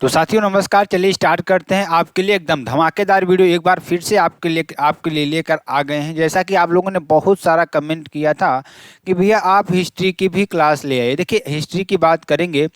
तो साथियों नमस्कार। चलिए स्टार्ट करते हैं। आपके लिए एकदम धमाकेदार वीडियो एक बार फिर से आपके लिए लेकर आ गए हैं। जैसा कि आप लोगों ने बहुत सारा कमेंट किया था कि भैया आप हिस्ट्री की भी क्लास ले आइए। देखिए हिस्ट्री की बात करेंगे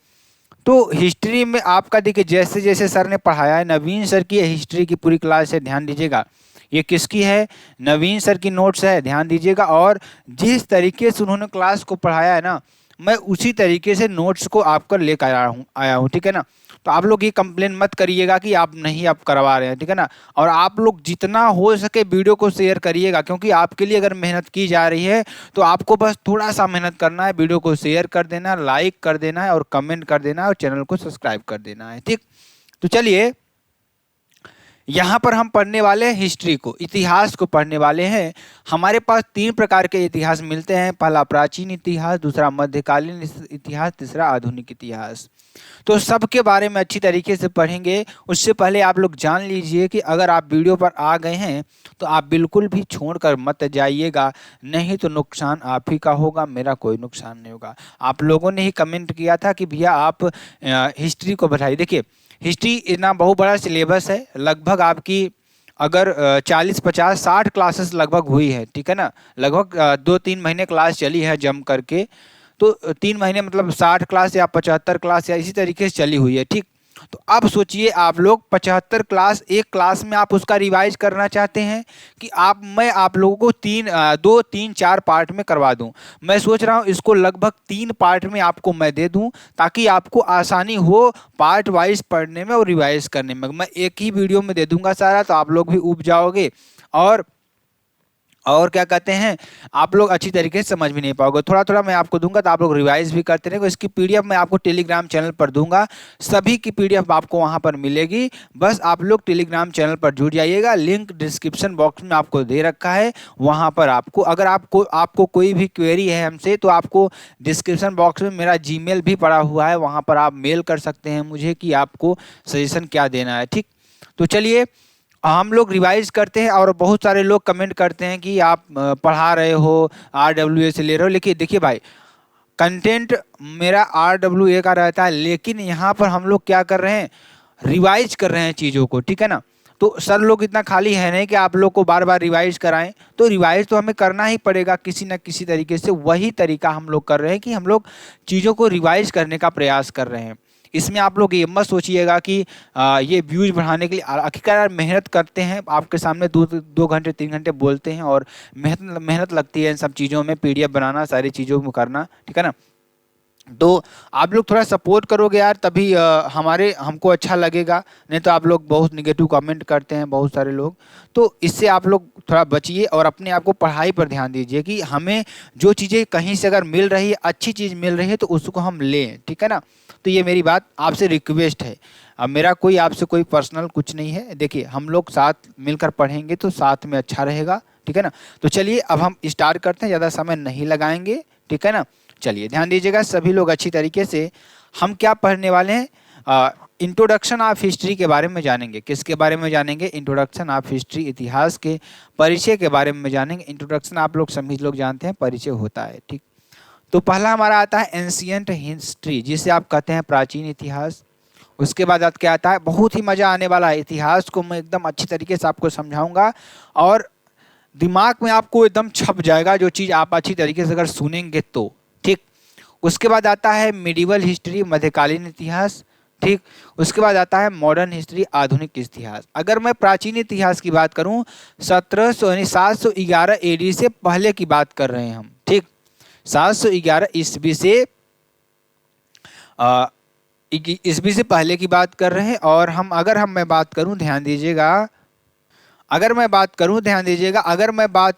तो हिस्ट्री में आपका देखिए जैसे जैसे सर ने पढ़ाया है, नवीन सर की हिस्ट्री की पूरी क्लास है, ध्यान दीजिएगा। ये किसकी है? नवीन सर की नोट्स है, ध्यान दीजिएगा। और जिस तरीके से उन्होंने क्लास को पढ़ाया है ना, मैं उसी तरीके से नोट्स को आपको लेकर आया हूँ, ठीक है ना। तो आप लोग ये कंप्लेन मत करिएगा कि आप नहीं आप करवा रहे हैं, ठीक है ना। और आप लोग जितना हो सके वीडियो को शेयर करिएगा, क्योंकि आपके लिए अगर मेहनत की जा रही है तो आपको बस थोड़ा सा मेहनत करना है। वीडियो को शेयर कर देना है, लाइक कर देना है और कमेंट कर देना है और चैनल को सब्सक्राइब कर देना है, ठीक। तो चलिए यहाँ पर हम पढ़ने वाले हैं हिस्ट्री को, इतिहास को पढ़ने वाले हैं। हमारे पास 3 प्रकार के इतिहास मिलते हैं। पहला प्राचीन इतिहास, दूसरा मध्यकालीन इतिहास, तीसरा आधुनिक इतिहास। तो सबके बारे में अच्छी तरीके से पढ़ेंगे। उससे पहले आप लोग जान लीजिए कि अगर आप वीडियो पर आ गए हैं तो आप बिल्कुल भी छोड़कर मत जाइएगा, नहीं तो नुकसान आप ही का होगा, मेरा कोई नुकसान नहीं होगा। आप लोगों ने ही कमेंट किया था कि भैया आप हिस्ट्री को बढ़ाइए। देखिए हिस्ट्री इतना बहुत बड़ा सिलेबस है, लगभग आपकी अगर 40 50 60 क्लासेस लगभग हुई है, ठीक है ना। लगभग 2 3 महीने क्लास चली है जम करके। तो 3 महीने मतलब 60 क्लास या 75 क्लास या इसी तरीके से चली हुई है, ठीक। तो अब सोचिए आप लोग 75 क्लास एक क्लास में आप उसका रिवाइज करना चाहते हैं कि मैं आप लोगों को 2 3 4 पार्ट में करवा दूं। मैं सोच रहा हूं इसको लगभग 3 पार्ट में आपको मैं दे दूं, ताकि आपको आसानी हो पार्ट वाइज पढ़ने में और रिवाइज करने में। मैं एक ही वीडियो में दे दूंगा सारा, तो आप लोग भी ऊब जाओगे और क्या कहते हैं, आप लोग अच्छी तरीके से समझ भी नहीं पाओगे। थोड़ा थोड़ा मैं आपको दूंगा तो आप लोग रिवाइज भी करते रहेंगे। इसकी पीडीएफ मैं आपको टेलीग्राम चैनल पर दूंगा, सभी की पीडीएफ आपको वहां पर मिलेगी। बस आप लोग टेलीग्राम चैनल पर जुड़ जाइएगा, लिंक डिस्क्रिप्शन बॉक्स में आपको दे रखा है। वहां पर आपको अगर आपको कोई भी क्वेरी है हमसे, तो आपको डिस्क्रिप्शन बॉक्स में मेरा जीमेल भी पड़ा हुआ है, वहां पर आप मेल कर सकते हैं मुझे कि आपको सजेशन क्या देना है, ठीक। तो चलिए हम लोग रिवाइज करते हैं। और बहुत सारे लोग कमेंट करते हैं कि आप पढ़ा रहे हो, RWA से ले रहे हो। लेकिन देखिए भाई, कंटेंट मेरा RWA का रहता है, लेकिन यहाँ पर हम लोग क्या कर रहे हैं, रिवाइज कर रहे हैं चीज़ों को, ठीक है ना। तो सर लोग इतना खाली है नहीं कि आप लोग को बार बार रिवाइज कराएं। तो रिवाइज तो हमें करना ही पड़ेगा किसी न किसी तरीके से। वही तरीका हम लोग कर रहे हैं कि हम लोग चीज़ों को रिवाइज करने का प्रयास कर रहे हैं। इसमें आप लोग ये मत सोचिएगा कि ये व्यूज बढ़ाने के लिए। आखिरकार मेहनत करते हैं, आपके सामने 2 घंटे 3 घंटे बोलते हैं और मेहनत मेहनत लगती है इन सब चीज़ों में, पीडीएफ बनाना, सारी चीज़ों को करना, ठीक है ना। तो आप लोग थोड़ा सपोर्ट करोगे यार, तभी हमको अच्छा लगेगा। नहीं तो आप लोग बहुत निगेटिव कमेंट करते हैं बहुत सारे लोग। तो इससे आप लोग थोड़ा बचिए और अपने आप को पढ़ाई पर ध्यान दीजिए कि हमें जो चीज़ें कहीं से अगर मिल रही है, अच्छी चीज़ मिल रही है, तो उसको हम लें, ठीक है ना। तो ये मेरी बात आपसे रिक्वेस्ट है। अब मेरा कोई आपसे कोई पर्सनल कुछ नहीं है। देखिए हम लोग साथ मिलकर पढ़ेंगे तो साथ में अच्छा रहेगा, ठीक है ना। तो चलिए अब हम स्टार्ट करते हैं, ज़्यादा समय नहीं लगाएंगे, ठीक है ना। चलिए ध्यान दीजिएगा सभी लोग अच्छी तरीके से। हम क्या पढ़ने वाले हैं, इंट्रोडक्शन ऑफ हिस्ट्री के बारे में जानेंगे। किसके बारे में जानेंगे? इंट्रोडक्शन ऑफ हिस्ट्री, इतिहास के परिचय के बारे में जानेंगे। इंट्रोडक्शन आप लोग सभी लोग जानते हैं, परिचय होता है, ठीक। तो पहला हमारा आता है एंशियंट हिस्ट्री, जिसे आप कहते हैं प्राचीन इतिहास। उसके बाद क्या आता है, बहुत ही मज़ा आने वाला है, इतिहास को मैं एकदम अच्छी तरीके से आपको समझाऊंगा और दिमाग में आपको एकदम छप जाएगा जो चीज़ आप अच्छी तरीके से अगर सुनेंगे तो, ठीक। उसके बाद आता है मिडिवल हिस्ट्री, मध्यकालीन इतिहास, ठीक। उसके बाद आता है मॉडर्न हिस्ट्री, आधुनिक इतिहास। अगर मैं प्राचीन इतिहास की बात करूं, 1700 यानी 711 AD से पहले की बात कर रहे हैं हम, ठीक। 711 ईस्वी से ईस्वी से पहले की बात कर रहे हैं। और अगर मैं बात करूं, ध्यान दीजिएगा, अगर मैं बात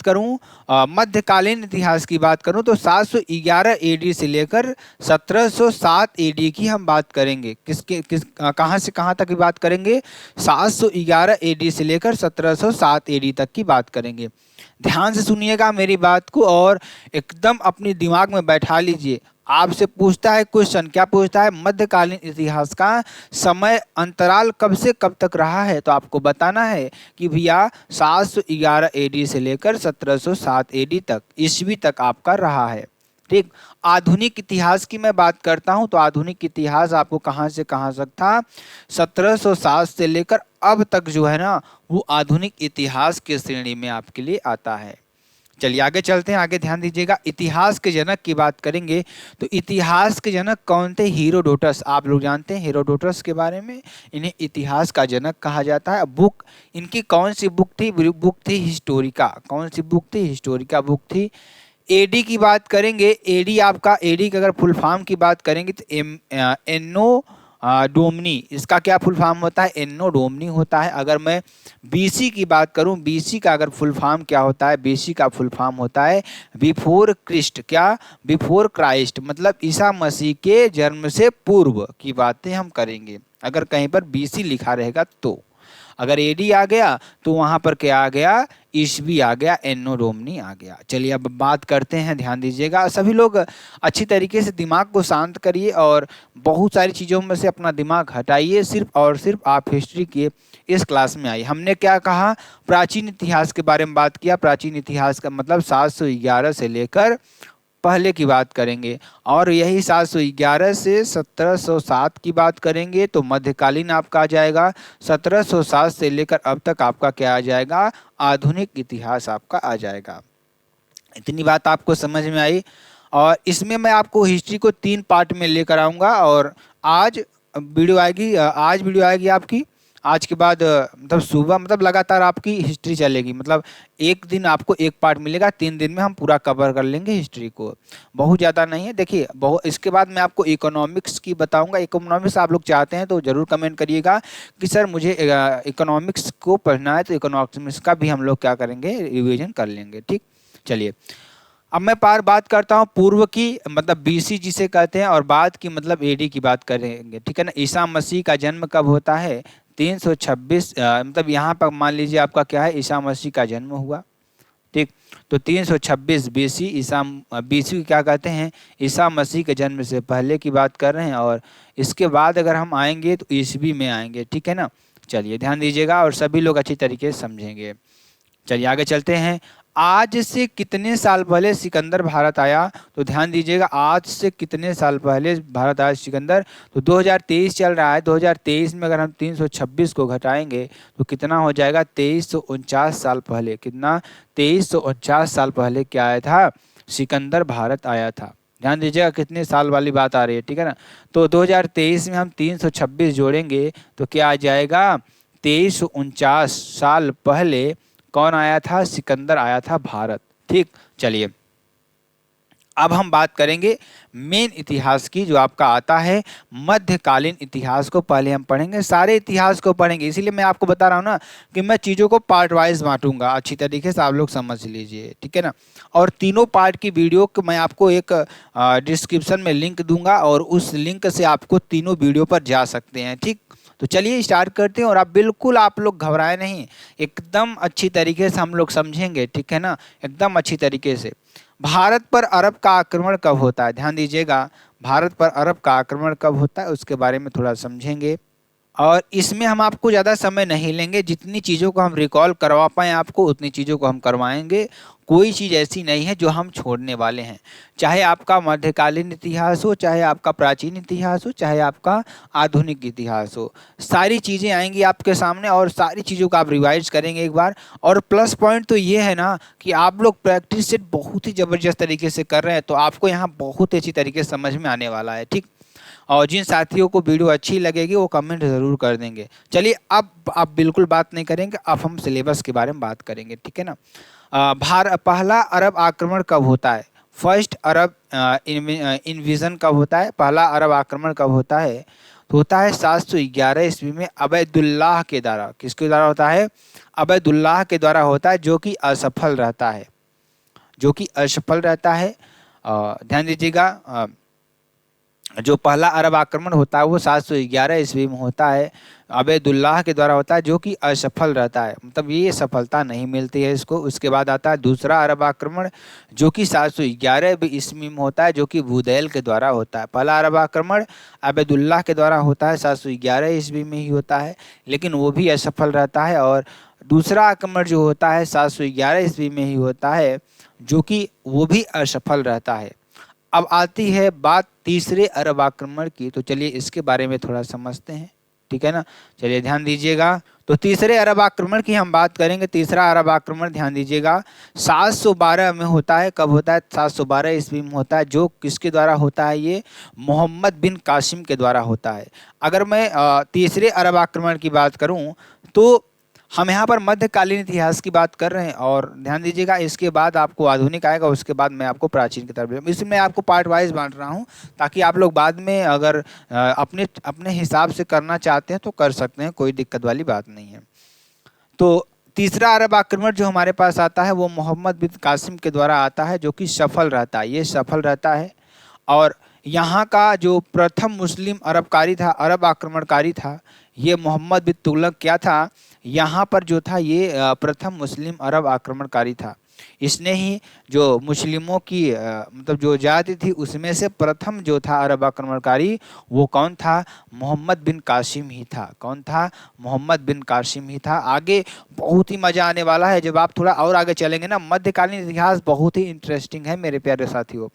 करूं मध्यकालीन इतिहास की बात करूं, तो 711 AD से लेकर 1707 AD की हम बात करेंगे। कहां से कहां तक की बात करेंगे? 711 AD से लेकर 1707 AD तक की बात करेंगे। ध्यान से सुनिएगा मेरी बात को और एकदम अपने दिमाग में बैठा लीजिए। आपसे पूछता है क्वेश्चन, क्या पूछता है? मध्यकालीन इतिहास का समय अंतराल कब से कब तक रहा है, तो आपको बताना है कि भैया 711 AD से लेकर 1707 AD तक, ईस्वी तक आपका रहा है, ठीक। आधुनिक इतिहास की मैं बात करता हूं तो आधुनिक इतिहास आपको कहां से कहां तक था, 1707 से लेकर अब तक जो है ना वो आधुनिक इतिहास की श्रेणी में आपके लिए आता है। चलिए आगे चलते हैं, आगे ध्यान दीजिएगा। इतिहास के जनक की बात करेंगे तो इतिहास के जनक कौन थे? हीरोडोटस। आप लोग जानते हैं हीरोडोटस के बारे में, इन्हें इतिहास का जनक कहा जाता है। बुक इनकी कौन सी बुक थी? बुक थी हिस्टोरिका। कौन सी बुक थी? हिस्टोरिका बुक थी। एडी की बात करेंगे, एडी आपका, एडी की अगर फुल फॉर्म की बात करेंगे तो एन्नो डोमनी, इसका क्या फुल फॉर्म होता है? एन्नो डोमनी होता है। अगर मैं बीसी की बात करूं, बीसी का अगर फुल फॉर्म क्या होता है? बीसी का फुल फॉर्म होता है बिफोर क्रिस्ट। क्या? बिफोर क्राइस्ट, मतलब ईसा मसीह के जन्म से पूर्व की बातें हम करेंगे अगर कहीं पर बीसी लिखा रहेगा तो। अगर एडी आ गया तो वहां पर क्या आ गया? ईसवी आ गया, एन्नो डोमनी आ गया। चलिए अब बात करते हैं, ध्यान दीजिएगा सभी लोग, अच्छी तरीके से दिमाग को शांत करिए और बहुत सारी चीज़ों में से अपना दिमाग हटाइए। सिर्फ और सिर्फ आप हिस्ट्री के इस क्लास में आइए। हमने क्या कहा? प्राचीन इतिहास के बारे में बात किया। प्राचीन इतिहास का मतलब 711 से लेकर पहले की बात करेंगे, और यही 711 से 1707 की बात करेंगे तो मध्यकालीन आपका आ जाएगा। 1707 से लेकर अब तक आपका क्या आ जाएगा? आधुनिक इतिहास आपका आ जाएगा। इतनी बात आपको समझ में आई। और इसमें मैं आपको हिस्ट्री को 3 पार्ट में लेकर आऊँगा, और आज वीडियो आएगी आपकी। आज के बाद मतलब सुबह, मतलब लगातार आपकी हिस्ट्री चलेगी। मतलब एक दिन आपको एक पार्ट मिलेगा, 3 दिन में हम पूरा कवर कर लेंगे हिस्ट्री को। बहुत ज़्यादा नहीं है। देखिए इसके बाद मैं आपको इकोनॉमिक्स की बताऊंगा। इकोनॉमिक्स आप लोग चाहते हैं तो ज़रूर कमेंट करिएगा कि सर मुझे इकोनॉमिक्स को पढ़ना है, तो इकोनॉमिक्स का भी हम लोग क्या करेंगे? रिविजन कर लेंगे। ठीक। चलिए अब मैं बात करता हूँ पूर्व की, मतलब बीसी जिसे कहते हैं, और बाद की मतलब एडी की बात करेंगे। ठीक है ना। ईसा मसीह का जन्म कब होता है? 326, मतलब यहाँ पर मान लीजिए आपका क्या है? ईसा मसीह का जन्म हुआ। ठीक। तो 326 बीसी, बीसी क्या कहते हैं? ईसा मसीह के जन्म से पहले की बात कर रहे हैं, और इसके बाद अगर हम आएंगे तो ईसवी में आएंगे। ठीक है ना। चलिए ध्यान दीजिएगा और सभी लोग अच्छी तरीके से समझेंगे। चलिए आगे चलते हैं। आज से कितने साल पहले सिकंदर भारत आया? तो ध्यान दीजिएगा, आज से कितने साल पहले भारत आया सिकंदर? तो 2023 चल रहा है। 2023 में अगर हम 326 को घटाएंगे तो कितना हो जाएगा? 2349 साल पहले। कितना? 2349 साल पहले क्या आया था? सिकंदर भारत आया था। ध्यान दीजिएगा कितने साल वाली बात आ रही है। ठीक है ना। तो 2023 में हम 326 जोड़ेंगे तो क्या आ जाएगा? 2349 साल पहले कौन आया था? सिकंदर आया था भारत। ठीक। चलिए अब हम बात करेंगे मेन इतिहास की, जो आपका आता है मध्यकालीन इतिहास को पहले हम पढ़ेंगे। सारे इतिहास को पढ़ेंगे, इसीलिए मैं आपको बता रहा हूँ ना कि मैं चीज़ों को पार्ट वाइज बांटूंगा। अच्छी तरीके से आप लोग समझ लीजिए। ठीक है ना। और तीनों पार्ट की वीडियो को मैं आपको एक डिस्क्रिप्शन में लिंक दूंगा, और उस लिंक से आपको तीनों वीडियो पर जा सकते हैं। ठीक। तो चलिए स्टार्ट करते हैं, और आप लोग घबराए नहीं, एकदम अच्छी तरीके से हम लोग समझेंगे। ठीक है ना। एकदम अच्छी तरीके से। भारत पर अरब का आक्रमण कब होता है? ध्यान दीजिएगा, भारत पर अरब का आक्रमण कब होता है उसके बारे में थोड़ा समझेंगे। और इसमें हम आपको ज़्यादा समय नहीं लेंगे, जितनी चीज़ों को हम रिकॉल करवा पाएँ आपको उतनी चीज़ों को हम करवाएंगे। कोई चीज़ ऐसी नहीं है जो हम छोड़ने वाले हैं, चाहे आपका मध्यकालीन इतिहास हो, चाहे आपका प्राचीन इतिहास हो, चाहे आपका आधुनिक इतिहास हो। सारी चीज़ें आएंगी आपके सामने और सारी चीज़ों को आप रिवाइज करेंगे एक बार। और प्लस पॉइंट तो ये है ना कि आप लोग प्रैक्टिस सेट बहुत ही ज़बरदस्त तरीके से कर रहे हैं, तो आपको यहाँ बहुत अच्छी तरीके से समझ में आने वाला है। ठीक। और जिन साथियों को वीडियो अच्छी लगेगी वो कमेंट ज़रूर कर देंगे। चलिए अब आप बिल्कुल बात नहीं करेंगे, अब हम सिलेबस के बारे में बात करेंगे। ठीक है ना। पहला अरब आक्रमण कब होता है? फर्स्ट अरब इन्विजन कब होता है? पहला अरब आक्रमण कब होता है? तो होता है 711 ईस्वी में अबैदुल्लाह के द्वारा। किसके द्वारा होता है? अबैदुल्लाह के द्वारा होता है, जो कि असफल रहता है, जो कि असफल रहता है। ध्यान दीजिएगा, जो पहला अरब आक्रमण होता है वो 711 ईस्वी में होता है, अबैदुल्लाह के द्वारा होता है, जो कि असफल रहता है, मतलब ये सफलता नहीं मिलती है इसको। उसके बाद आता है दूसरा अरब आक्रमण, जो कि 711 ईस्वी में होता है, जो कि बुदैल के द्वारा होता है। पहला अरब आक्रमण अबैदुल्लाह के द्वारा होता है, 711 ईस्वी में ही होता है, लेकिन वो भी असफल रहता है। और दूसरा आक्रमण जो होता है 711 ईस्वी में ही होता है, जो कि वो भी असफल रहता है। अब आती है बात तीसरे अरब आक्रमण की, तो चलिए इसके बारे में थोड़ा समझते हैं, ठीक है ना। चलिए ध्यान दीजिएगा, तो तीसरे अरब आक्रमण की हम बात करेंगे। तीसरा अरब आक्रमण ध्यान दीजिएगा 712 में होता है। कब होता है? 712 ईस्वी में होता है। जो किसके द्वारा होता है? ये मोहम्मद बिन कासिम के द्वारा होता है। अगर मैं तीसरे अरब आक्रमण की बात करूं तो हम यहाँ पर मध्यकालीन इतिहास की बात कर रहे हैं, और ध्यान दीजिएगा इसके बाद आपको आधुनिक आएगा, उसके बाद मैं आपको प्राचीन की तरफ, इसमें आपको पार्ट वाइज बांट रहा हूँ ताकि आप लोग बाद में अगर अपने अपने हिसाब से करना चाहते हैं तो कर सकते हैं, कोई दिक्कत वाली बात नहीं है। तो तीसरा अरब आक्रमण जो हमारे पास आता है वो मोहम्मद बिन कासिम के द्वारा आता है, जो कि सफल रहता है, ये सफल रहता है। और यहाँ का जो प्रथम मुस्लिम अरबकारी था, अरब आक्रमणकारी था, ये मोहम्मद बिन तुगलक क्या था, यहाँ पर जो था ये प्रथम मुस्लिम अरब आक्रमणकारी था। इसने ही जो मुस्लिमों की मतलब जो जाति थी उसमें से प्रथम जो था अरब आक्रमणकारी, वो कौन था? मोहम्मद बिन कासिम ही था। कौन था? मोहम्मद बिन कासिम ही था। आगे बहुत ही मजा आने वाला है जब आप थोड़ा और आगे चलेंगे ना। मध्यकालीन इतिहास बहुत ही इंटरेस्टिंग है मेरे प्यारे साथियों,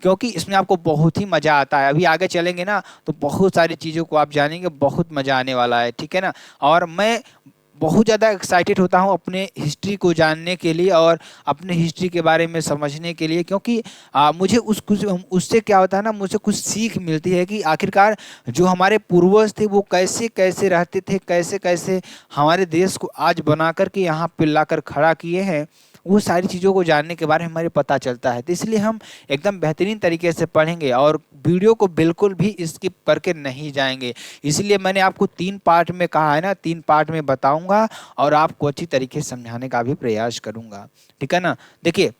क्योंकि इसमें आपको बहुत ही मजा आता है। अभी आगे चलेंगे ना तो बहुत सारी चीज़ों को आप जानेंगे, बहुत मजा आने वाला है, ठीक है ना। और मैं बहुत ज़्यादा एक्साइटेड होता हूँ अपने हिस्ट्री को जानने के लिए और अपने हिस्ट्री के बारे में समझने के लिए, क्योंकि मुझे उससे क्या होता है ना, मुझे कुछ सीख मिलती है कि आखिरकार जो हमारे पूर्वज थे वो कैसे कैसे रहते थे, कैसे कैसे हमारे देश को आज बना कर के यहाँ पे लाकर खड़ा किए हैं। वो सारी चीज़ों को जानने के बारे में हमें पता चलता है। तो इसलिए हम एकदम बेहतरीन तरीके से पढ़ेंगे और वीडियो को बिल्कुल भी स्किप करके नहीं जाएंगे। इसलिए मैंने आपको 3 पार्ट में कहा है ना, 3 पार्ट में बताऊंगा और आपको अच्छी तरीके से समझाने का भी प्रयास करूंगा, ठीक है ना। देखिए,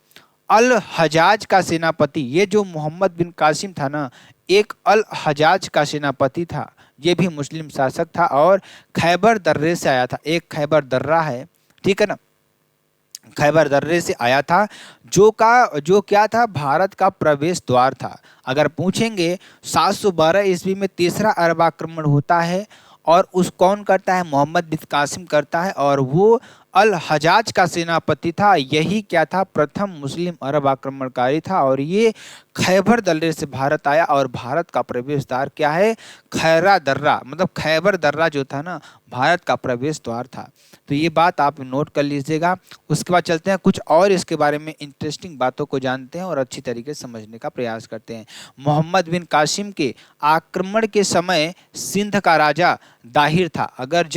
अल हजाज का सेनापति, ये जो मोहम्मद बिन कासिम था ना, एक अल हजाज का सेनापति था। ये भी मुस्लिम शासक था और खैबर दर्रे से आया था। एक खैबर दर्रा है, ठीक है ना, खैबर दर्रे से आया था, जो क्या था, भारत का प्रवेश द्वार था। अगर पूछेंगे 712 ईस्वी में तीसरा अरब आक्रमण होता है और उस कौन करता है? मोहम्मद बिन कासिम करता है, और वो अल हजाज का सेनापति था। यही क्या था? प्रथम मुस्लिम अरब आक्रमणकारी था। और ये खैबर दर्रे से भारत आया और भारत का प्रवेश द्वार क्या है? खैरा दर्रा, मतलब खैबर दर्रा जो था ना, भारत का प्रवेश द्वार था। तो ये बात आप नोट कर लीजिएगा। उसके बाद चलते हैं कुछ और इसके बारे में इंटरेस्टिंग बातों को जानते हैं और अच्छी तरीके से समझने का प्रयास करते हैं। मोहम्मद बिन कासिम के आक्रमण के समय सिंध का राजा दाहिर था। अगर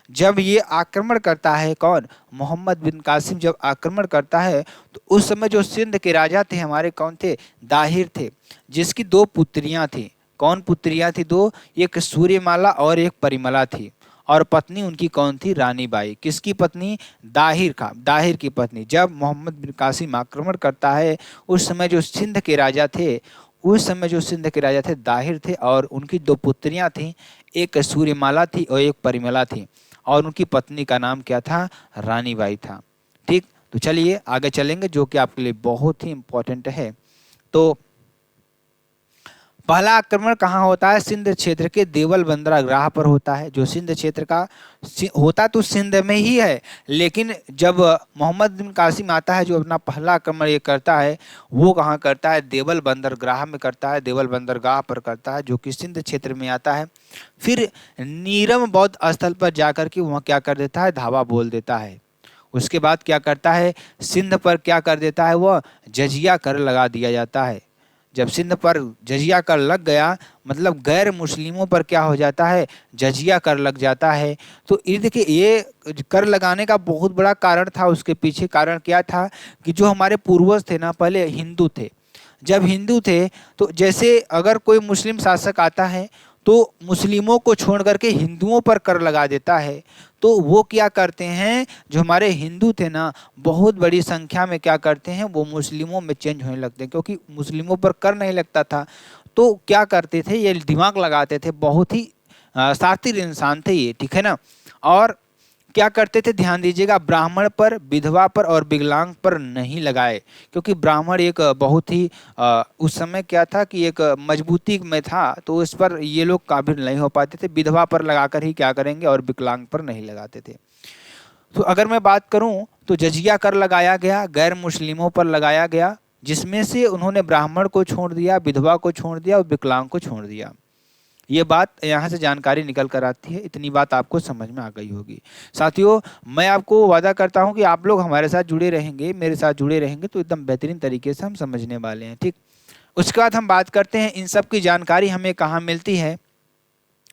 जब ये आक्रमण करता है, कौन? मोहम्मद बिन कासिम जब आक्रमण करता है तो उस समय जो सिंध के राजा थे हमारे, कौन थे? दाहिर थे, जिसकी 2 पुत्रियां थी। कौन पुत्रियां थी? 2, एक सूर्यमाला और एक परिमला थी। और पत्नी उनकी कौन थी? रानी बाई। किसकी पत्नी? दाहिर की पत्नी। जब मोहम्मद बिन कासिम आक्रमण करता है उस समय जो सिंध के राजा थे दाहिर थे, और उनकी 2 पुत्रियां थीं, एक सूर्यमाला थी और एक परिमला थी, और उनकी पत्नी का नाम क्या था? रानी बाई था। ठीक, तो चलिए आगे चलेंगे, जो कि आपके लिए बहुत ही इंपॉर्टेंट है। तो पहला आक्रमण कहाँ होता है? सिंध क्षेत्र के देवल बंदरगाह पर होता है। जो सिंध क्षेत्र का होता तो सिंध में ही है, लेकिन जब मोहम्मद बिन कासिम आता है, जो अपना पहला आक्रमण ये करता है, वो कहाँ करता है? देवल बंदरगाह में करता है, देवल बंदरगाह पर करता है, जो कि सिंध क्षेत्र में आता है। फिर नीरम बौद्ध स्थल पर जाकर के वहाँ क्या कर देता है? धावा बोल देता है। उसके बाद क्या करता है? सिंध पर क्या कर देता है? वह जजिया कर लगा दिया जाता है। जब सिंध पर जजिया कर लग गया, मतलब गैर मुस्लिमों पर क्या हो जाता है? जजिया कर लग जाता है। तो ये देखिए, ये कर लगाने का बहुत बड़ा कारण था। उसके पीछे कारण क्या था कि जो हमारे पूर्वज थे ना, पहले हिंदू थे। जब हिंदू थे तो जैसे अगर कोई मुस्लिम शासक आता है तो मुस्लिमों को छोड़ करके हिंदुओं पर कर लगा देता है। तो वो क्या करते हैं, जो हमारे हिंदू थे ना, बहुत बड़ी संख्या में क्या करते हैं, वो मुस्लिमों में चेंज होने लगते हैं, क्योंकि मुस्लिमों पर कर नहीं लगता था। तो क्या करते थे, ये दिमाग लगाते थे। बहुत ही शातिर इंसान थे ये, ठीक है ना। और क्या करते थे, ध्यान दीजिएगा, ब्राह्मण पर, विधवा पर और विकलांग पर नहीं लगाए, क्योंकि ब्राह्मण एक बहुत ही उस समय क्या था कि एक मजबूती में था, तो उस पर ये लोग काबिल नहीं हो पाते थे। विधवा पर लगाकर ही क्या करेंगे, और विकलांग पर नहीं लगाते थे। तो अगर मैं बात करूं तो जजिया कर लगाया गया, गैर मुस्लिमों पर लगाया गया, जिसमें से उन्होंने ब्राह्मण को छोड़ दिया, विधवा को छोड़ दिया और विकलांग को छोड़ दिया। ये बात यहाँ से जानकारी निकल कर आती है। इतनी बात आपको समझ में आ गई होगी। साथियों, मैं आपको वादा करता हूँ कि आप लोग हमारे साथ जुड़े रहेंगे, मेरे साथ जुड़े रहेंगे तो एकदम बेहतरीन तरीके से हम समझने वाले हैं। ठीक, उसके बाद हम बात करते हैं इन सब की जानकारी हमें कहाँ मिलती है।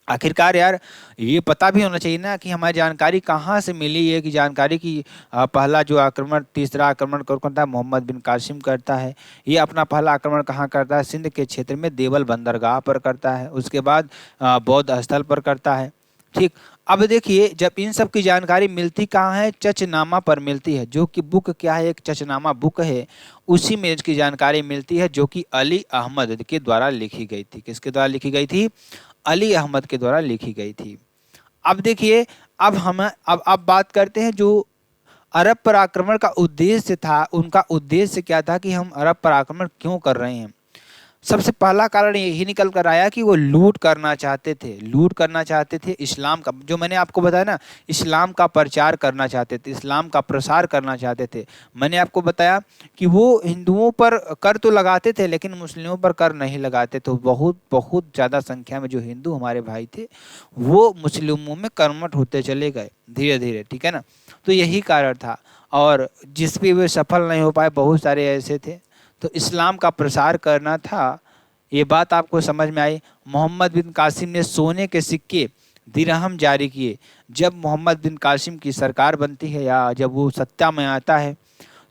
आखिरकार यार ये पता भी होना चाहिए ना कि हमारी जानकारी कहाँ से मिली है, कि जानकारी की पहला जो आक्रमण, तीसरा आक्रमण कौन करता है, मोहम्मद बिन कासिम करता है। ये अपना पहला आक्रमण कहाँ करता है, सिंध के क्षेत्र में देवल बंदरगाह पर करता है। उसके बाद बौद्ध स्थल पर करता है। ठीक, अब देखिए जब इन सब की जानकारी मिलती कहाँ है, चचनामा पर मिलती है, जो कि बुक क्या है, एक चचनामा बुक है। उसी में इसकी जानकारी मिलती है, जो कि अली अहमद के द्वारा लिखी गई थी। किसके द्वारा लिखी गई थी? अली अहमद के द्वारा लिखी गई थी। अब देखिए, अब बात करते हैं जो अरब पर आक्रमण का उद्देश्य था। उनका उद्देश्य क्या था कि हम अरब पर आक्रमण क्यों कर रहे हैं? सबसे पहला कारण यही निकल कर आया कि वो लूट करना चाहते थे। लूट करना चाहते थे इस्लाम का, जो मैंने आपको बताया ना, इस्लाम का प्रचार करना चाहते थे, इस्लाम का प्रसार करना चाहते थे। मैंने आपको बताया कि वो हिंदुओं पर कर तो लगाते थे लेकिन मुस्लिमों पर कर नहीं लगाते थे। बहुत बहुत ज़्यादा संख्या में जो हिंदू हमारे भाई थे वो मुस्लिमों में कर्मठ होते चले गए धीरे धीरे। ठीक है ना, तो यही कारण था। और जिस पे वे सफल नहीं हो पाए, बहुत सारे ऐसे थे। तो इस्लाम का प्रसार करना था, ये बात आपको समझ में आई। मोहम्मद बिन कासिम ने सोने के सिक्के, दिरहम जारी किए। जब मोहम्मद बिन कासिम की सरकार बनती है या जब वो सत्ता में आता है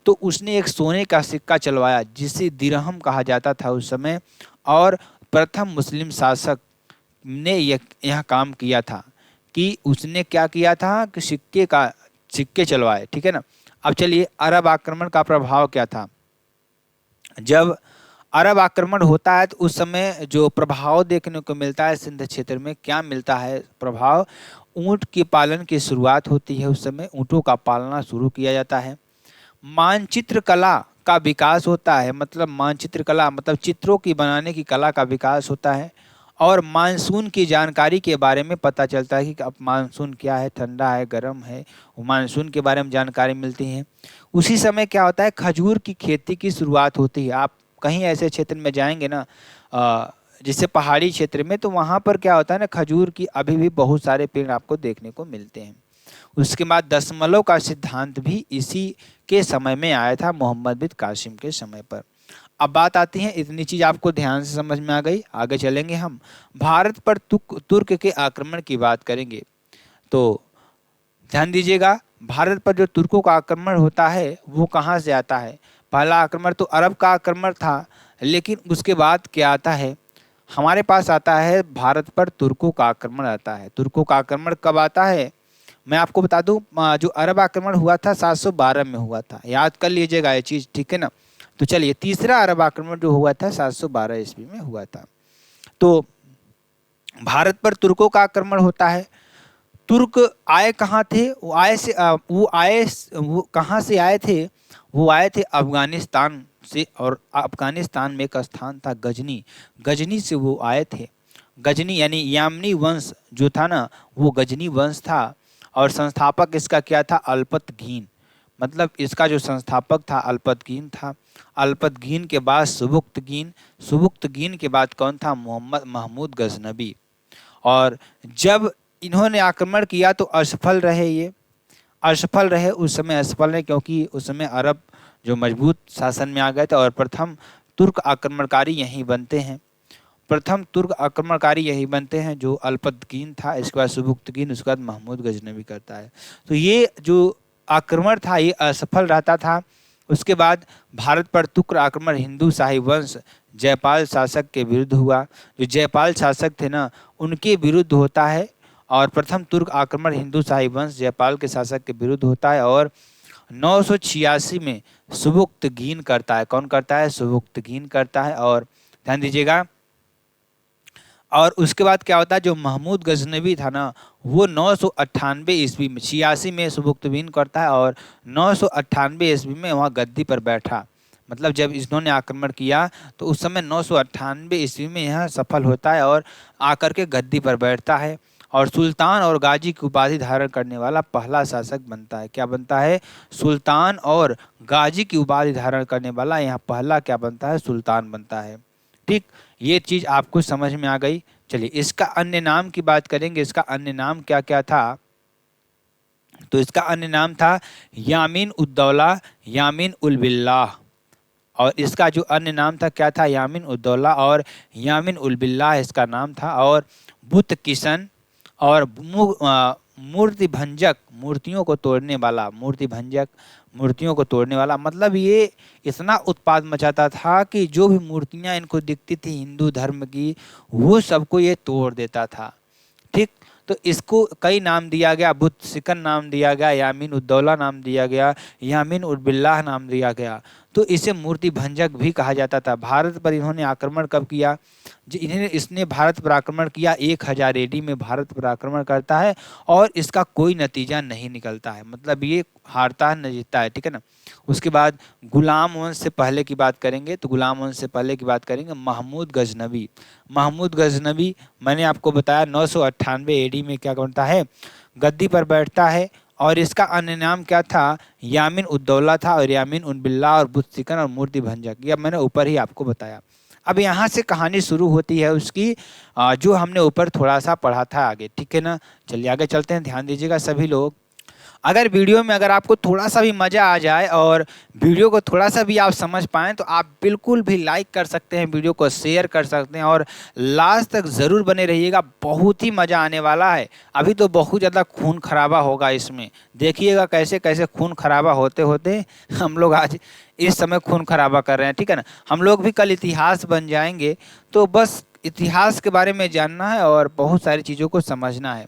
तो उसने एक सोने का सिक्का चलवाया जिसे दिरहम कहा जाता था उस समय। और प्रथम मुस्लिम शासक ने यह काम किया था कि उसने क्या किया था कि सिक्के चलवाए। ठीक है ना। अब चलिए, अरब आक्रमण का प्रभाव क्या था? जब अरब आक्रमण होता है तो उस समय जो प्रभाव देखने को मिलता है सिंध क्षेत्र में, क्या मिलता है प्रभाव? ऊंट के पालन की शुरुआत होती है। उस समय ऊंटों का पालना शुरू किया जाता है। मानचित्र कला का विकास होता है, मतलब मानचित्र कला मतलब चित्रों की बनाने की कला का विकास होता है। और मानसून की जानकारी के बारे में पता चलता है कि अब मानसून क्या है, ठंडा है, गर्म है, वो मानसून के बारे में जानकारी मिलती है। उसी समय क्या होता है, खजूर की खेती की शुरुआत होती है। आप कहीं ऐसे क्षेत्र में जाएंगे ना, जैसे पहाड़ी क्षेत्र में, तो वहाँ पर क्या होता है ना, खजूर की अभी भी बहुत सारे पेड़ आपको देखने को मिलते हैं। उसके बाद दशमलव का सिद्धांत भी इसी के समय में आया था, मोहम्मद बिन कासिम के समय पर। अब बात आती है, इतनी चीज आपको ध्यान से समझ में आ गई। आगे चलेंगे हम भारत पर तुर्क के आक्रमण की बात करेंगे। तो ध्यान दीजिएगा, भारत पर जो तुर्कों का आक्रमण होता है वो कहाँ से आता है? पहला आक्रमण तो अरब का आक्रमण था, लेकिन उसके बाद क्या आता है हमारे पास? आता है भारत पर तुर्कों का आक्रमण आता है। तुर्कों का आक्रमण कब आता है? मैं आपको बता दूं, जो अरब आक्रमण हुआ था 712 में हुआ था। याद कर लीजिएगा ये चीज़, ठीक है ना। तो चलिए, तीसरा अरब आक्रमण जो हुआ था 712 ईस्वी में हुआ था। तो भारत पर तुर्कों का आक्रमण होता है। तुर्क आए कहाँ थे? वो कहाँ से आए थे? वो आए थे अफगानिस्तान से। और अफगानिस्तान में एक स्थान था गजनी, गजनी से वो आए थे। गजनी यानी यामनी वंश जो था ना, वो गजनी वंश था। और संस्थापक इसका क्या था? अल्पतगीन, मतलब इसका जो संस्थापक था अल्पतगीन था। अल्पतगीन के बाद सुबुक्तगीन, सुबुक्तगीन के बाद कौन था? मोहम्मद महमूद गजनबी। और जब इन्होंने आक्रमण किया तो असफल रहे। ये असफल रहे, उस समय असफल रहे क्योंकि उस समय अरब जो मजबूत शासन में आ गए थे। और प्रथम तुर्क आक्रमणकारी यहीं बनते हैं। प्रथम तुर्क आक्रमणकारी यही बनते हैं जो अल्पतगीन था, इसके बाद सुबुक्तगीन, उसके बाद महमूद गजनबी करता है। तो ये जो आक्रमण था ये असफल रहता था। उसके बाद भारत पर तुर्क आक्रमण हिंदू शाही वंश जयपाल शासक के विरुद्ध हुआ। जो जयपाल शासक थे ना, उनके विरुद्ध होता है। और प्रथम तुर्क आक्रमण हिंदू शाही वंश जयपाल के शासक के विरुद्ध होता है। और 986 में सुबुक्तगीन करता है। कौन करता है? सुबुक्तगीन करता है। और ध्यान दीजिएगा, और उसके बाद क्या होता है, जो महमूद गजनबी था ना, वो 998 ईस्वी में, 86 में सुबुक्तगीन करता है और 998 ईस्वी में वहाँ गद्दी पर बैठा। मतलब जब इन्होंने आक्रमण किया तो उस समय 998 ईस्वी में यह सफल होता है और आकर के गद्दी पर बैठता है। और सुल्तान और गाजी की उपाधि धारण करने वाला पहला शासक बनता है। क्या बनता है? सुल्तान और गाजी की उपाधि धारण करने वाला यहाँ पहला क्या बनता है? सुल्तान बनता है। ठीक, ये चीज आपको समझ में आ गई। चलिए इसका अन्य नाम की बात करेंगे। इसका अन्य नाम क्या क्या था? तो इसका अन्य नाम था यामीन उद्दौला, यामीन उल बिल्लाह। और इसका जो अन्य नाम था क्या था? यामीन उद्दौला और यामीन उल बिल्लाह इसका नाम था। और बुत किशन और मूर्ति भंजक, मूर्तियों को तोड़ने वाला, मूर्ति भंजक मूर्तियों को तोड़ने वाला, मतलब ये इतना उत्पाद मचाता था कि जो भी मूर्तियां इनको दिखती थी हिंदू धर्म की, वो सबको ये तोड़ देता था। ठीक, तो इसको कई नाम दिया गया, बुत सिकन नाम दिया गया, यामीन उद्दौला नाम दिया गया, यामीन उल बिल्लाह नाम दिया गया। तो इसे मूर्ति भंजक भी कहा जाता था। भारत पर इन्होंने आक्रमण कब किया? इसने भारत पर आक्रमण किया 1000 AD में भारत पर आक्रमण करता है और इसका कोई नतीजा नहीं निकलता है, मतलब ये हारता है न जीतता है। ठीक है ना। उसके बाद गुलाम वंश से पहले की बात करेंगे, तो गुलाम वंश से पहले की बात करेंगे महमूद गजनवी। महमूद गजनवी मैंने आपको बताया 998 AD में क्या बनता है? गद्दी पर बैठता है। और इसका अन्य नाम क्या था? यामीन उद्दौला था और यामीन उन बिल्ला और बुत सिकन और मूर्ति भंजक, यह मैंने ऊपर ही आपको बताया। अब यहाँ से कहानी शुरू होती है उसकी, जो हमने ऊपर थोड़ा सा पढ़ा था आगे। ठीक है ना। चलिए आगे चलते हैं, ध्यान दीजिएगा सभी लोग। अगर वीडियो में अगर आपको थोड़ा सा भी मज़ा आ जाए और वीडियो को थोड़ा सा भी आप समझ पाएँ तो आप बिल्कुल भी लाइक कर सकते हैं, वीडियो को शेयर कर सकते हैं और लास्ट तक ज़रूर बने रहिएगा, बहुत ही मज़ा आने वाला है। अभी तो बहुत ज़्यादा खून खराबा होगा इसमें, देखिएगा कैसे कैसे खून खराबा होते होते हम लोग आज इस समय खून खराबा कर रहे हैं। ठीक है ना। हम लोग भी कल इतिहास बन जाएंगे, तो बस इतिहास के बारे में जानना है और बहुत सारी चीज़ों को समझना है।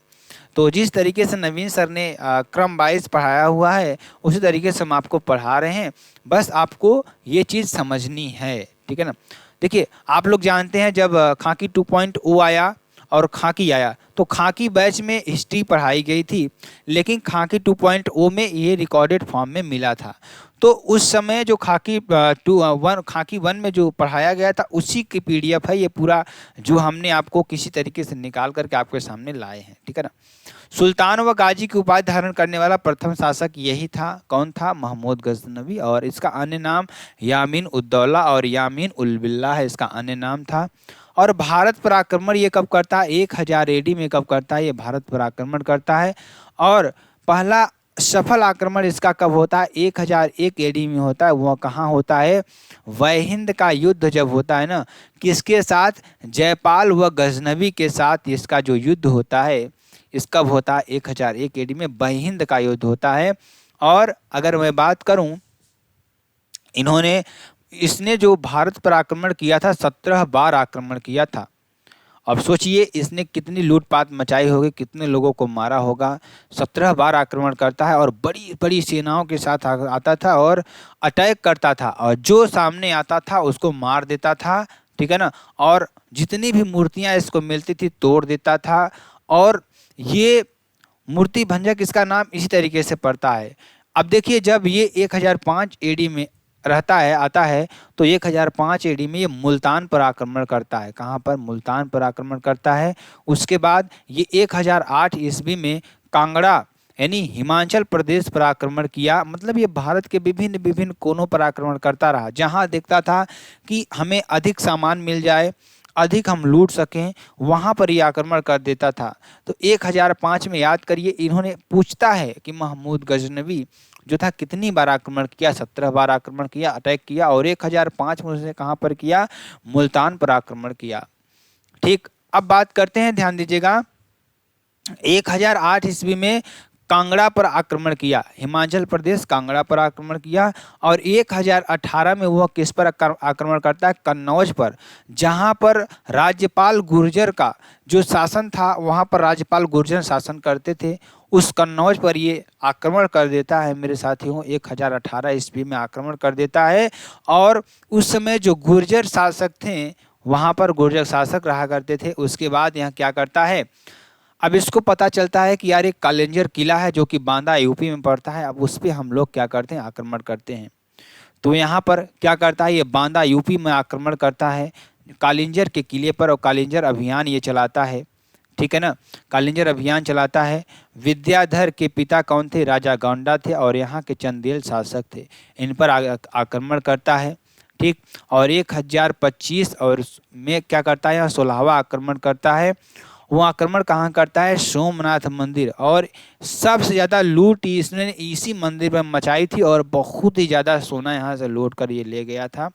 तो जिस तरीके से नवीन सर ने क्रम वाइज पढ़ाया हुआ है उसी तरीके से हम आपको पढ़ा रहे हैं, बस आपको ये चीज़ समझनी है। ठीक है ना। देखिए आप लोग जानते हैं जब खाकी 2.0 आया और खाकी आया तो खाकी बैच में हिस्ट्री पढ़ाई गई थी, लेकिन खाकी 2.0 में ये रिकॉर्डेड फॉर्म में मिला था। तो उस समय जो खाकी खाकी 1 में जो पढ़ाया गया था उसी की PDF है ये पूरा, जो हमने आपको किसी तरीके से निकाल करके आपके सामने लाए हैं। ठीक है ना। सुल्तान व गाजी की उपाधि धारण करने वाला प्रथम शासक यही था। कौन था? महमूद गजनवी। और इसका अन्य नाम यामीन उद्दौला और यामीन उल बिल्लाह है, इसका अन्य नाम था। और भारत पर आक्रमण ये कब करता है? 1000 AD में कब करता है? ये भारत पर आक्रमण करता है। और पहला सफल आक्रमण इसका कब होता है? 1001 AD में होता है। वह कहाँ होता है? वहिंद का युद्ध जब होता है ना, किसके साथ? जयपाल व गजनवी के साथ इसका जो युद्ध होता है, इस कब होता है? 1001 AD में वहिंद का युद्ध होता है। और अगर मैं बात करूं, इसने जो भारत पर आक्रमण किया था 17 बार आक्रमण किया था। अब सोचिए इसने कितनी लूटपाट मचाई होगी, कितने लोगों को मारा होगा। 17 बार आक्रमण करता है और बड़ी बड़ी सेनाओं के साथ आता था और अटैक करता था और जो सामने आता था उसको मार देता था। ठीक है ना। और जितनी भी मूर्तियां इसको मिलती थी तोड़ देता था। और ये मूर्ति भंजक इसका नाम इसी तरीके से पड़ता है। अब देखिए जब ये 1005 AD में रहता है आता है तो 1005 AD में ये मुल्तान पर आक्रमण करता है। कहाँ पर? मुल्तान पर आक्रमण करता है। उसके बाद ये 1008 ईस्वी में कांगड़ा यानी हिमाचल प्रदेश पर आक्रमण किया। मतलब ये भारत के विभिन्न विभिन्न कोनों पर आक्रमण करता रहा, जहाँ देखता था कि हमें अधिक सामान मिल जाए, अधिक हम लूट सकें, वहाँ पर ये आक्रमण कर देता था। तो 1005 में याद करिए, इन्होंने पूछता है कि महमूद गजनवी जो था कितनी बार आक्रमण किया? 17 बार आक्रमण किया, अटैक किया। और 1005 में उसने कहाँ पर किया? मुल्तान पर आक्रमण किया। ठीक, अब बात करते हैं, ध्यान दीजिएगा। 1008 ईस्वी में कांगड़ा पर आक्रमण किया, हिमाचल प्रदेश कांगड़ा पर आक्रमण किया। और 1018 में वह किस पर आक्रमण करता है? कन्नौज पर, जहां पर राज्यपाल गुर्जर का जो शासन था, वहां पर राज्यपाल गुर्जर शासन करते थे। उस कन्नौज पर ये आक्रमण कर देता है मेरे साथियों, 1018 ईस्वी में आक्रमण कर देता है। और उस समय जो गुर्जर शासक थे, वहां पर गुर्जर शासक रहा करते थे। उसके बाद यहाँ क्या करता है? अब इसको पता चलता है कि यार एक कालिंजर किला है जो कि बांदा यूपी में पड़ता है। अब उस पर हम लोग क्या करते हैं? आक्रमण करते हैं। तो यहाँ पर क्या करता है? ये बांदा यूपी में आक्रमण करता है कालिंजर के किले पर और कालिंजर अभियान ये चलाता है। ठीक है ना। कालिंजर अभियान चलाता है। विद्याधर के पिता कौन थे? राजा गौंडा थे और यहाँ के चंदेल शासक थे। इन पर आक्रमण करता है, ठीक। और 1025 और में क्या करता है? यहाँ 16वां आक्रमण करता है। वो आक्रमण कहाँ करता है? सोमनाथ मंदिर। और सबसे ज़्यादा लूट इसने इसी मंदिर पर मचाई थी और बहुत ही ज़्यादा सोना यहाँ से लूट कर ये ले गया था,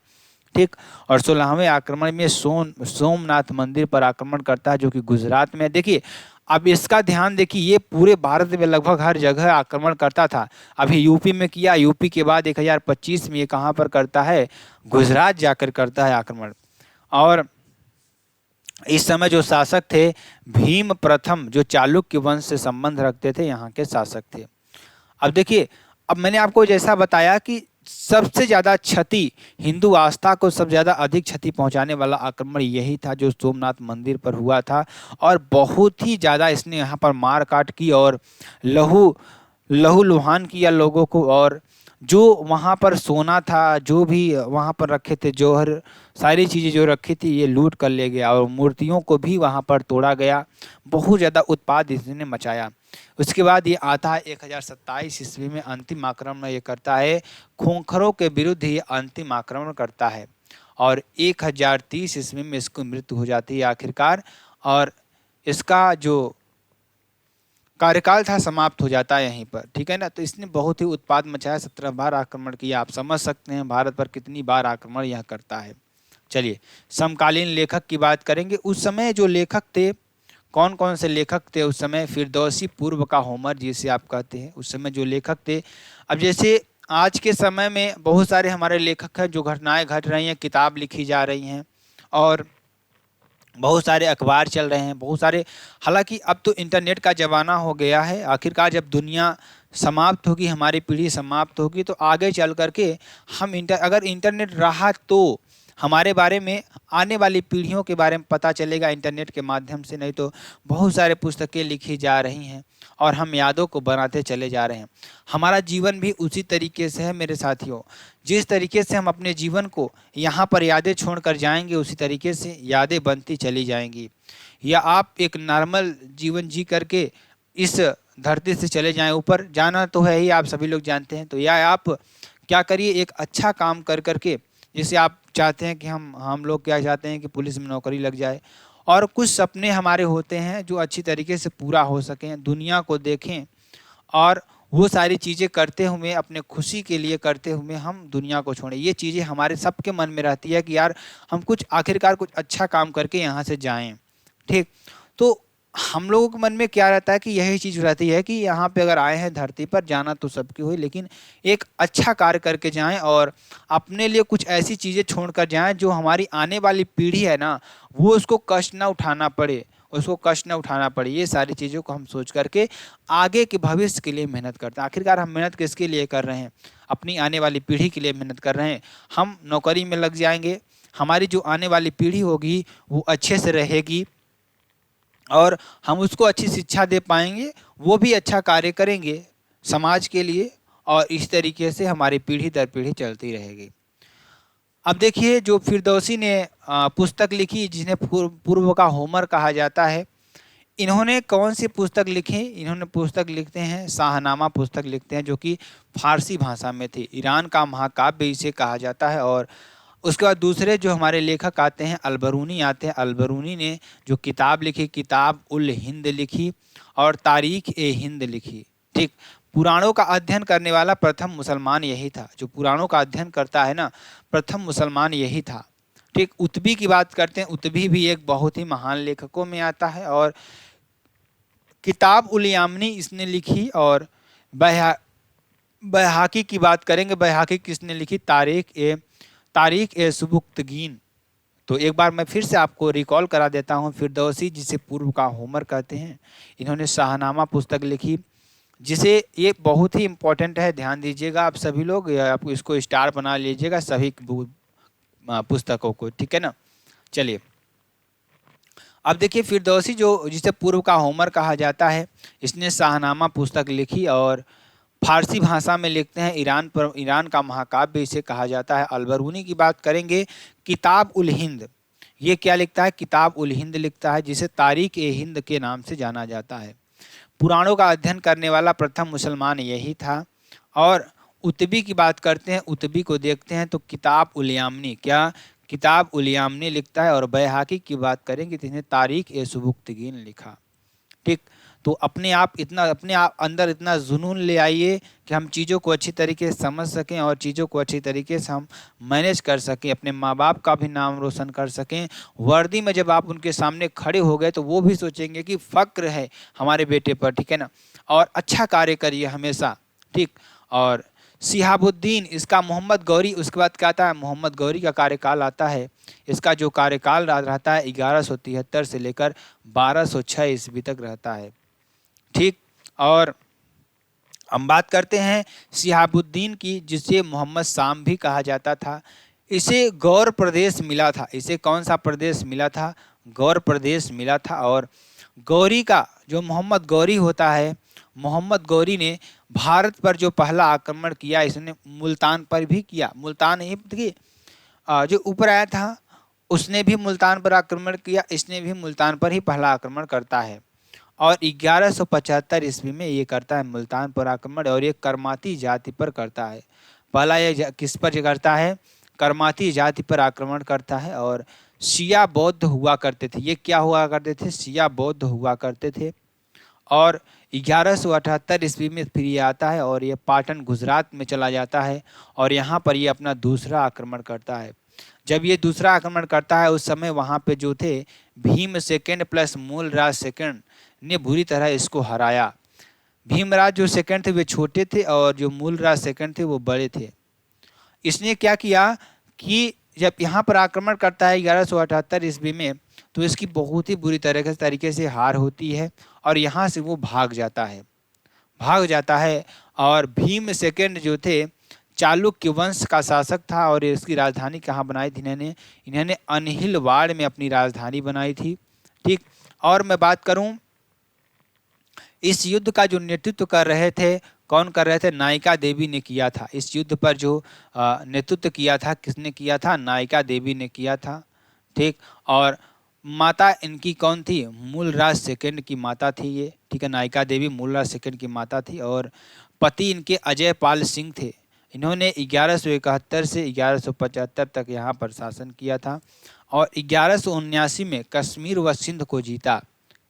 ठीक। और 16वें आक्रमण में सोमनाथ मंदिर पर आक्रमण करता है, जो कि गुजरात में। देखिए अब इसका ध्यान देखिए, ये पूरे भारत में लगभग हर जगह आक्रमण करता था। अभी यूपी में किया, यूपी के बाद 1025 में ये कहाँ पर करता है? गुजरात जाकर करता है आक्रमण। और इस समय जो शासक थे भीम प्रथम, जो चालुक्य वंश से संबंध रखते थे, यहाँ के शासक थे। अब देखिए, अब मैंने आपको जैसा बताया कि सबसे ज़्यादा क्षति, हिंदू आस्था को सबसे ज़्यादा अधिक क्षति पहुंचाने वाला आक्रमण यही था जो सोमनाथ मंदिर पर हुआ था। और बहुत ही ज़्यादा इसने यहाँ पर मार काट की और लहूलुहान किया लोगों को। और जो वहाँ पर सोना था, जो भी वहाँ पर रखे थे जौहर, सारी चीज़ें जो रखी थी, ये लूट कर ले गया। और मूर्तियों को भी वहाँ पर तोड़ा गया। बहुत ज़्यादा उत्पात इसने मचाया। उसके बाद ये आता है 1027 ईस्वी में, अंतिम आक्रमण ये करता है। खोखरों के विरुद्ध ये अंतिम आक्रमण करता है और 1030 ईस्वी में इसको मृत्यु हो जाती है आखिरकार। और इसका जो कार्यकाल था समाप्त हो जाता है यहीं पर, ठीक है ना। तो इसने बहुत ही उत्पात मचाया, 17 बार आक्रमण किया। आप समझ सकते हैं भारत पर कितनी बार आक्रमण यह करता है। चलिए समकालीन लेखक की बात करेंगे। उस समय जो लेखक थे, कौन कौन से लेखक थे उस समय? फिरदौसी, पूर्व का होमर जिसे आप कहते हैं, उस समय जो लेखक थे। अब जैसे आज के समय में बहुत सारे हमारे लेखक हैं, जो घटनाएं घट रही हैं, किताब लिखी जा रही हैं और बहुत सारे अखबार चल रहे हैं, बहुत सारे। हालांकि अब तो इंटरनेट का ज़माना हो गया है। आखिरकार जब दुनिया समाप्त होगी, हमारी पीढ़ी समाप्त होगी, तो आगे चल करके हम अगर इंटरनेट रहा तो हमारे बारे में, आने वाली पीढ़ियों के बारे में पता चलेगा इंटरनेट के माध्यम से। नहीं तो बहुत सारे पुस्तकें लिखी जा रही हैं और हम यादों को बनाते चले जा रहे हैं। हमारा जीवन भी उसी तरीके से है मेरे साथियों। जिस तरीके से हम अपने जीवन को यहाँ पर यादें छोड़ कर जाएंगे, उसी तरीके से यादें बनती चली जाएंगी। या आप एक नॉर्मल जीवन जी करके इस धरती से चले जाएं, ऊपर जाना तो है ही, आप सभी लोग जानते हैं। तो या आप क्या करिए, एक अच्छा काम कर करके, जैसे आप चाहते हैं कि हम लोग क्या चाहते हैं कि पुलिस में नौकरी लग जाए, और कुछ सपने हमारे होते हैं जो अच्छी तरीके से पूरा हो सकें, दुनिया को देखें और वो सारी चीज़ें करते हुए, अपने खुशी के लिए करते हुए हम दुनिया को छोड़ें। ये चीज़ें हमारे सबके मन में रहती है कि यार हम कुछ आखिरकार कुछ अच्छा काम करके यहाँ से जाएं, ठीक। तो हम लोगों के मन में क्या रहता है कि यही चीज़ रहती है कि यहाँ पे अगर आए हैं धरती पर, जाना तो सबकी हुई, लेकिन एक अच्छा कार्य करके जाएं और अपने लिए कुछ ऐसी चीज़ें छोड़ कर जाएं जो हमारी आने वाली पीढ़ी है ना, वो उसको कष्ट ना उठाना पड़े, ये सारी चीज़ों को हम सोच करके आगे के भविष्य के लिए मेहनत करते हैं। आखिरकार हम मेहनत किसके लिए कर रहे हैं? अपनी आने वाली पीढ़ी के लिए मेहनत कर रहे हैं। हम नौकरी में लग जाएंगे, हमारी जो आने वाली पीढ़ी होगी वो अच्छे से रहेगी और हम उसको अच्छी शिक्षा दे पाएंगे, वो भी अच्छा कार्य करेंगे समाज के लिए, और इस तरीके से हमारी पीढ़ी दर पीढ़ी चलती रहेगी। अब देखिए, जो फिरदौसी ने पुस्तक लिखी, जिन्हें पूर्व का होमर कहा जाता है, इन्होंने कौन सी पुस्तक लिखी? इन्होंने पुस्तक लिखते हैं, शाहनामा पुस्तक लिखते हैं, जो कि फारसी भाषा में थी। ईरान का महाकाव्य इसे कहा जाता है। और उसके बाद दूसरे जो हमारे लेखक आते हैं, अलबरूनी आते हैं। अलबरूनी ने जो किताब लिखी, किताब उल हिंद लिखी और तारीख ए हिंद लिखी, ठीक। पुराणों का अध्ययन करने वाला प्रथम मुसलमान यही था। जो पुराणों का अध्ययन करता है ना, प्रथम मुसलमान यही था, ठीक। उतबी की बात करते हैं, उतबी भी एक बहुत ही महान लेखकों में आता है। और किताब उल यामनी इसने लिखी। और बैहाकी की बात करेंगे, बैहाकी किसने लिखी? तारीख ए सुबुक्तगीन। तो एक बार मैं फिर से आपको रिकॉल करा देता हूँ। फिरदौसी, जिसे पूर्व का होमर कहते हैं, इन्होंने शाहनामा पुस्तक लिखी, जिसे, ये बहुत ही इम्पोर्टेंट है, ध्यान दीजिएगा आप सभी लोग, आप इसको स्टार बना लीजिएगा सभी पुस्तकों को, ठीक है ना। चलिए अब देखिए, फिरदौसी जो जिसे पूर्व का होमर कहा जाता है, इसने शाहनामा पुस्तक लिखी और फारसी भाषा में लिखते हैं। ईरान का महाकाव्य इसे कहा जाता है। अलबरूनी की बात करेंगे, किताब उल हिंद, ये क्या लिखता है? किताब उल हिंद लिखता है, जिसे तारीख ए हिंद के नाम से जाना जाता है। पुराणों का अध्ययन करने वाला प्रथम मुसलमान यही था। और उतबी की बात करते हैं, उतबी को देखते हैं तो किताब उल यामनी, क्या? किताब उल यामनी लिखता है। और बैहाकी की बात करेंगे तो इसने तारीख ए सुबुक्तगीन लिखा। ठीक, तो अपने आप अंदर इतना जुनून ले आइए कि हम चीज़ों को अच्छी तरीके से समझ सकें और चीज़ों को अच्छी तरीके से हम मैनेज कर सकें, अपने माँ बाप का भी नाम रोशन कर सकें। वर्दी में जब आप उनके सामने खड़े हो गए तो वो भी सोचेंगे कि फ़क्र है हमारे बेटे पर, ठीक है ना। और अच्छा कार्य करिए हमेशा, ठीक। और शिहाबुद्दीन, इसका मोहम्मद गौरी, उसके बाद क्या आता है? मोहम्मद गौरी का कार्यकाल आता है। इसका जो कार्यकाल रहता है 1173 से लेकर 1206 ईस्वी तक रहता है, ठीक। और हम बात करते हैं शिहाबुद्दीन की, जिसे मोहम्मद शाम भी कहा जाता था। इसे गौर प्रदेश मिला था। इसे कौन सा प्रदेश मिला था? गौर प्रदेश मिला था। और गौरी का जो मोहम्मद गौरी होता है, मोहम्मद गौरी ने भारत पर जो पहला आक्रमण किया, इसने मुल्तान पर भी किया। मुल्तान ही देखिए, जो ऊपर आया था उसने भी मुल्तान पर आक्रमण किया, इसने भी मुल्तान पर ही पहला आक्रमण करता है। और 1175 ईस्वी में ये करता है मुल्तान पर आक्रमण, और ये करमाती जाति पर करता है। पहला ये किस पर करता है? करमाती जाति पर आक्रमण करता है। और शिया बौद्ध हुआ करते थे। ये क्या हुआ करते थे? शिया बौद्ध हुआ करते थे। और 1178 ईस्वी में फिर ये आता है और ये पाटन गुजरात में चला जाता है और यहाँ पर ये अपना दूसरा आक्रमण करता है। जब ये दूसरा आक्रमण करता है उस समय वहाँ पे जो थे Bhim second plus Mulraj second ने बुरी तरह इसको हराया। भीमराज जो सेकंड थे वे छोटे थे और जो मूलराज सेकंड थे वो बड़े थे। इसने क्या किया कि जब यहाँ पर आक्रमण करता है 1178 ईस्वी में, तो इसकी बहुत ही बुरी तरीके से हार होती है और यहाँ से वो भाग जाता है। और भीम सेकंड जो थे चालुक्य वंश का शासक था और इसकी राजधानी कहाँ बनाई थी? इन्होंने अनहिलवाड़ में अपनी राजधानी बनाई थी, ठीक। और मैं बात करूं, इस युद्ध का जो नेतृत्व कर रहे थे, कौन कर रहे थे? नायिका देवी ने किया था। इस युद्ध पर जो नेतृत्व किया था, किसने किया था? नायिका देवी ने किया था, ठीक। और माता इनकी कौन थी? मूलराज सेकंड की माता थी ये, ठीक है। नायिका देवी मूलराज सेकंड की माता थी और पति इनके अजय पाल सिंह थे। इन्होंने 1171 से 1175 तक यहाँ पर शासन किया था और 1179 में कश्मीर व सिंध को जीता।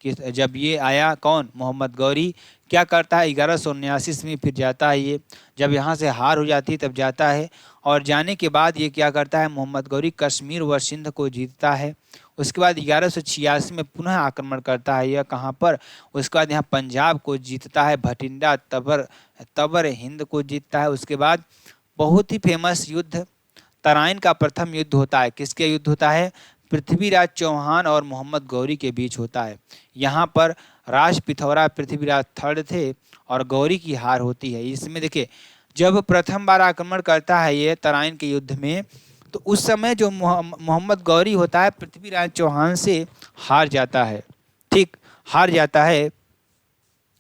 कि जब ये आया कौन? मोहम्मद गौरी क्या करता है? 1179 में फिर जाता है ये, जब यहाँ से हार हो जाती है तब जाता है और जाने के बाद ये क्या करता है? मोहम्मद गौरी कश्मीर व सिंध को जीतता है। उसके बाद 1186 में पुनः आक्रमण करता है यह कहाँ पर? उसके बाद यहाँ पंजाब को जीतता है, भटिंडा तबर हिंद को जीतता है। उसके बाद बहुत ही फेमस युद्ध तराइन का प्रथम युद्ध होता है। किसके युद्ध होता है? पृथ्वीराज चौहान और मोहम्मद गौरी के बीच होता है। यहाँ पर राज पिथौरा पृथ्वीराज थर्ड थे और गौरी की हार होती है। इसमें देखिए, जब प्रथम बार आक्रमण करता है ये तराइन के युद्ध में, तो उस समय जो मोहम्मद गौरी होता है पृथ्वीराज चौहान से हार जाता है, ठीक, हार जाता है।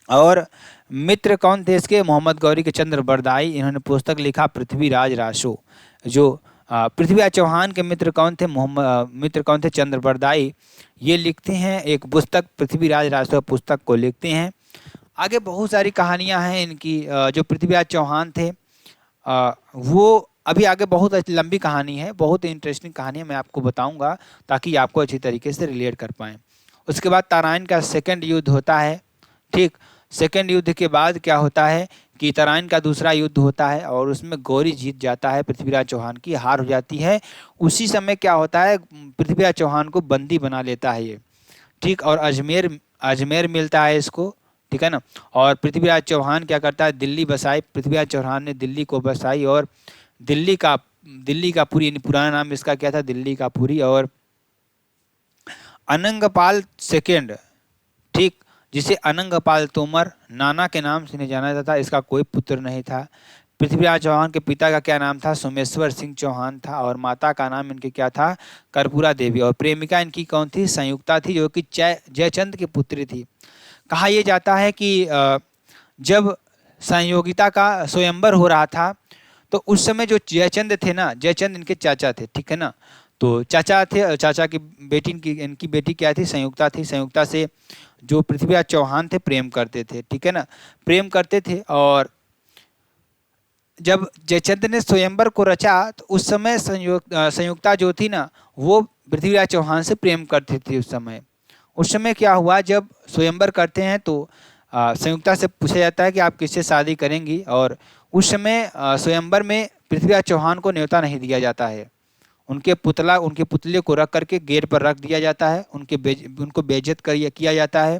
और मित्र कौन थे इसके? मोहम्मद गौरी के चंद्र बरदाई। इन्होंने पुस्तक लिखा पृथ्वीराज रासो। जो पृथ्वीराज चौहान के मित्र कौन थे? मित्र कौन थे? चंद्र बरदाई। ये लिखते हैं एक पुस्तक, पृथ्वीराज रासो पुस्तक को लिखते हैं। आगे बहुत सारी कहानियां हैं इनकी। जो पृथ्वीराज चौहान थे वो अभी आगे बहुत लंबी कहानी है, बहुत इंटरेस्टिंग कहानी है, मैं आपको बताऊंगा ताकि आपको अच्छी तरीके से रिलेट कर पाएँ। उसके बाद तराइन का सेकंड युद्ध होता है, ठीक। सेकंड युद्ध के बाद क्या होता है कि तराइन का दूसरा युद्ध होता है और उसमें गौरी जीत जाता है, पृथ्वीराज चौहान की हार हो जाती है। उसी समय क्या होता है? पृथ्वीराज चौहान को बंदी बना लेता है ये, ठीक। और अजमेर मिलता है इसको, ठीक है ना। और पृथ्वीराज चौहान क्या करता है? दिल्ली बसाई। पृथ्वीराज चौहान ने दिल्ली को बसाई और दिल्ली का पूरी, पुराना नाम इसका क्या था? दिल्ली का पूरी। और अनंगपाल सेकेंड, ठीक, जिसे अनंगपाल तोमर नाना के नाम से नहीं जाना जाता, इसका कोई पुत्र नहीं था। पृथ्वीराज चौहान के पिता का क्या नाम था? सोमेश्वर सिंह चौहान था और माता का नाम इनके क्या था? कर्पूरा देवी। और प्रेमिका इनकी कौन थी? संयुक्ता थी, जो कि जयचंद की पुत्री थी। कहा यह जाता है कि जब संयोगिता का स्वयंवर हो रहा था तो उस समय जो जयचंद थे ना, जयचंद इनके चाचा थे, ठीक है ना। तो चाचा थे, चाचा की बेटी इनकी बेटी क्या थी, संयुक्ता थी। संयुक्ता से जो पृथ्वीराज चौहान थे प्रेम करते थे, ठीक है ना, प्रेम करते थे। और जब जयचंद्र ने स्वयंवर को रचा तो उस समय संयुक्ता जो थी ना वो पृथ्वीराज चौहान से प्रेम करती थी। उस समय क्या हुआ, जब स्वयंवर करते हैं तो संयुक्ता से पूछा जाता है कि आप किससे शादी करेंगी, और उस समय स्वयंवर में पृथ्वीराज चौहान को न्योता नहीं दिया जाता है। उनके पुतले को रख करके गेट पर रख दिया जाता है, उनको बेइज्जत किया जाता है,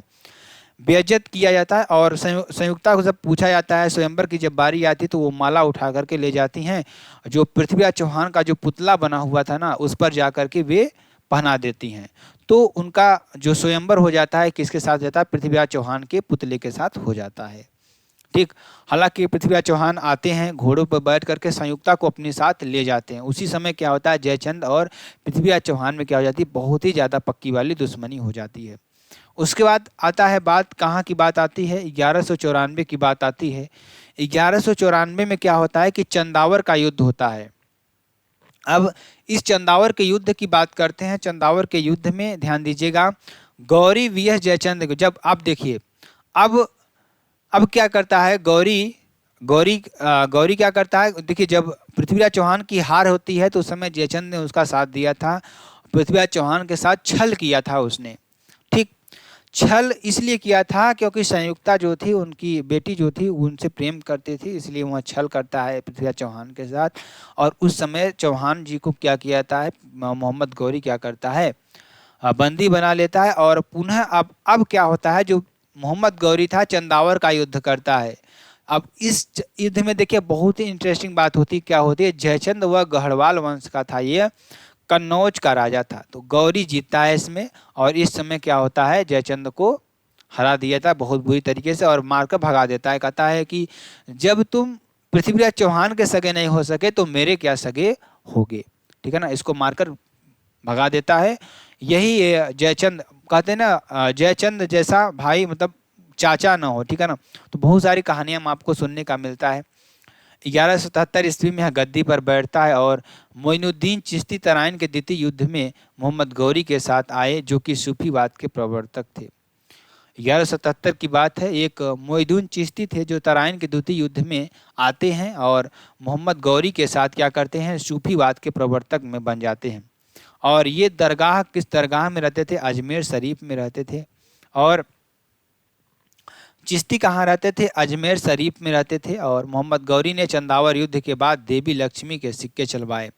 बेइज्जत किया जाता है। और संयुक्ता को जब पूछा जाता है, स्वयंवर की जब बारी आती है तो वो माला उठा करके ले जाती हैं, जो पृथ्वीराज चौहान का जो पुतला बना हुआ था ना उस पर जा करके वे पहना देती हैं। तो उनका जो स्वयंवर हो जाता है किसके साथ जाता है, पृथ्वीराज चौहान के पुतले के साथ हो जाता है, ठीक। हालांकि पृथ्वीराज चौहान आते हैं, घोड़ों पर बैठ करके संयुक्ता को अपने साथ ले जाते हैं। उसी समय क्या होता है, जयचंद और पृथ्वीराज चौहान में क्या हो जाती है, बहुत ही ज़्यादा पक्की वाली दुश्मनी हो जाती है। उसके बाद आता है बात, कहाँ की बात आती है, 1194 की बात आती है। 1194 में क्या होता है कि चंदावर का युद्ध होता है। अब इस चंदावर के युद्ध की बात करते हैं। चंदावर के युद्ध में ध्यान दीजिएगा, गौरी वीएस जयचंद को जब आप देखिए, अब क्या करता है गौरी क्या करता है, देखिए जब पृथ्वीराज चौहान की हार होती है तो उस समय जयचंद ने उसका साथ दिया था, पृथ्वीराज चौहान के साथ छल किया था उसने, ठीक। छल इसलिए किया था क्योंकि संयुक्ता जो थी, उनकी बेटी जो थी, उनसे प्रेम करती थी, इसलिए वह छल करता है पृथ्वीराज चौहान के साथ। और उस समय चौहान जी को क्या किया जाता है, मोहम्मद गौरी क्या करता है, बंदी बना लेता है। और पुनः अब क्या होता है, जो मोहम्मद गौरी था चंदावर का युद्ध करता है। अब इस युद्ध में देखिए बहुत ही इंटरेस्टिंग बात होती क्या होती है, जयचंद वह गढ़वाल वंश का था, ये कन्नौज का राजा था। तो गौरी जीतता है इसमें, और इस समय क्या होता है, जयचंद को हरा दिया था बहुत बुरी तरीके से और मारकर भगा देता है। कहता है कि जब तुम पृथ्वीराज चौहान के सगे नहीं हो सके तो मेरे क्या सगे होगे, ठीक है ना, इसको मारकर भगा देता है। यही जयचंद कहते हैं ना, जयचंद जैसा भाई मतलब चाचा ना हो, ठीक है ना। तो बहुत सारी कहानियां आपको सुनने का मिलता है। 1177 ईस्वी में यह गद्दी पर बैठता है और मोइनुद्दीन चिश्ती तराइन के द्वितीय युद्ध में मोहम्मद गौरी के साथ आए, जो कि सूफीवाद के प्रवर्तक थे। 1177 की बात है, एक मोइनुद्दीन चिश्ती थे जो तराइन के द्वितीय युद्ध में आते हैं और मोहम्मद गौरी के साथ क्या करते हैं, सूफीवाद के प्रवर्तक में बन जाते हैं। और ये दरगाह किस दरगाह में रहते थे, अजमेर शरीफ में रहते थे। और चिश्ती कहाँ रहते थे, अजमेर शरीफ में रहते थे। और मोहम्मद गौरी ने चंदावर युद्ध के बाद देवी लक्ष्मी के सिक्के चलवाए।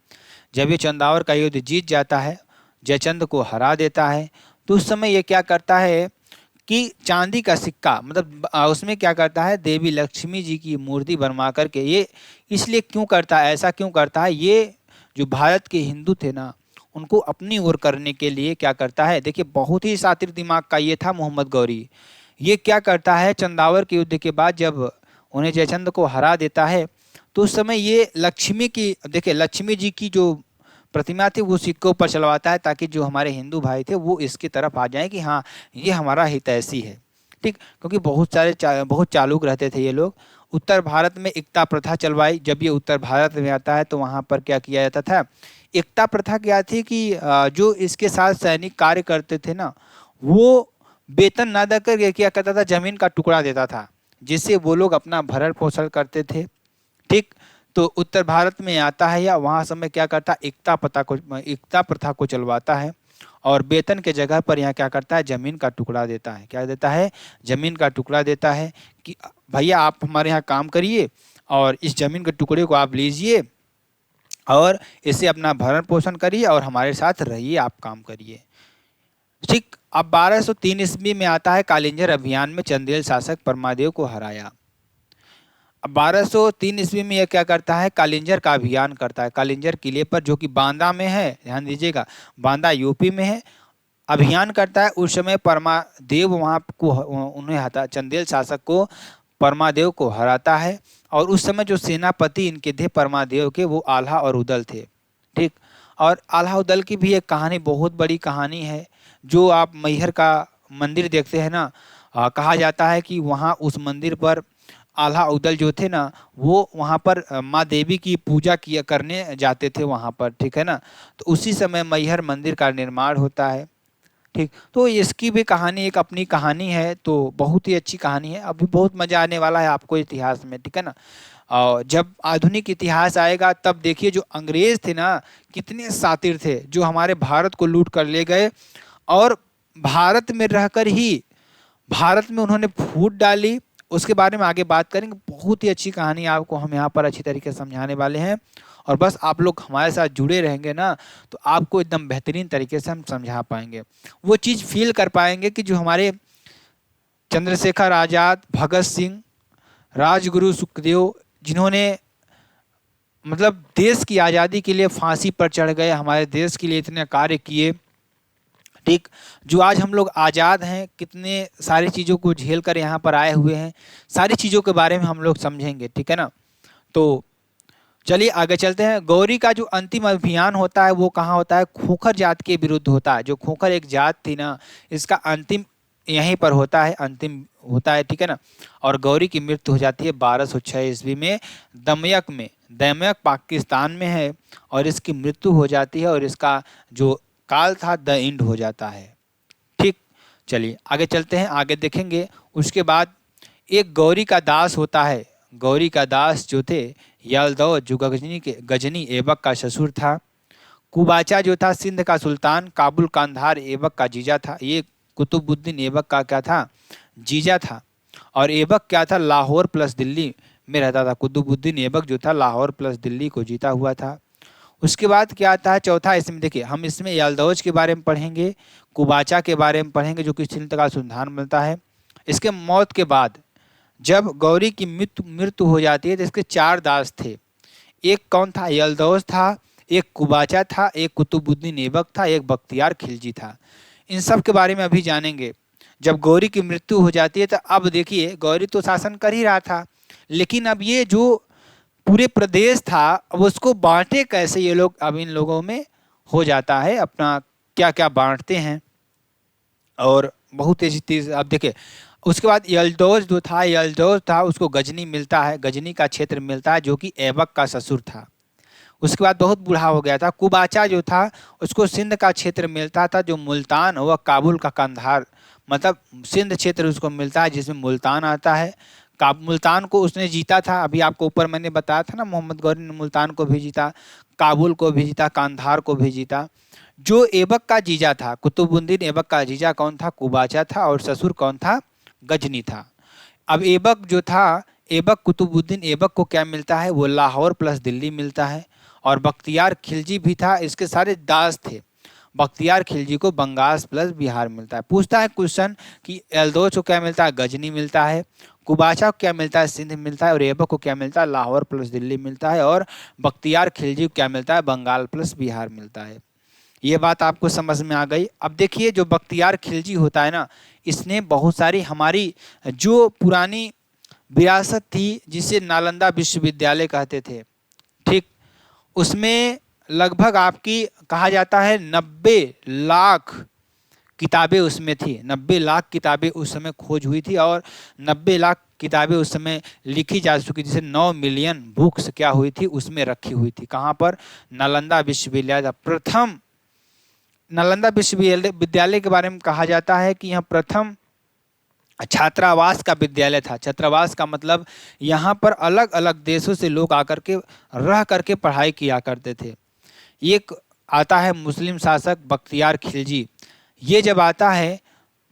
जब ये चंदावर का युद्ध जीत जाता है, जयचंद को हरा देता है, तो उस समय ये क्या करता है कि चांदी का सिक्का, मतलब उसमें क्या करता है, देवी लक्ष्मी जी की मूर्ति बनवा करके, ये इसलिए क्यों करता है, ऐसा क्यों करता है, ये जो भारत के हिंदू थे ना उनको अपनी ओर करने के लिए क्या करता है, देखिए बहुत ही शातिर दिमाग का ये था मोहम्मद गौरी। ये क्या करता है, चंदावर के युद्ध के बाद जब उन्हें जयचंद को हरा देता है तो उस समय ये लक्ष्मी की, देखिए लक्ष्मी जी की जो प्रतिमा थी वो सिक्कों पर चलवाता है, ताकि जो हमारे हिंदू भाई थे वो इसकी तरफ आ जाएं कि हाँ ये हमारा हितैषी है, ठीक। क्योंकि बहुत चालुक रहते थे ये लोग। उत्तर भारत में एकता प्रथा चलवाई। जब ये उत्तर भारत में आता है तो वहाँ पर क्या किया जाता था, एकता प्रथा क्या थी कि जो इसके साथ सैनिक कार्य करते थे ना, वो वेतन ना देकर क्या करता था, जमीन का टुकड़ा देता था, जिससे वो लोग अपना भरण पोषण करते थे, ठीक। तो उत्तर भारत में आता है या वहाँ समय क्या करता, एकता प्रथा को चलवाता है और वेतन के जगह पर यहाँ क्या करता है, जमीन का टुकड़ा देता है। क्या देता है, जमीन का टुकड़ा देता है कि भैया आप हमारे यहाँ काम करिए और इस जमीन के टुकड़े को आप लीजिए और इसे अपना भरण पोषण करिए और हमारे साथ रहिए, आप काम करिए, ठीक। अब 1203 ईस्वी में आता है कालिंजर अभियान में चंदेल शासक परमादेव को हराया। अब 1203 ईस्वी में यह क्या करता है, कालिंजर का अभियान करता है। कालिंजर किले पर जो कि बांदा में है, ध्यान दीजिएगा, बांदा यूपी में है, अभियान करता है। उस समय परमादेव वहाँ को उन्हें चंदेल शासक को परमादेव को हराता है। और उस समय जो सेनापति इनके थे परमादेव के, वो आल्हा और उदल थे, ठीक। और आल्हा उदल की भी एक कहानी, बहुत बड़ी कहानी है। जो आप मैहर का मंदिर देखते हैं ना, कहा जाता है कि वहाँ उस मंदिर पर आल्हा उदल जो थे ना, वो वहाँ पर माँ देवी की पूजा किया करने जाते थे वहाँ पर, ठीक है ना। तो उसी समय मैहर मंदिर का निर्माण होता है, ठीक। तो इसकी भी कहानी, एक अपनी कहानी है, तो बहुत ही अच्छी कहानी है। अभी बहुत मजा आने वाला है आपको इतिहास में, ठीक है ना। और जब आधुनिक इतिहास आएगा तब देखिए जो अंग्रेज थे ना, कितने शातिर थे, जो हमारे भारत को लूट कर ले गए और भारत में रहकर ही भारत में उन्होंने फूट डाली। उसके बारे में आगे बात करेंगे। बहुत ही अच्छी कहानी आपको हम यहाँ पर अच्छी तरीके से समझाने वाले हैं, और बस आप लोग हमारे साथ जुड़े रहेंगे ना, तो आपको एकदम बेहतरीन तरीके से हम समझा पाएंगे, वो चीज़ फील कर पाएंगे कि जो हमारे चंद्रशेखर आज़ाद, भगत सिंह, राजगुरु सुखदेव, जिन्होंने मतलब देश की आज़ादी के लिए फांसी पर चढ़ गए, हमारे देश के लिए इतने कार्य किए, ठीक। जो आज हम लोग आज़ाद हैं, कितने सारी चीज़ों को झेल कर यहाँ पर आए हुए हैं, सारी चीज़ों के बारे में हम लोग समझेंगे, ठीक है ना। तो चलिए आगे चलते हैं। गौरी का जो अंतिम अभियान होता है वो कहाँ होता है? खोखर जात के विरुद्ध होता है। जो खोखर एक जात थी ना, इसका अंतिम यहीं पर होता है, अंतिम होता है, ठीक है ना। और गौरी की मृत्यु हो जाती है 1206 ईस्वी में दमयक में। दमयक पाकिस्तान में है, और इसकी मृत्यु हो जाती है, और इसका जो काल था द एंड हो जाता है, ठीक। चलिए आगे चलते हैं, आगे देखेंगे। उसके बाद एक गौरी का दास होता है। गौरी का दास जो थे यलदौद, जो गजनी ऐबक का ससुर था। कुबाचा जो था सिंध का सुल्तान, काबुल कांधार ऐबक का जीजा था। ये कुतुबुद्दीन ऐबक का क्या था? जीजा था। और ऐबक क्या था? लाहौर प्लस दिल्ली में रहता था। कुतुबुद्दीन ऐबक जो था लाहौर प्लस दिल्ली को जीता हुआ था। उसके बाद क्या आता है चौथा? इसमें देखिए, हम इसमें यलदौज के बारे में पढ़ेंगे, कुबाचा के बारे में पढ़ेंगे जो कि सिंध का सुल्तान बनता है। इसके मौत के बाद जब गौरी की मृत्यु हो जाती है तो इसके 4 दास थे। एक कौन था? यलदौज था, एक कुबाचा था, एक कुतुबुद्दीन ऐबक था, एक बख्तियार खिलजी था। इन सब के बारे में अभी जानेंगे। जब गौरी की मृत्यु हो जाती है तो अब देखिए, गौरी तो शासन कर ही रहा था, लेकिन अब ये जो पूरे प्रदेश था अब उसको बांटे कैसे ये लोग, अब इन लोगों में हो जाता है अपना क्या क्या बांटते हैं, और बहुत ऐसी चीज अब देखिए। उसके बाद यलदौज जो था, यलदौज था उसको गजनी मिलता है, गजनी का क्षेत्र मिलता है जो कि ऐबक का ससुर था। उसके बाद बहुत बूढ़ा हो गया था। कुबाचा जो था उसको सिंध का क्षेत्र मिलता था, जो मुल्तान व काबुल का कंधार, मतलब सिंध क्षेत्र उसको मिलता है जिसमें मुल्तान आता है। मुल्तान को उसने जीता था, अभी आपको ऊपर मैंने बताया था ना, मोहम्मद गौरी ने मुल्तान को भी जीता, काबुल को भी जीता, कांधार को भी जीता। जो ऐबक का जीजा था, कुतुबुद्दीन ऐबक का जीजा कौन था? कुबाचा था, और ससुर कौन था? गजनी था। अब ऐबक जो था, ऐबक कुतुबुद्दीन ऐबक को क्या मिलता है? वो लाहौर प्लस दिल्ली मिलता है। और बख्तियार खिलजी भी था, इसके सारे दास थे। बख्तियार खिलजी को बंगाल प्लस बिहार मिलता है। पूछता है क्वेश्चन कि एल्दोज को क्या मिलता है? गजनी मिलता है। कुबाचा को क्या मिलता है? सिंध मिलता है। और ऐबक को क्या मिलता है? लाहौर प्लस दिल्ली मिलता है। और बख्तियार खिलजी को क्या मिलता है? बंगाल प्लस बिहार मिलता है। ये बात आपको समझ में आ गई। अब देखिए, जो बख्तियार खिलजी होता है ना, इसने बहुत सारी हमारी जो पुरानी विरासत थी जिसे नालंदा विश्वविद्यालय कहते थे, ठीक, उसमें लगभग आपकी कहा जाता है 90 लाख किताबें उसमें थी। 90 लाख किताबें उस समय खोज हुई थी, और 90 लाख किताबें उस समय लिखी जा चुकी, जिसे 9 मिलियन बुक्स क्या हुई थी उसमें रखी हुई थी। कहाँ पर? नालंदा विश्वविद्यालय। प्रथम नालंदा विश्वविद्यालय के बारे में कहा जाता है कि यह प्रथम छात्रावास का विद्यालय था। छात्रावास का मतलब यहाँ पर अलग अलग देशों से लोग आकर के रह करके पढ़ाई किया करते थे। एक आता है मुस्लिम शासक बख्तियार खिलजी। ये जब आता है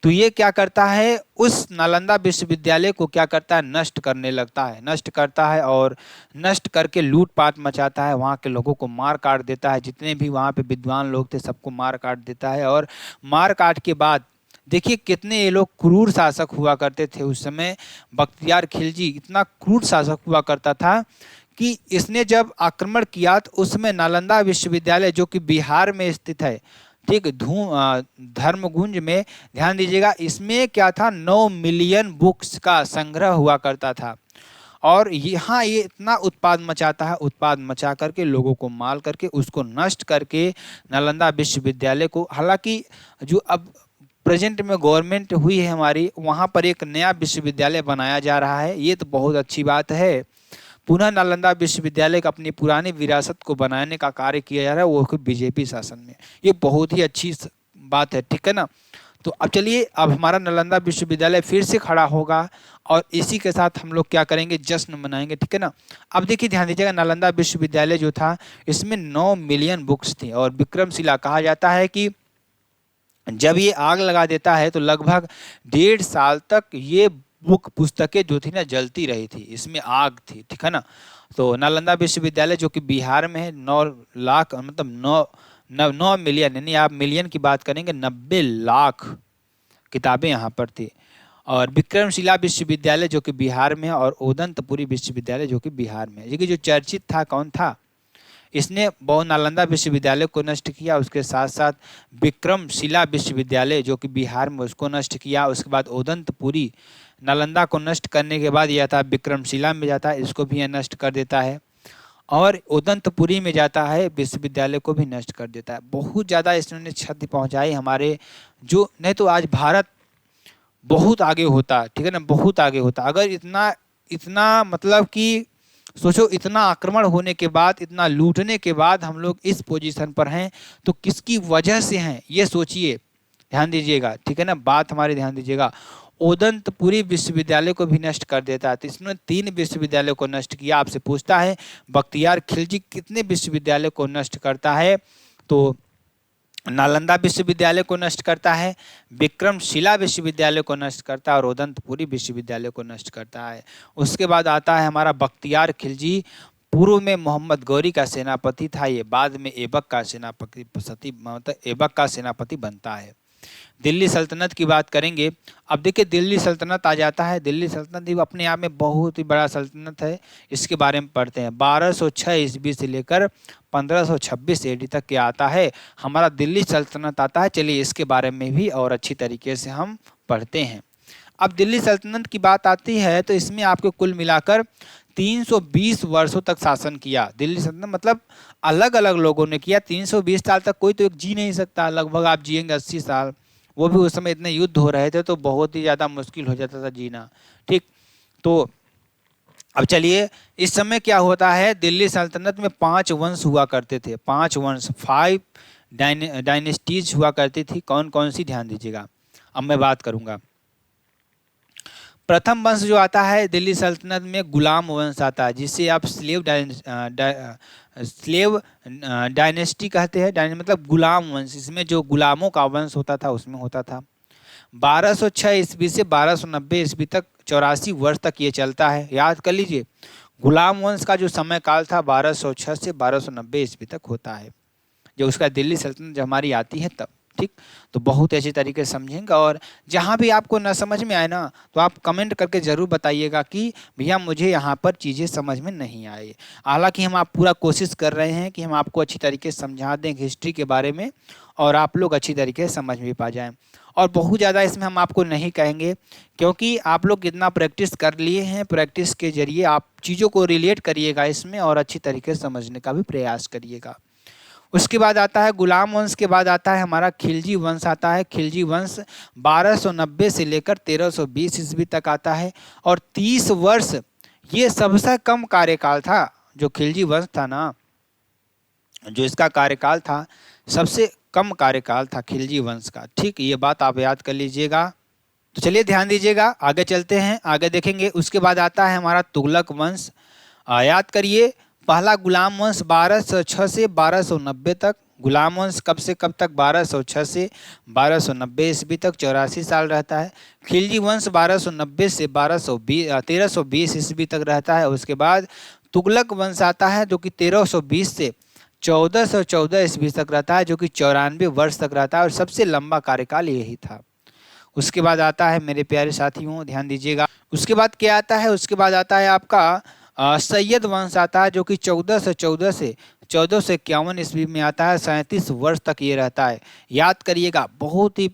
तो ये क्या करता है? उस नालंदा विश्वविद्यालय को क्या करता है? नष्ट करने लगता है, नष्ट करता है, और नष्ट करके लूटपाट मचाता है, वहाँ के लोगों को मार काट देता है। जितने भी वहाँ पे विद्वान लोग थे सबको मार काट देता है। और मार काट के बाद देखिए कितने ये लोग क्रूर शासक हुआ करते थे उस समय। बख्तियार खिलजी इतना क्रूर शासक हुआ करता था कि इसने जब आक्रमण किया तो उसमें नालंदा विश्वविद्यालय जो कि बिहार में स्थित है, ठीक, धर्मगुंज में, ध्यान दीजिएगा, इसमें क्या था? 9 मिलियन बुक्स का संग्रह हुआ करता था। और यहाँ ये इतना उत्पाद मचाता है, उत्पाद मचा करके लोगों को मार करके उसको नष्ट करके नालंदा विश्वविद्यालय को, हालांकि जो अब प्रेजेंट में गवर्नमेंट हुई है हमारी, वहाँ पर एक नया विश्वविद्यालय बनाया जा रहा है, ये तो बहुत अच्छी बात है। पुनः नालंदा विश्वविद्यालय का अपनी पुरानी विरासत को बनाने का कार्य किया जा रहा है, वो खुद बीजेपी शासन में, ये बहुत ही अच्छी बात है, ठीक है ना। तो अब चलिए, अब हमारा नालंदा विश्वविद्यालय फिर से खड़ा होगा और इसी के साथ हम लोग क्या करेंगे, जश्न मनाएंगे, ठीक है ना। अब देखिए ध्यान दीजिएगा, नालंदा विश्वविद्यालय जो था इसमें 9 मिलियन बुक्स थी और विक्रमशिला कहा जाता है कि जब ये आग लगा देता है तो लगभग 1.5 साल तक ये बुक पुस्तकें जो थी ना जलती रही थी, इसमें आग थी, ठीक है ना। तो नालंदा विश्वविद्यालय जो कि बिहार में है, 9 लाख मतलब 9 मिलियन, यानी आप मिलियन की बात करेंगे 90 लाख किताबें यहाँ पर थी। और विक्रमशिला विश्वविद्यालय जो कि बिहार में है और उदंतपुरी विश्वविद्यालय जो कि बिहार में है। ये जो चर्चित था कौन था, इसने बहु नालंदा विश्वविद्यालय को नष्ट किया, उसके साथ साथ विक्रमशिला विश्वविद्यालय जो कि बिहार में उसको नष्ट किया, उसके बाद उदंतपुरी नालंदा को नष्ट करने के बाद यह था विक्रमशिला में जाता है, इसको भी यह नष्ट कर देता है, और उदंतपुरी में जाता है विश्वविद्यालय को भी नष्ट कर देता है। बहुत ज़्यादा इसने क्षति पहुंचाई हमारे, जो नहीं तो आज भारत बहुत आगे होता, ठीक है ना, बहुत आगे होता। अगर इतना इतना मतलब कि सोचो, इतना आक्रमण होने के बाद, इतना लूटने के बाद हम लोग इस पोजीशन पर हैं, तो किसकी वजह से हैं ये सोचिए, ध्यान दीजिएगा, ठीक है ना, बात हमारी ध्यान दीजिएगा। उदंतपुरी विश्वविद्यालय को भी नष्ट कर देता है, तो इसने 3 विश्वविद्यालय को नष्ट किया। आपसे पूछता है बख्तियार खिलजी कितने विश्वविद्यालय को नष्ट करता है, तो नालंदा विश्वविद्यालय को नष्ट करता है, विक्रमशिला विश्वविद्यालय को नष्ट करता है और उदंतपुरी विश्वविद्यालय को नष्ट करता है। उसके बाद आता है हमारा बख्तियार खिलजी, पूर्व में मोहम्मद गौरी का सेनापति था, ये बाद में ऐबक का सेनापति मतलब ऐबक का सेनापति बनता है। दिल्ली सल्तनत की बात करेंगे। अब देखिए दिल्ली सल्तनत आ जाता है, दिल्ली सल्तनत भी अपने आप में बहुत ही बड़ा सल्तनत है, इसके बारे में पढ़ते हैं। 1206 ईस्वी से लेकर 1526 एडी तक क्या आता है, हमारा दिल्ली सल्तनत आता है। चलिए इसके बारे में भी और अच्छी तरीके से हम पढ़ते हैं। अब दिल्ली सल्तनत की बात आती है तो इसमें आपको कुल मिलाकर 320 वर्षों तक शासन किया। दिल्ली सल्तनत मतलब अलग अलग लोगों ने किया, 320 साल तक कोई तो एक जी नहीं सकता, लगभग आप जिएंगे 80 साल, वो भी उस समय इतने युद्ध हो रहे थे तो बहुत ही ज़्यादा मुश्किल हो जाता था जीना, ठीक। तो अब चलिए, इस समय क्या होता है, दिल्ली सल्तनत में 5 वंश हुआ करते थे, 5 वंश, 5 डायनेस्टीज हुआ करती थी। कौन कौन सी, ध्यान दीजिएगा, अब मैं बात करूंगा। प्रथम वंश जो आता है दिल्ली सल्तनत में गुलाम वंश आता है, जिसे आप स्लेव डायनेस्टी कहते हैं, मतलब गुलाम वंश, इसमें जो गुलामों का वंश होता था उसमें होता था। 1206 ईस्वी से 1290 ईस्वी तक 84 वर्ष तक ये चलता है, याद कर लीजिए। गुलाम वंश का जो समय काल था 1206 से 1290 ईस्वी तक होता है, जो उसका दिल्ली सल्तनत जब हमारी आती है तब, ठीक। तो बहुत अच्छी तरीके से समझेंगे, और जहाँ भी आपको न समझ में आए ना तो आप कमेंट करके ज़रूर बताइएगा कि भैया मुझे यहाँ पर चीज़ें समझ में नहीं आई। हालांकि हम आप पूरा कोशिश कर रहे हैं कि हम आपको अच्छी तरीके से समझा दें हिस्ट्री के बारे में, और आप लोग अच्छी तरीके से समझ भी पा जाएँ। और बहुत ज़्यादा इसमें हम आपको नहीं कहेंगे, क्योंकि आप लोग कितना प्रैक्टिस कर लिए हैं, प्रैक्टिस के जरिए आप चीज़ों को रिलेट करिएगा इसमें और अच्छी तरीके से समझने का भी प्रयास करिएगा। उसके बाद आता है गुलाम वंश के बाद आता है हमारा खिलजी वंश आता है। खिलजी वंश 1290 से लेकर 1320 ईस्वी तक आता है, और 30 वर्ष ये सबसे कम कार्यकाल था। जो खिलजी वंश था ना, जो इसका कार्यकाल था, सबसे कम कार्यकाल था खिलजी वंश का, ठीक। ये बात आप याद कर लीजिएगा। तो चलिए ध्यान दीजिएगा, आगे चलते हैं, आगे देखेंगे। उसके बाद आता है हमारा तुगलक वंश। याद करिए, पहला गुलाम वंश 1206 से 1290 तक। गुलाम वंश कब से कब तक, 1206 से 1290 ईस्वी तक, 84 साल रहता है। खिलजी वंश 1290 से 1320 ईस्वी तक रहता है। उसके बाद तुगलक वंश आता है जो कि 1320 से 1414 ईस्वी तक रहता है, जो कि 94 वर्ष तक रहता है, और सबसे लंबा कार्यकाल यही था। उसके बाद आता है मेरे प्यारे साथियों, ध्यान दीजिएगा, उसके बाद क्या आता है, उसके बाद आता है आपका सैयद वंश आता है, जो कि 1414 से 1451 ईस्वी में आता है, 37 वर्ष तक ये रहता है। याद करिएगा, बहुत ही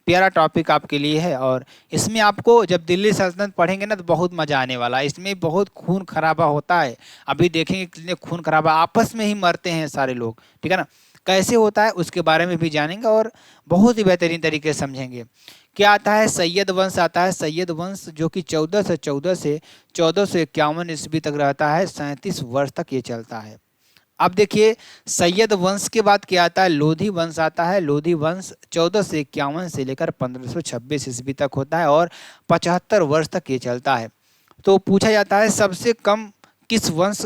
प्यारा टॉपिक आपके लिए है, और इसमें आपको जब दिल्ली सल्तनत पढ़ेंगे ना तो बहुत मज़ा आने वाला है। इसमें बहुत खून खराबा होता है, अभी देखेंगे कितने खून खराबा, आपस में ही मरते हैं सारे लोग, ठीक है ना। कैसे होता है उसके बारे में भी जानेंगे और बहुत ही बेहतरीन तरीके से समझेंगे। क्या आता है, सैयद वंश आता है। सैयद वंश जो कि 1451 ईस्वी तक रहता है, 37 वर्ष तक ये चलता है। अब देखिए सैयद वंश के बाद क्या आता है, लोधी वंश आता है। लोधी वंश 1451 से लेकर 1526 ईस्वी तक होता है और 75 वर्ष तक ये चलता है। तो पूछा जाता है सबसे कम किस वंश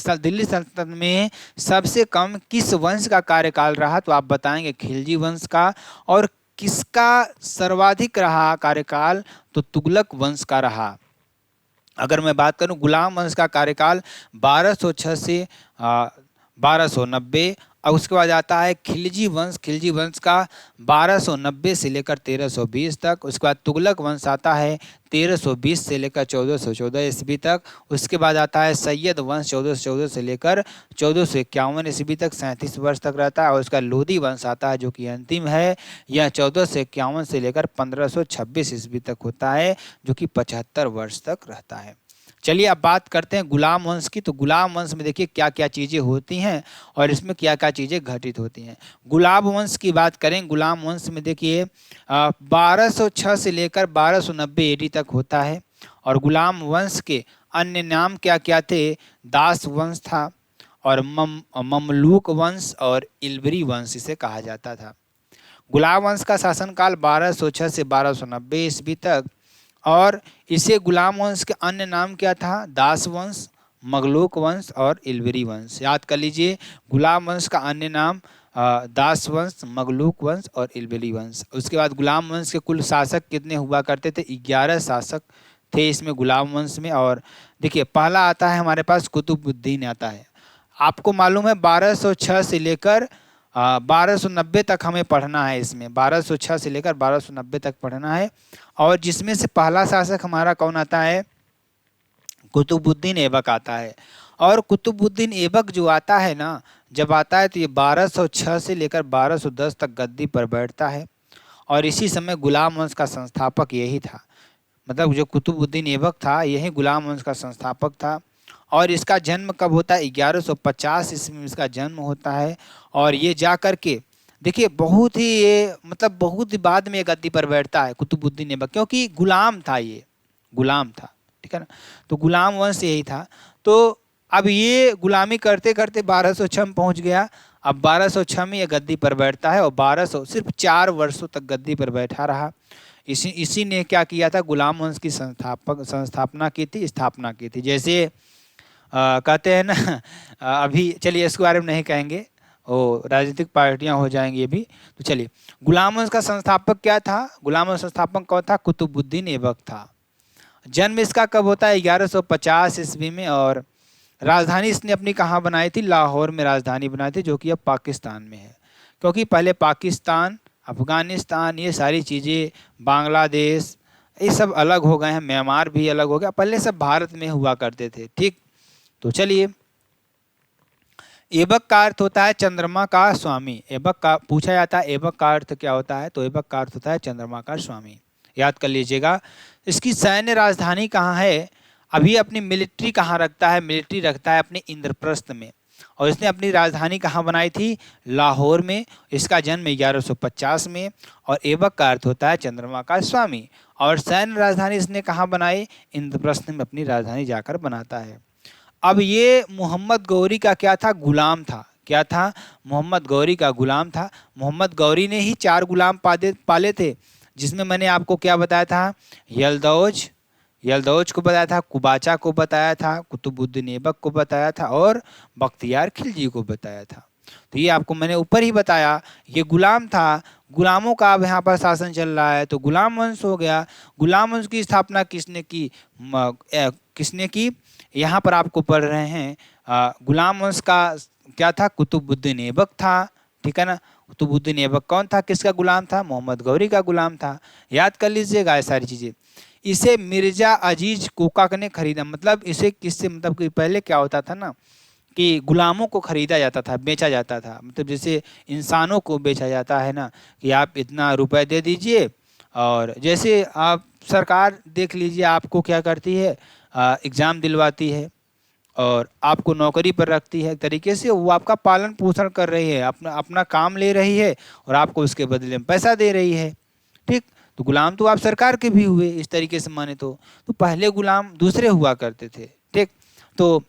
दिल्ली सल्तनत में सबसे कम किस वंश का कार्यकाल रहा, तो आप बताएंगे खिलजी वंश का। और किसका सर्वाधिक रहा कार्यकाल, तो तुगलक वंश का रहा। अगर मैं बात करूं गुलाम वंश का कार्यकाल 1206 से 1290, और उसके बाद आता है खिलजी वंश। खिलजी वंश का 1290 से लेकर 1320 तक। उसके बाद तुगलक वंश आता है 1320 से लेकर 1414 ईस्वी तक। उसके बाद आता है सैयद वंश 1414 से लेकर 1451 ईस्वी तक, 37 वर्ष तक रहता है। और उसका लोधी वंश आता है जो कि अंतिम है, यह 1451 से लेकर 1526 ईस्वी तक होता है, जो कि 75 वर्ष तक रहता है। चलिए अब बात करते हैं गुलाम वंश की। तो गुलाम वंश में देखिए क्या क्या चीज़ें होती हैं और इसमें क्या क्या चीज़ें घटित होती हैं। गुलाम वंश की बात करें, गुलाम वंश में देखिए 1206 से लेकर 1290 एडी तक होता है। और गुलाम वंश के अन्य नाम क्या क्या थे, दास वंश था और ममलूक वंश और इल्बरी वंश इसे कहा जाता था। गुलाम वंश का शासनकाल 1206 से 1290 ईस्वी तक। और इसे गुलाम वंश के अन्य नाम क्या था, दास वंश, मगलूक वंश और इल्बरी वंश। याद कर लीजिए गुलाम वंश का अन्य नाम दास वंश, मगलूक वंश और इल्बरी वंश। उसके बाद गुलाम वंश के कुल शासक कितने हुआ करते थे, 11 शासक थे इसमें गुलाम वंश में। और देखिए पहला आता है हमारे पास कुतुबुद्दीन आता है। आपको मालूम है 1206 से लेकर 1290 तक हमें पढ़ना है। इसमें 1206 से लेकर 1290 तक पढ़ना है। और जिसमें से पहला शासक हमारा कौन आता है, कुतुबुद्दीन ऐबक आता है। और कुतुबुद्दीन ऐबक जो आता है ना, जब आता है तो ये 1206 से लेकर 1210 तक गद्दी पर बैठता है। और इसी समय गुलाम वंश का संस्थापक यही था। मतलब जो कुतुबुद्दीन ऐबक था यही गुलाम वंश का संस्थापक था। और इसका जन्म कब होता है, 1150 ईस्वी में इसका जन्म होता है। और ये जा कर के देखिए बहुत ही ये मतलब बहुत ही बाद में गद्दी पर बैठता है कुतुबुद्दीन ऐबक, क्योंकि गुलाम था, ये गुलाम था, ठीक है ना। तो गुलाम वंश यही था। तो अब ये गुलामी करते करते 1206 में पहुंच गया। अब 1206 में ये गद्दी पर बैठता है और 1200 सिर्फ 4 वर्षों तक गद्दी पर बैठा रहा। इसी ने क्या किया था, गुलाम वंश की स्थापना की थी। जैसे कहते हैं ना अभी चलिए इसके बारे में नहीं कहेंगे, वो राजनीतिक पार्टियां हो जाएंगी ये भी। तो चलिए गुलाम वंश का संस्थापक क्या था, गुलाम वंश संस्थापक कौन था, कुतुबुद्दीन ऐबक था। जन्म इसका कब होता है, 1150 ईस्वी में। और राजधानी इसने अपनी कहाँ बनाई थी, लाहौर में राजधानी बनाई थी, जो कि अब पाकिस्तान में है। क्योंकि पहले पाकिस्तान, अफगानिस्तान, ये सारी चीज़ें, बांग्लादेश, ये सब अलग हो गए हैं, म्यांमार भी अलग हो गया, पहले सब भारत में हुआ करते थे, ठीक। तो चलिए ऐबक का अर्थ होता है चंद्रमा का स्वामी। ऐबक का पूछा जाता है ऐबक का अर्थ क्या होता है, तो ऐबक का अर्थ होता है चंद्रमा का स्वामी, याद कर लीजिएगा। इसकी सैन्य राजधानी कहाँ है, अभी अपनी मिलिट्री कहाँ रखता है, मिलिट्री रखता है अपने इंद्रप्रस्थ में। और इसने अपनी राजधानी कहाँ बनाई थी, लाहौर में। इसका जन्म 1150 में। और ऐबक का अर्थ होता है चंद्रमा का स्वामी। और सैन्य राजधानी इसने कहाँ बनाई, इंद्रप्रस्थ में अपनी राजधानी जाकर बनाता है। अब ये मोहम्मद गौरी का क्या था, गुलाम था। क्या था, मोहम्मद गौरी का गुलाम था। मोहम्मद गौरी ने ही 4 गुलाम पाले थे, जिसमें मैंने आपको क्या बताया था, यलदौज को बताया था, कुबाचा को बताया था, कुतुबुद्दीन ऐबक को बताया था और बख्तियार खिलजी को बताया था। तो ये आपको मैंने ऊपर ही बताया, ये गुलाम था, गुलामों का अब यहाँ पर शासन चल रहा है, तो गुलाम वंश हो गया। गुलाम वंश की स्थापना किसने की, यहाँ पर आपको पढ़ रहे हैं। गुलाम वंश का क्या था, कुतुबुद्दीन ऐबक था, ठीक है ना। कुतुबुद्दीन ऐबक कौन था, किसका गुलाम था, मोहम्मद गौरी का गुलाम था। याद कर लीजिएगा ये सारी चीज़ें। इसे मिर्जा अजीज कोका ने खरीदा। मतलब इसे किससे, मतलब कि पहले क्या होता था ना कि गुलामों को खरीदा जाता था, बेचा जाता था। मतलब जैसे इंसानों को बेचा जाता है ना, कि आप इतना रुपए दे दीजिए। और जैसे आप सरकार देख लीजिए आपको क्या करती है, एग्ज़ाम दिलवाती है और आपको नौकरी पर रखती है, एक तरीके से वो आपका पालन पोषण कर रही है, अपना अपना काम ले रही है और आपको उसके बदले में पैसा दे रही है। ठीक, तो गुलाम तो आप सरकार के भी हुए इस तरीके से माने तो पहले गुलाम दूसरे हुआ करते थे। ठीक, तो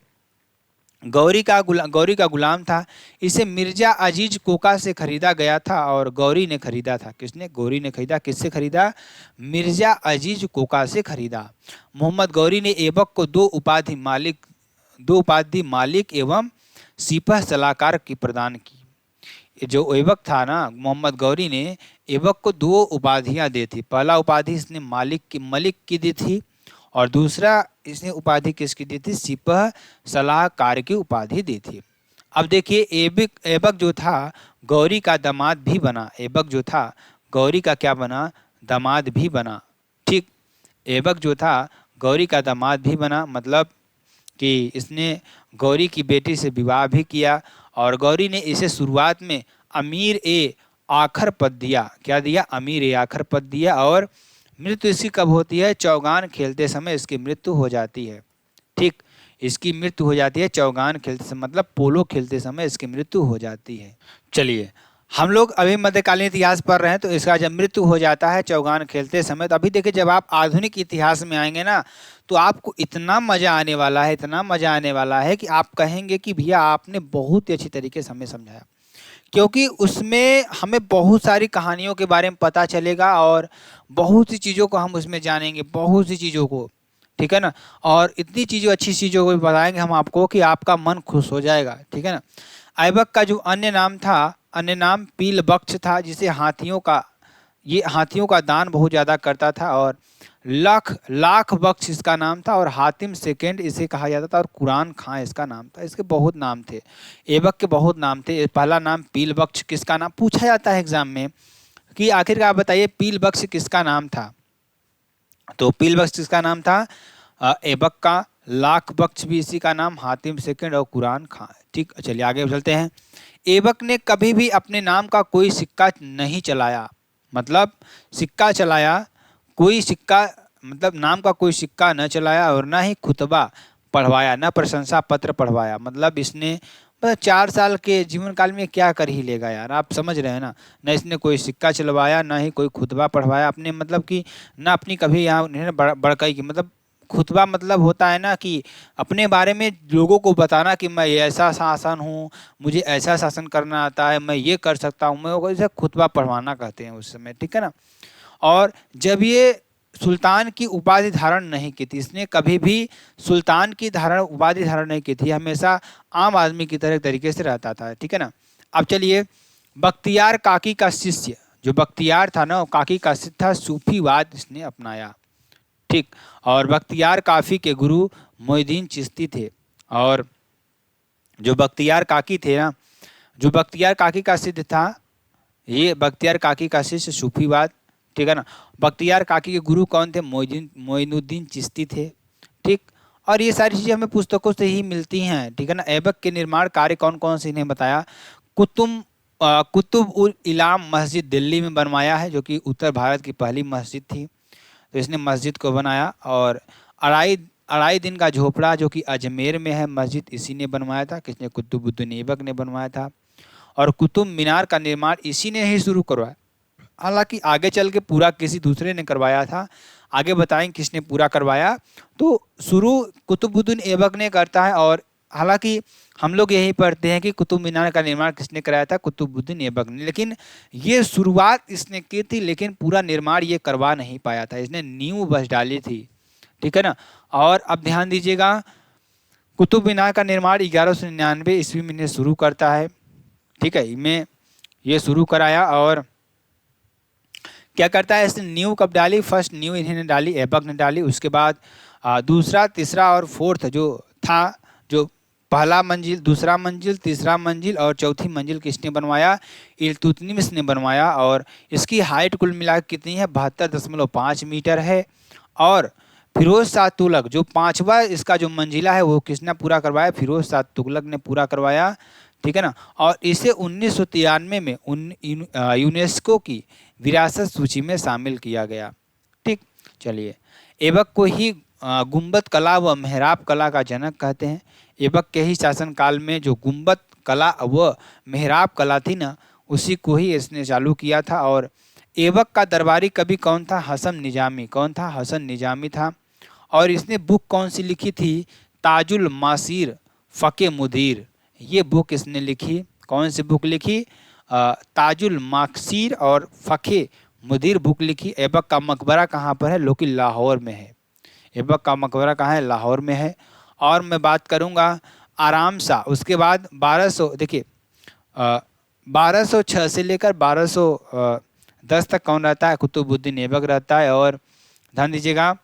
गौरी का गुलाम था। इसे मिर्जा अजीज कोका से खरीदा गया था और गौरी ने खरीदा था। किसने? गौरी ने खरीदा। किससे खरीदा? मिर्जा अजीज कोका से खरीदा। मोहम्मद गौरी ने ऐबक को दो उपाधि मालिक एवं सिपह सलाहकार की प्रदान की। जो ऐबक था ना, मोहम्मद गौरी ने ऐबक को दो उपाधियां दी थी। पहला उपाधि इसने मलिक की दी थी और दूसरा इसने उपाधि किसकी दी थी? सिपह सलाहकार की उपाधि दी थी। अब देखिए, ऐबक जो था गौरी का दामाद भी बना। ऐबक जो था गौरी का क्या बना? दामाद भी बना। ठीक, ऐबक जो था गौरी का दामाद भी बना, मतलब कि इसने गौरी की बेटी से विवाह भी किया और गौरी ने इसे शुरुआत में अमीर ए आखर पद दिया। क्या दिया? अमीर ए आखर पद दिया। और मृत्यु इसकी कब होती है? चौगान खेलते समय इसकी मृत्यु हो जाती है। ठीक, इसकी मृत्यु हो जाती है चौगान खेलते समय, मतलब पोलो खेलते समय इसकी मृत्यु हो जाती है। चलिए, हम लोग अभी मध्यकालीन इतिहास पढ़ रहे हैं, तो इसका जब मृत्यु हो जाता है चौगान खेलते समय, तो अभी देखिए जब आप आधुनिक इतिहास में आएंगे ना, तो आपको इतना मजा आने वाला है, इतना मजा आने वाला है कि आप कहेंगे कि भैया आपने बहुत ही अच्छी तरीके से हमें समझाया, क्योंकि उसमें हमें बहुत सारी कहानियों के बारे में पता चलेगा और बहुत सी चीज़ों को हम उसमें जानेंगे, बहुत सी चीज़ों को। ठीक है ना? और इतनी चीज़ों अच्छी चीज़ों को बताएंगे हम आपको कि आपका मन खुश हो जाएगा। ठीक है ना? ऐबक का जो अन्य नाम पील बख्श था, जिसे हाथियों का दान बहुत ज़्यादा करता था। और लाख बख्श इसका नाम था और हातिम सेकंड इसे कहा जाता था और कुरान खां इसका नाम था। इसके बहुत नाम थे, ऐबक के बहुत नाम थे। पहला नाम पील बख्श किसका नाम पूछा जाता है एग्जाम में कि आखिरकार आप बताइए पील बख्श किसका नाम था? तो पील बख्श किसका नाम था? ऐबक का। लाख बख्श भी इसी का नाम, हातिम सेकंड और कुरान खां। ठीक, चलिए आगे चलते हैं। ऐबक ने कभी भी अपने नाम का कोई सिक्का नहीं चलाया, मतलब सिक्का चलाया, कोई सिक्का मतलब नाम का कोई सिक्का न चलाया और ना ही खुतबा पढ़वाया, न प्रशंसा पत्र पढ़वाया। मतलब इसने 4 साल के जीवन काल में क्या कर ही लेगा यार, आप समझ रहे हैं ना? न इसने कोई सिक्का चलवाया, ना ही कोई खुतबा पढ़वाया अपने, मतलब कि ना अपनी कभी यहाँ उन्होंने बड़काई की। मतलब खुतबा मतलब होता है ना कि अपने बारे में लोगों को बताना कि मैं ऐसा शासन हूँ, मुझे ऐसा शासन करना आता है, मैं ये कर सकता हूँ, मैं इसे खुतबा पढ़वाना कहते हैं उस समय। ठीक है ना? और जब ये सुल्तान की उपाधि धारण नहीं की थी, इसने कभी भी सुल्तान की उपाधि धारण नहीं की थी, हमेशा आम आदमी की तरह तरीके से रहता था। ठीक है ना? अब चलिए, बख्तियार काकी का शिष्य, जो बख्तियार था ना, काकी का शिष्य था, सूफीवाद इसने अपनाया। ठीक, और बख्तियार काफी के गुरु मोइनुद्दीन चिश्ती थे। और जो बख्तियार काकी थे ना, जो बख्तियार काकी का शिष्य था, ये बख्तियार काकी का शिष्य सूफीवाद। ठीक है ना? बख्तियार काकी के गुरु कौन थे? मोइनुद्दीन चिश्ती थे। ठीक, और ये सारी चीज़ें हमें पुस्तकों से ही मिलती हैं। ठीक है ना? ऐबक के निर्माण कार्य कौन कौन से इन्हें बताया? कुतुब उल इलाम मस्जिद दिल्ली में बनवाया है, जो कि उत्तर भारत की पहली मस्जिद थी, तो इसने मस्जिद को बनाया। और अढ़ाई दिन का झोपड़ा, जो कि अजमेर में है मस्जिद, इसी ने बनवाया था। किसने? कुतुबुद्दीन ऐबक ने बनवाया था। और कुतुब मीनार का निर्माण इसी ने ही शुरू करवाया, हालांकि आगे चल के पूरा किसी दूसरे ने करवाया था, आगे बताएं किसने पूरा करवाया। तो शुरू कुतुबुद्दीन ऐबक ने करता है, और हालांकि हम लोग यही पढ़ते हैं कि कुतुब मीनार का निर्माण किसने कराया था? कुतुबुद्दीन ऐबक ने। लेकिन ये शुरुआत इसने की थी, लेकिन पूरा निर्माण ये करवा नहीं पाया था, इसने नींव बस डाली थी। ठीक है ना? और अब ध्यान दीजिएगा, कुतुब मीनार का निर्माण 1199 ईस्वी में इन्हें शुरू करता है। ठीक है, इनमें ये शुरू कराया और क्या करता है, इसने नींव कब डाली? फर्स्ट नींव इन्होंने डाली, ऐबक ने डाली। उसके बाद दूसरा, तीसरा और फोर्थ जो था, जो पहला मंजिल, दूसरा मंजिल, तीसरा मंजिल और चौथी मंजिल किसने बनवाया? इल्तुतमिश ने बनवाया। और इसकी हाइट कुल मिला कितनी है? 72.5 मीटर है। और फिरोज शाह तुगलक, जो पांचवा इसका जो मंजिला है, वो किसने पूरा करवाया? फिरोज शाह तुगलक ने पूरा करवाया। ठीक है ना? और इसे 1993 में यूनेस्को की विरासत सूची में शामिल किया गया। ठीक, चलिए, ऐबक को ही गुंबद कला व मेहराब कला का जनक कहते हैं। ऐबक के ही शासनकाल में जो गुंबद कला व मेहराब कला थी ना, उसी को ही इसने चालू किया था। और ऐबक का दरबारी कवि कौन था? हसन निजामी। कौन था? हसन निजामी था। और इसने बुक कौन सी लिखी थी? ताजुल मासीर फ़क़े मुदीर। ये बुक इसने लिखी। कौन सी बुक लिखी? ताजुल मासीर और फ़क़े मुदीर बुक लिखी। ऐबक का मकबरा कहाँ पर है? लोकी लाहौर में है। ऐबक का मकबरा कहाँ है? लाहौर में है। और मैं बात करूँगा आराम सा, उसके बाद 1200, देखिए 1206 से लेकर 1210 तक कौन रहता है? कुतुबुद्दीन ऐबक रहता है। और ध्यान दीजिएगा,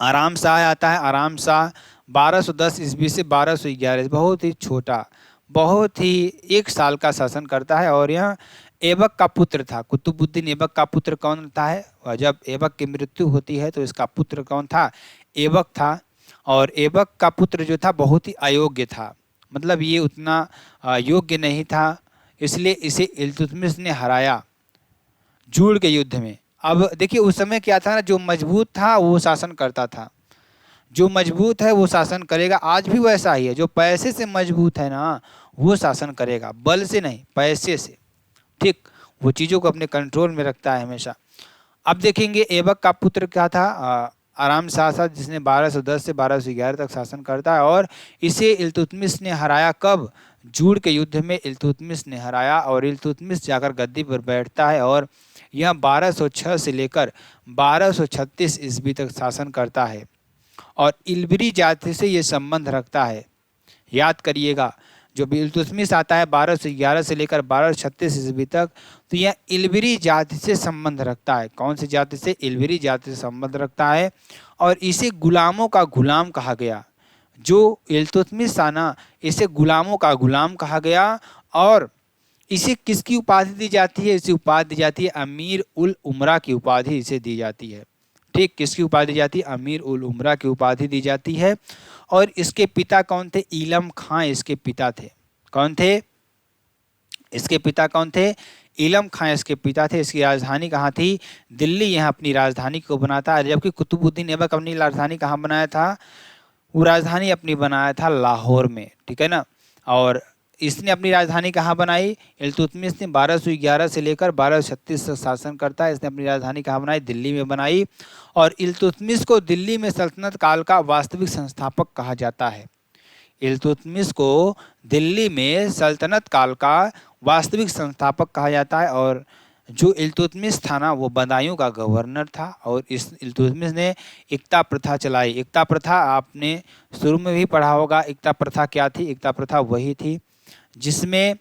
आराम शाह आता है। आराम शाह 1210 ईस्वी से 1211, बहुत ही छोटा, बहुत ही 1 साल का शासन करता है। और यह ऐबक का पुत्र था। कुतुबुद्दीन ऐबक का पुत्र कौन था है? और जब ऐबक की मृत्यु होती है तो इसका पुत्र कौन था? ऐबक था। और ऐबक का पुत्र जो था बहुत ही अयोग्य था, मतलब ये उतना योग्य नहीं था, इसलिए इसे इल्तुतमिश ने हराया जूड़ के युद्ध में। अब देखिए उस समय क्या था ना, जो मजबूत था वो शासन करता था, जो मजबूत है वो शासन करेगा। आज भी वैसा ही है, जो पैसे से मजबूत है ना वो शासन करेगा, बल से नहीं, पैसे से। ठीक, वो चीज़ों को अपने कंट्रोल में रखता है हमेशा। अब देखेंगे ऐबक का पुत्र क्या था? आराम शाह था, जिसने 1210 से 1211 तक शासन करता है। और इसे इल्तुतमिश ने हराया। कब? जूड़ के युद्ध में इल्तुतमिश ने हराया। और इल्तुतमिश जाकर गद्दी पर बैठता है और यह 1206 से लेकर 1236 ईस्वी तक शासन करता है। और इल्बरी जाति से ये संबंध रखता है। याद करिएगा, जो भी इल्तुतमिश आता है 1211 से लेकर 1236 ईस्वी तक, तो यह इल्बरी जाति से संबंध रखता है। कौन सी जाति से? इल्बरी जाति से संबंध रखता है। और इसे गुलामों का गुलाम कहा गया। जो इल्तुतमिश था ना, इसे गुलामों का गुलाम कहा गया। और इसे किसकी उपाधि दी जाती है? इसे उपाधि दी जाती है अमीर उल उमरा की उपाधि इसे दी जाती है। ठीक, किसकी उपाधि दी जाती है? अमीर उल उमरा की उपाधि दी जाती है। और इसके पिता कौन थे? इलम खां इसके पिता थे। कौन थे? इसके पिता कौन थे? इलम खां इसके पिता थे। इसकी राजधानी कहाँ थी? दिल्ली। यहाँ अपनी राजधानी को बनाता है। जबकि कुतुबुद्दीन ऐबक अपनी राजधानी कहाँ बनाया था? वो राजधानी अपनी बनाया था लाहौर में। ठीक है ना। और इसने अपनी राजधानी कहाँ बनाई? इल्तुतमिश ने 1211 से लेकर 1236 तक शासन करता है। इसने अपनी राजधानी कहाँ बनाई? दिल्ली में बनाई। और इल्तुतमिश को दिल्ली में सल्तनत काल का वास्तविक संस्थापक कहा जाता है। इल्तुतमिश को दिल्ली में सल्तनत काल का वास्तविक संस्थापक कहा जाता है। और जो इल्तुतमिश था ना, वो बदायूं का गवर्नर था। और इस इल्तुतमिश ने एकता प्रथा चलाई। एकता प्रथा आपने शुरू में भी पढ़ा होगा। एकता प्रथा क्या थी? एकता प्रथा वही थी जिसमें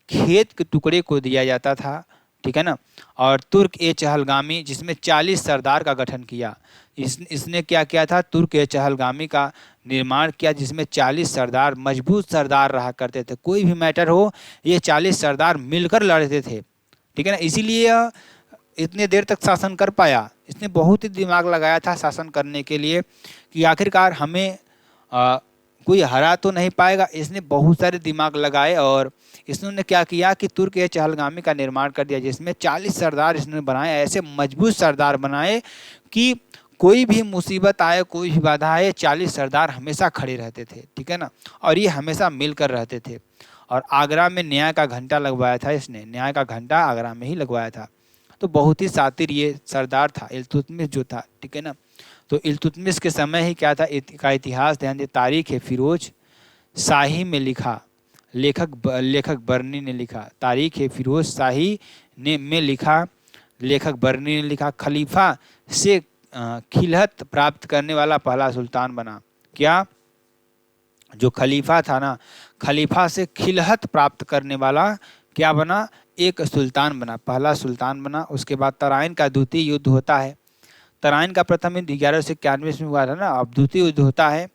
खेत के टुकड़े को दिया जाता था। ठीक है ना। और तुर्क ए चहलगामी, जिसमें 40 सरदार का गठन किया। इसने क्या किया था? तुर्क ए चहलगामी का निर्माण किया, जिसमें 40 सरदार, मजबूत सरदार रहा करते थे। कोई भी मैटर हो, ये 40 सरदार मिलकर लड़ते थे। ठीक है ना। इसीलिए इतने देर तक शासन कर पाया। इसने बहुत ही दिमाग लगाया था शासन करने के लिए कि आखिरकार हमें कोई हरा तो नहीं पाएगा। इसने बहुत सारे दिमाग लगाए और इसने क्या किया कि तुर्क ए चहलगामी का निर्माण कर दिया, जिसमें 40 सरदार इसने बनाए। ऐसे मजबूत सरदार बनाए कि कोई भी मुसीबत आए, कोई भी बाधा आए, 40 सरदार हमेशा खड़े रहते थे। ठीक है ना। और ये हमेशा मिलकर रहते थे। और आगरा में न्याय का घंटा लगवाया था इसने। न्याय का घंटा आगरा में ही लगवाया था। तो बहुत ही शातिर ये सरदार था इल्तुतमिश जो था। ठीक है ना। तो इल्तुतमिश के समय ही क्या था का इतिहास ध्यान दे। तारीख है फिरोज शाही में लिखा, लेखक बर्नी ने लिखा। तारीख है फिरोज शाही ने में लिखा, लेखक बर्नी ने लिखा। खलीफा से खिलहत प्राप्त करने वाला पहला सुल्तान बना। क्या? जो खलीफा था ना, खलीफा से खिलहत प्राप्त करने वाला क्या बना? एक सुल्तान बना, पहला सुल्तान बना। उसके बाद तराइन का द्वितीय युद्ध होता है। तराइन का प्रथम युद्ध 1191 में हुआ था ना। अब द्वितीय युद्ध होता है,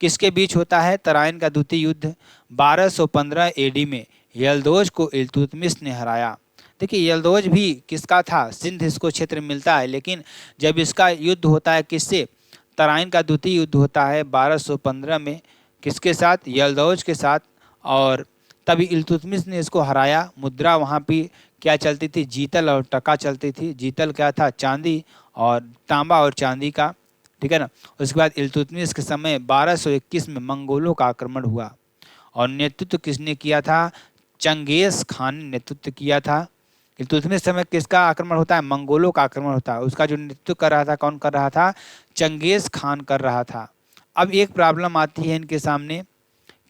किसके बीच होता है? तराइन का द्वितीय युद्ध 1215 एडी में यल्दौज को इल्तुतमिश ने हराया। देखिए यल्दौज भी किसका था? सिंध इसको क्षेत्र मिलता है। लेकिन जब इसका युद्ध होता है किससे? तराइन का द्वितीय युद्ध होता है 1215 में। किसके साथ? यल्दौज के साथ। और तभी इल्तुतमिश ने इसको हराया। मुद्रा वहाँ पे क्या चलती थी? जीतल और टका चलती थी। जीतल क्या था? चांदी और तांबा और चांदी का ठीक है ना। उसके बाद इल्तुतमिश के समय 1221 में मंगोलों का आक्रमण हुआ और नेतृत्व किसने किया था? चंगेज खान ने नेतृत्व किया था। इल्तुतमिश समय किसका आक्रमण होता है? मंगोलों का आक्रमण होता है। उसका जो नेतृत्व कर रहा था, कौन कर रहा था? चंगेज खान कर रहा था। अब एक प्रॉब्लम आती है इनके सामने,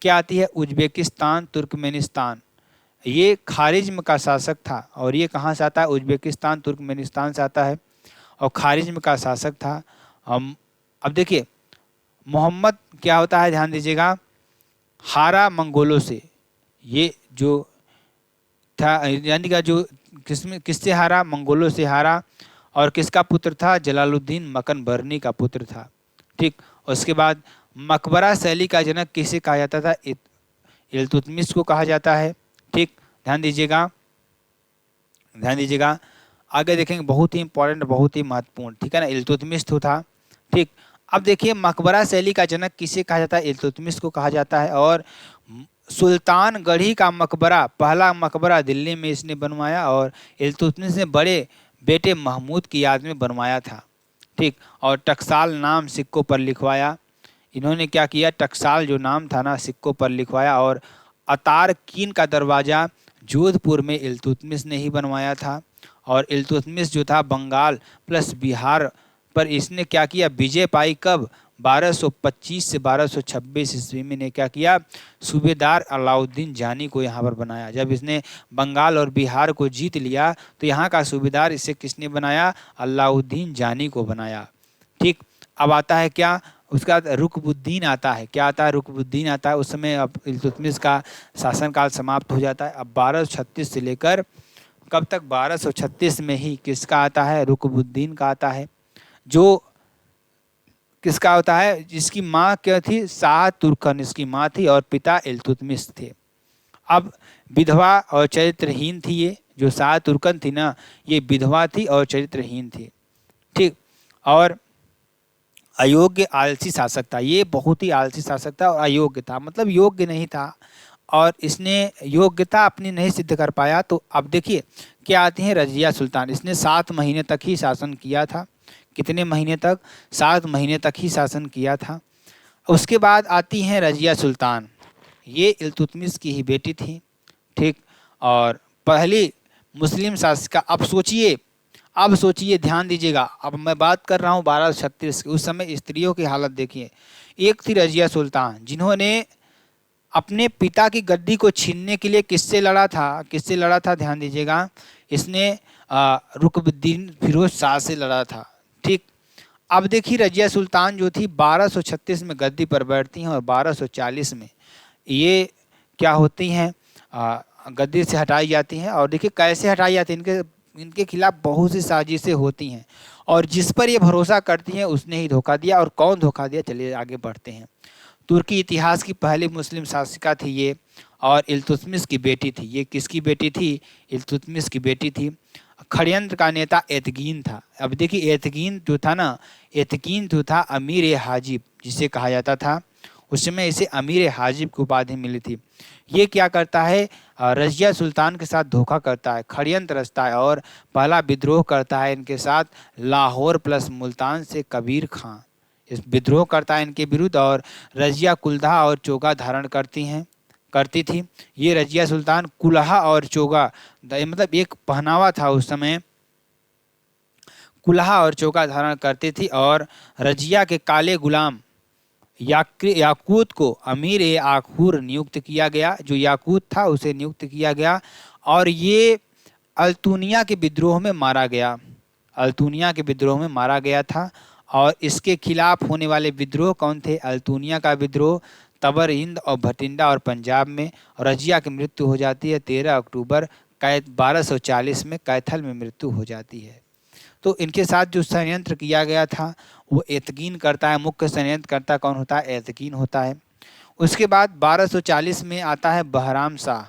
क्या आती है? उज्बेकिस्तान तुर्कमेनिस्तान, ये खारिज्म का शासक था और ये कहाँ से आता है? उज्बेकिस्तान तुर्कमेनिस्तान से आता है और खारिज्म का शासक था। हम अब देखिए मोहम्मद क्या होता है, ध्यान दीजिएगा, हारा मंगोलों से, ये जो था यानी का जो किससे हारा? मंगोलों से हारा। और किसका पुत्र था? जलालुद्दीन मकन बर्नी का पुत्र था। ठीक, उसके बाद मकबरा शैली का जनक किसे कहा जाता था? इल्तुतमिश को कहा जाता है। ठीक, ध्यान दीजिएगा, ध्यान दीजिएगा, आगे देखेंगे, बहुत ही इंपॉर्टेंट, बहुत ही महत्वपूर्ण, ठीक है ना। इल्तुतमिश तो था। ठीक, अब देखिए मकबरा शैली का जनक किसे कहा जाता है? इल्तुतमिश को कहा जाता है। और सुल्तान गढ़ी का मकबरा, पहला मकबरा दिल्ली में इसने बनवाया और इल्तुतमिश ने बड़े बेटे महमूद की याद में बनवाया था। ठीक, और टकसाल नाम सिक्कों पर लिखवाया। इन्होंने क्या किया? टकसाल जो नाम था ना, सिक्कों पर लिखवाया। और अतार कीन का दरवाज़ा जोधपुर में इल्तुतमिश ने ही बनवाया था। और इल्तुतमिश जो था बंगाल प्लस बिहार पर इसने क्या किया? विजय पाई। कब? 1225 से 1226 ईस्वी में ने क्या किया? सूबेदार अलाउद्दीन जानी को यहाँ पर बनाया। जब इसने बंगाल और बिहार को जीत लिया तो यहाँ का सूबेदार इसे किसने बनाया? अलाउद्दीन जानी को बनाया। ठीक, अब आता है क्या? उसका रुकबुद्दीन आता है। क्या आता है? रुकबुद्दीन आता है। उस समय अब इल्तुतमिश का शासनकाल समाप्त हो जाता है। अब 1236 से लेकर कब तक? 1236 में ही किसका आता है? रुकबुद्दीन का आता है, जो किसका होता है? जिसकी माँ क्या थी? शाह तुर्कन इसकी माँ थी और पिता इल्तुतमिश थे। अब विधवा और चरित्रहीन थी ये, जो शाह तुर्कन थी ना, ये विधवा थी और चरित्रहीन थी। ठीक, और अयोग्य आलसी शासक था। ये बहुत ही आलसी शासक था और अयोग्य था, मतलब योग्य नहीं था और इसने योग्यता अपनी नहीं सिद्ध कर पाया। तो अब देखिए क्या आती है? रजिया सुल्तान। इसने 7 महीने तक ही शासन किया था। कितने महीने तक? 7 महीने तक ही शासन किया था। उसके बाद आती हैं रजिया सुल्तान, ये इल्तुतमिश की ही बेटी थी। ठीक, और पहली मुस्लिम शासिका। अब सोचिए, ध्यान दीजिएगा, अब मैं बात कर रहा हूँ 1236 की। उस समय स्त्रियों की हालत देखिए। एक थी रजिया सुल्तान, जिन्होंने अपने पिता की गद्दी को छीनने के लिए किससे लड़ा था? किससे लड़ा था? ध्यान दीजिएगा, इसने रुकबुद्दीन फिरोज शाह से लड़ा था। ठीक, अब देखिए रजिया सुल्तान जो थी 1236 में गद्दी पर बैठती हैं और 1240 में ये क्या होती हैं? गद्दी से हटाई जाती हैं। और देखिए कैसे हटाई जाती हैं? इनके खिलाफ बहुत सी साजिशें होती हैं और जिस पर ये भरोसा करती हैं उसने ही धोखा दिया। और कौन धोखा दिया? चलिए आगे बढ़ते हैं। तुर्की इतिहास की पहली मुस्लिम शासिका थी ये और इल्तुतमिश की बेटी थी। ये किसकी बेटी थी? इल्तुतमिश की बेटी थी। षड्यंत्र का नेता एतकीन था। अब देखिए एतकीन जो था ना, एतकीन जो था अमीर हाजिब जिसे कहा जाता था, उस समय इसे अमीर हाजिब की उपाधि मिली थी। ये क्या करता है? रजिया सुल्तान के साथ धोखा करता है, षड्यंत्र रचता है और पहला विद्रोह करता है इनके साथ लाहौर प्लस मुल्तान से कबीर खां। इस विद्रोह करता है इनके विरुद्ध और रजिया कुल्हा और चोगा धारण करती थी। ये रजिया सुल्तान कुल्हा और चोगा, मतलब एक पहनावा था उस समय, कुल्हा और चोगा धारण करती थी। और रजिया के काले गुलाम याकूत को अमीर ए आखूर नियुक्त किया गया। जो याकूत था उसे नियुक्त किया गया और ये अल्तुनिया के विद्रोह में मारा गया। अल्तुनिया के विद्रोह में मारा गया था। और इसके खिलाफ होने वाले विद्रोह कौन थे? अल्तुनिया का विद्रोह तबर हिंद और भटिंडा और पंजाब में। रजिया की मृत्यु हो जाती है 13 अक्टूबर 1240 में, कैथल में मृत्यु हो जाती है। तो इनके साथ जो षड्यंत्र किया गया था वो एतकीन करता है। मुख्य षड्यंत्रकर्ता कौन होता है? एतकीन होता है। उसके बाद 1240 में आता है बहराम शाह,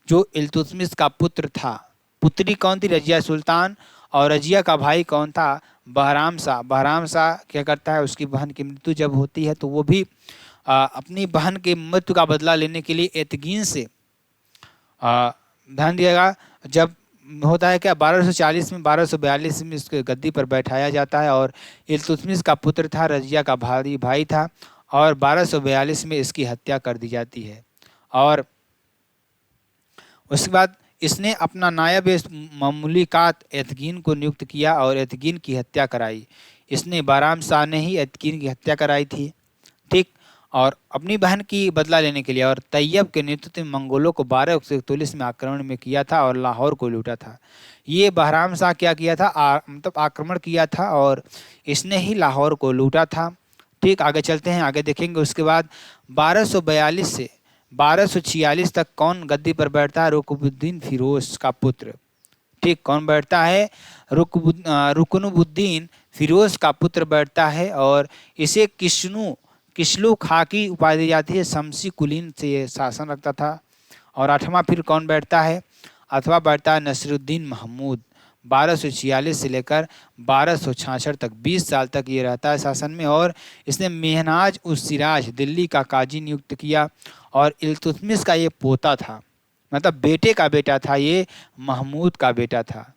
जो इल्तुतमिश का पुत्र था। पुत्री कौन थी? रजिया सुल्तान। और रजिया का भाई कौन था? बहराम शाह। बहराम शाह क्या करता है? उसकी बहन की मृत्यु जब होती है तो वो भी अपनी बहन की मृत्यु का बदला लेने के लिए एतकीन से, ध्यान दिएगा, जब होता है क्या, 1240 में 1242 में इसके गद्दी पर बैठाया जाता है और इल्तुतमिश का पुत्र था, रजिया का भाई भाई था और 1242 में इसकी हत्या कर दी जाती है। और उसके बाद इसने अपना नायब ममलुकात एतकीन को नियुक्त किया और एतकीन की हत्या कराई। इसने बाराम शाह ने ही एतकीन की हत्या कराई थी, ठीक। और अपनी बहन की बदला लेने के लिए और तैयब के नेतृत्व में मंगोलों को 1241 में आक्रमण में किया था और लाहौर को लूटा था। ये बहराम शाह क्या किया था, मतलब आक्रमण किया था और इसने ही लाहौर को लूटा था, ठीक। आगे चलते हैं, आगे देखेंगे। उसके बाद 1242 से 1246 तक कौन गद्दी पर बैठता है, रुकनुद्दीन फिरोज का पुत्र, ठीक। कौन बैठता है, रुकनुद्दीन फिरोज का पुत्र बैठता है और इसे किस्लू खां की उपाधि दी जाती है। शमसी कुलीन से ये शासन रखता था। और 8वां फिर कौन बैठता है, अथवा बैठता है नसीरुद्दीन महमूद। 1246 से लेकर 1266 तक 20 साल तक ये रहता है शासन में और इसने मेहनाज उस सिराज दिल्ली का काजी नियुक्त किया और इल्तुतमिश का ये पोता था, मतलब बेटे का बेटा था, ये महमूद का बेटा था,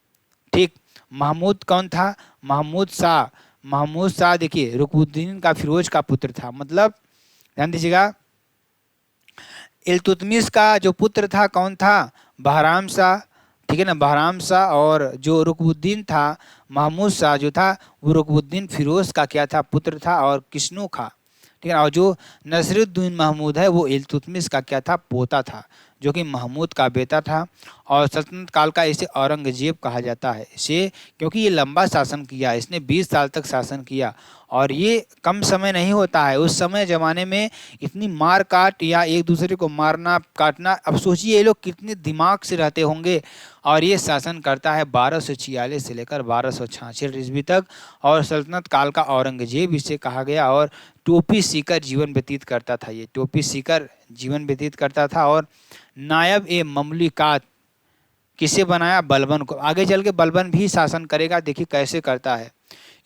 ठीक। महमूद कौन था, महमूद शाह देखिए रुकनुद्दीन का फिरोज का पुत्र था, मतलब ध्यान दीजिएगा इल्तुतमिश का जो पुत्र था कौन था, बहराम शाह, ठीक है ना, बहराम शाह। और जो रुकनुद्दीन था, महमूद शाह जो था वो रुकनुद्दीन फिरोज का क्या था, पुत्र था और किस्नू खां, ठीक है। और जो नसीरुद्दीन महमूद है वो इल्तुतमिश का क्या था, पोता था, जो कि महमूद का बेटा था। और सल्तनत काल का इसे औरंगजेब कहा जाता है इसे, क्योंकि ये लंबा शासन किया, इसने 20 साल तक शासन किया और ये कम समय नहीं होता है। उस समय ज़माने में इतनी मार काट या एक दूसरे को मारना काटना, अब सोचिए ये लोग कितने दिमाग से रहते होंगे। और ये शासन करता है 1246 से लेकर 1266 ईस्वी तक और सल्तनत काल का औरंगजेब इसे कहा गया। और टोपी सीकर जीवन व्यतीत करता था, ये टोपी सीकर जीवन व्यतीत करता था। और नायब ए ममलुकात किसे बनाया, बलबन को। आगे चल के बलबन भी शासन करेगा, देखिए कैसे करता है।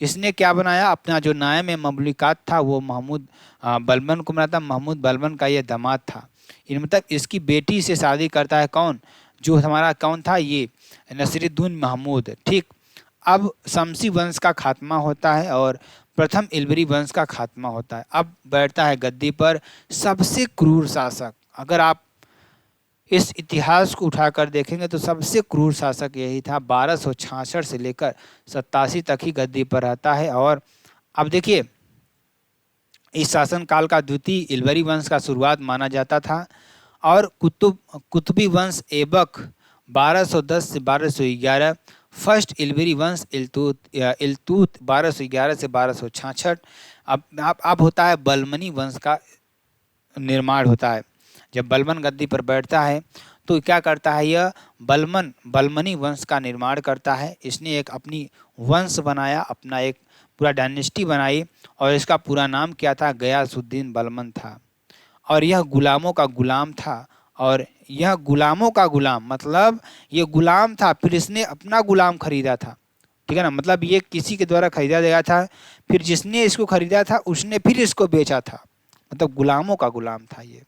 इसने क्या बनाया, अपना जो नायब ए ममलुकात था वो महमूद बलबन को बनाता। महमूद बलबन का ये दामाद था, मतलब इसकी बेटी से शादी करता है कौन, जो हमारा कौन था, ये नसीरुद्दीन महमूद, ठीक। अब शमसी वंश का खात्मा होता है और प्रथम इल्बरी वंश का खात्मा होता है। अब बैठता है गद्दी पर सबसे क्रूर शासक। अगर आप इस इतिहास को उठाकर देखेंगे तो सबसे क्रूर शासक यही था। 1266 से लेकर 87 तक ही गद्दी पर रहता है। और अब देखिए इस शासन काल का द्वितीय इल्बरी वंश का शुरुआत माना जाता था और कुतुबी वंश ऐबक 1210 से 1211, फर्स्ट इल्बरी वंश इल्तूत 1211 से 1266। अब होता है बलमनी वंश का निर्माण होता है। जब बलबन गद्दी पर बैठता है तो क्या करता है, यह बलमनी वंश का निर्माण करता है। इसने एक अपनी वंश बनाया, अपना एक पूरा डायनेस्टी बनाई और इसका पूरा नाम क्या था, गयासुद्दीन बलमन था। और यह गुलामों का गुलाम था और यह गुलामों का गुलाम, मतलब ये गुलाम था फिर इसने अपना गुलाम खरीदा था, ठीक है ना, मतलब ये किसी के द्वारा खरीदा गया था, फिर जिसने इसको खरीदा था उसने फिर इसको बेचा था, मतलब गुलामों का गुलाम था ये।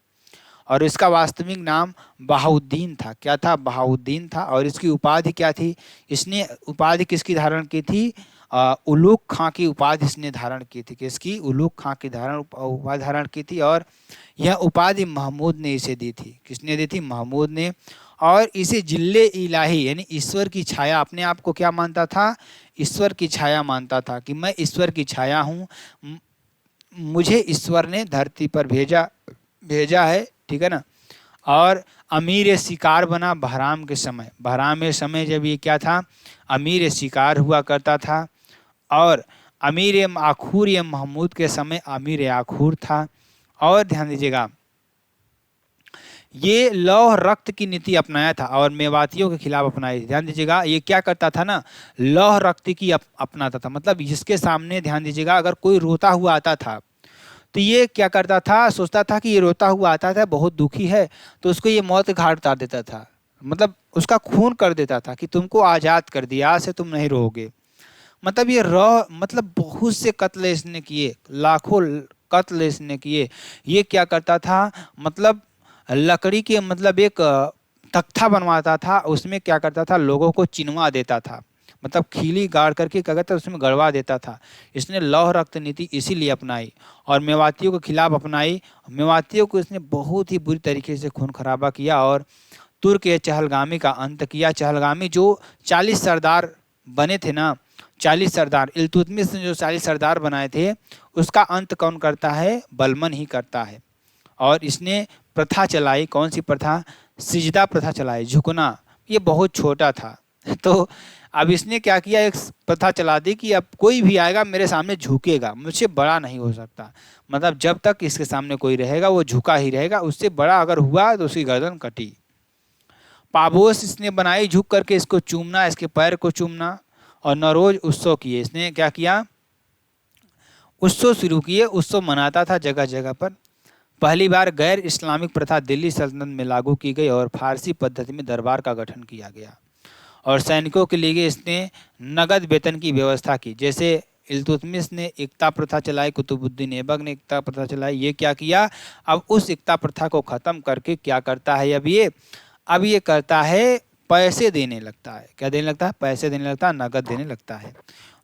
और इसका वास्तविक नाम बहाउद्दीन था। क्या था, बहाउद्दीन था। और इसकी उपाधि क्या थी, इसने उपाधि किसकी धारण की थी, उलूग खां की उपाधि इसने धारण की थी। किसकी, उलूग खां की उपाधि धारण की थी। और यह उपाधि महमूद ने इसे दी थी। किसने दी थी, महमूद ने। और इसे जिल्ले इलाही यानी ईश्वर की छाया, अपने आप को क्या मानता था, ईश्वर की छाया मानता था कि मैं ईश्वर की छाया हूँ, मुझे ईश्वर ने धरती पर भेजा है, ठीक है ना। और अमीर शिकार बना बहराम के समय। बहराम के समय जब ये क्या था, अमीर शिकार हुआ करता था। और अमीर आखूर ये महमूद के समय अमीर आखूर था। और ध्यान दीजिएगा ये लौह रक्त की नीति अपनाया था और मेवातियों के खिलाफ अपनाई थी। ध्यान दीजिएगा ये क्या करता था ना, लौह रक्त की अपनाता था, मतलब जिसके सामने ध्यान दीजिएगा अगर कोई रोता हुआ आता था तो ये क्या करता था, सोचता था कि ये रोता हुआ आता था, बहुत दुखी है, तो उसको ये मौत के घाट उतार देता था, मतलब उसका खून कर देता था कि तुमको आज़ाद कर दिया, आज से तुम नहीं रहोगे। मतलब ये मतलब बहुत से कत्ल इसने किए, लाखों कत्ल इसने किए। ये क्या करता था, मतलब लकड़ी के, मतलब एक तख्ता बनवाता था, उसमें क्या करता था, लोगों को चिनवा देता था, मतलब खीली गाड़ करके क्या कहता उसमें गड़वा देता था। इसने लौह रक्त नीति इसीलिए अपनाई और मेवातियों के खिलाफ अपनाई। मेवातियों को इसने बहुत ही बुरी तरीके से खून खराबा किया और तुर्क या चहलगामी का अंत किया। चहलगामी जो 40 सरदार बने थे ना, 40 सरदार, इल्तुतमिश ने जो 40 सरदार बनाए थे, उसका अंत कौन करता है, बलबन ही करता है। और इसने प्रथा चलाई, कौन सी प्रथा, सिजदा प्रथा चलाई, झुकना। ये बहुत छोटा था तो अब इसने क्या किया, एक प्रथा चला दी कि अब कोई भी आएगा मेरे सामने झुकेगा, मुझसे बड़ा नहीं हो सकता। मतलब जब तक इसके सामने कोई रहेगा वो झुका ही रहेगा, उससे बड़ा अगर हुआ तो उसकी गर्दन कटी। पाबोस इसने बनाई, झुक करके इसको चूमना, इसके पैर को चूमना। और नौरोज उत्सव किए, इसने क्या किया, उत्सव शुरू किए, उत्सव मनाता था जगह जगह पर। पहली बार गैर इस्लामिक प्रथा दिल्ली सल्तनत में लागू की गई और फारसी पद्धति में दरबार का गठन किया गया। और सैनिकों के लिए इसने नगद वेतन की व्यवस्था की। जैसे इल्तुतमिश ने एकता प्रथा चलाई, कुतुबुद्दीन ऐबक ने एकता प्रथा चलाई। ये क्या किया, अब उस एकता प्रथा को ख़त्म करके क्या करता है, अब ये करता है, पैसे देने लगता है। क्या देने लगता है, पैसे देने लगता है, नगद देने लगता है।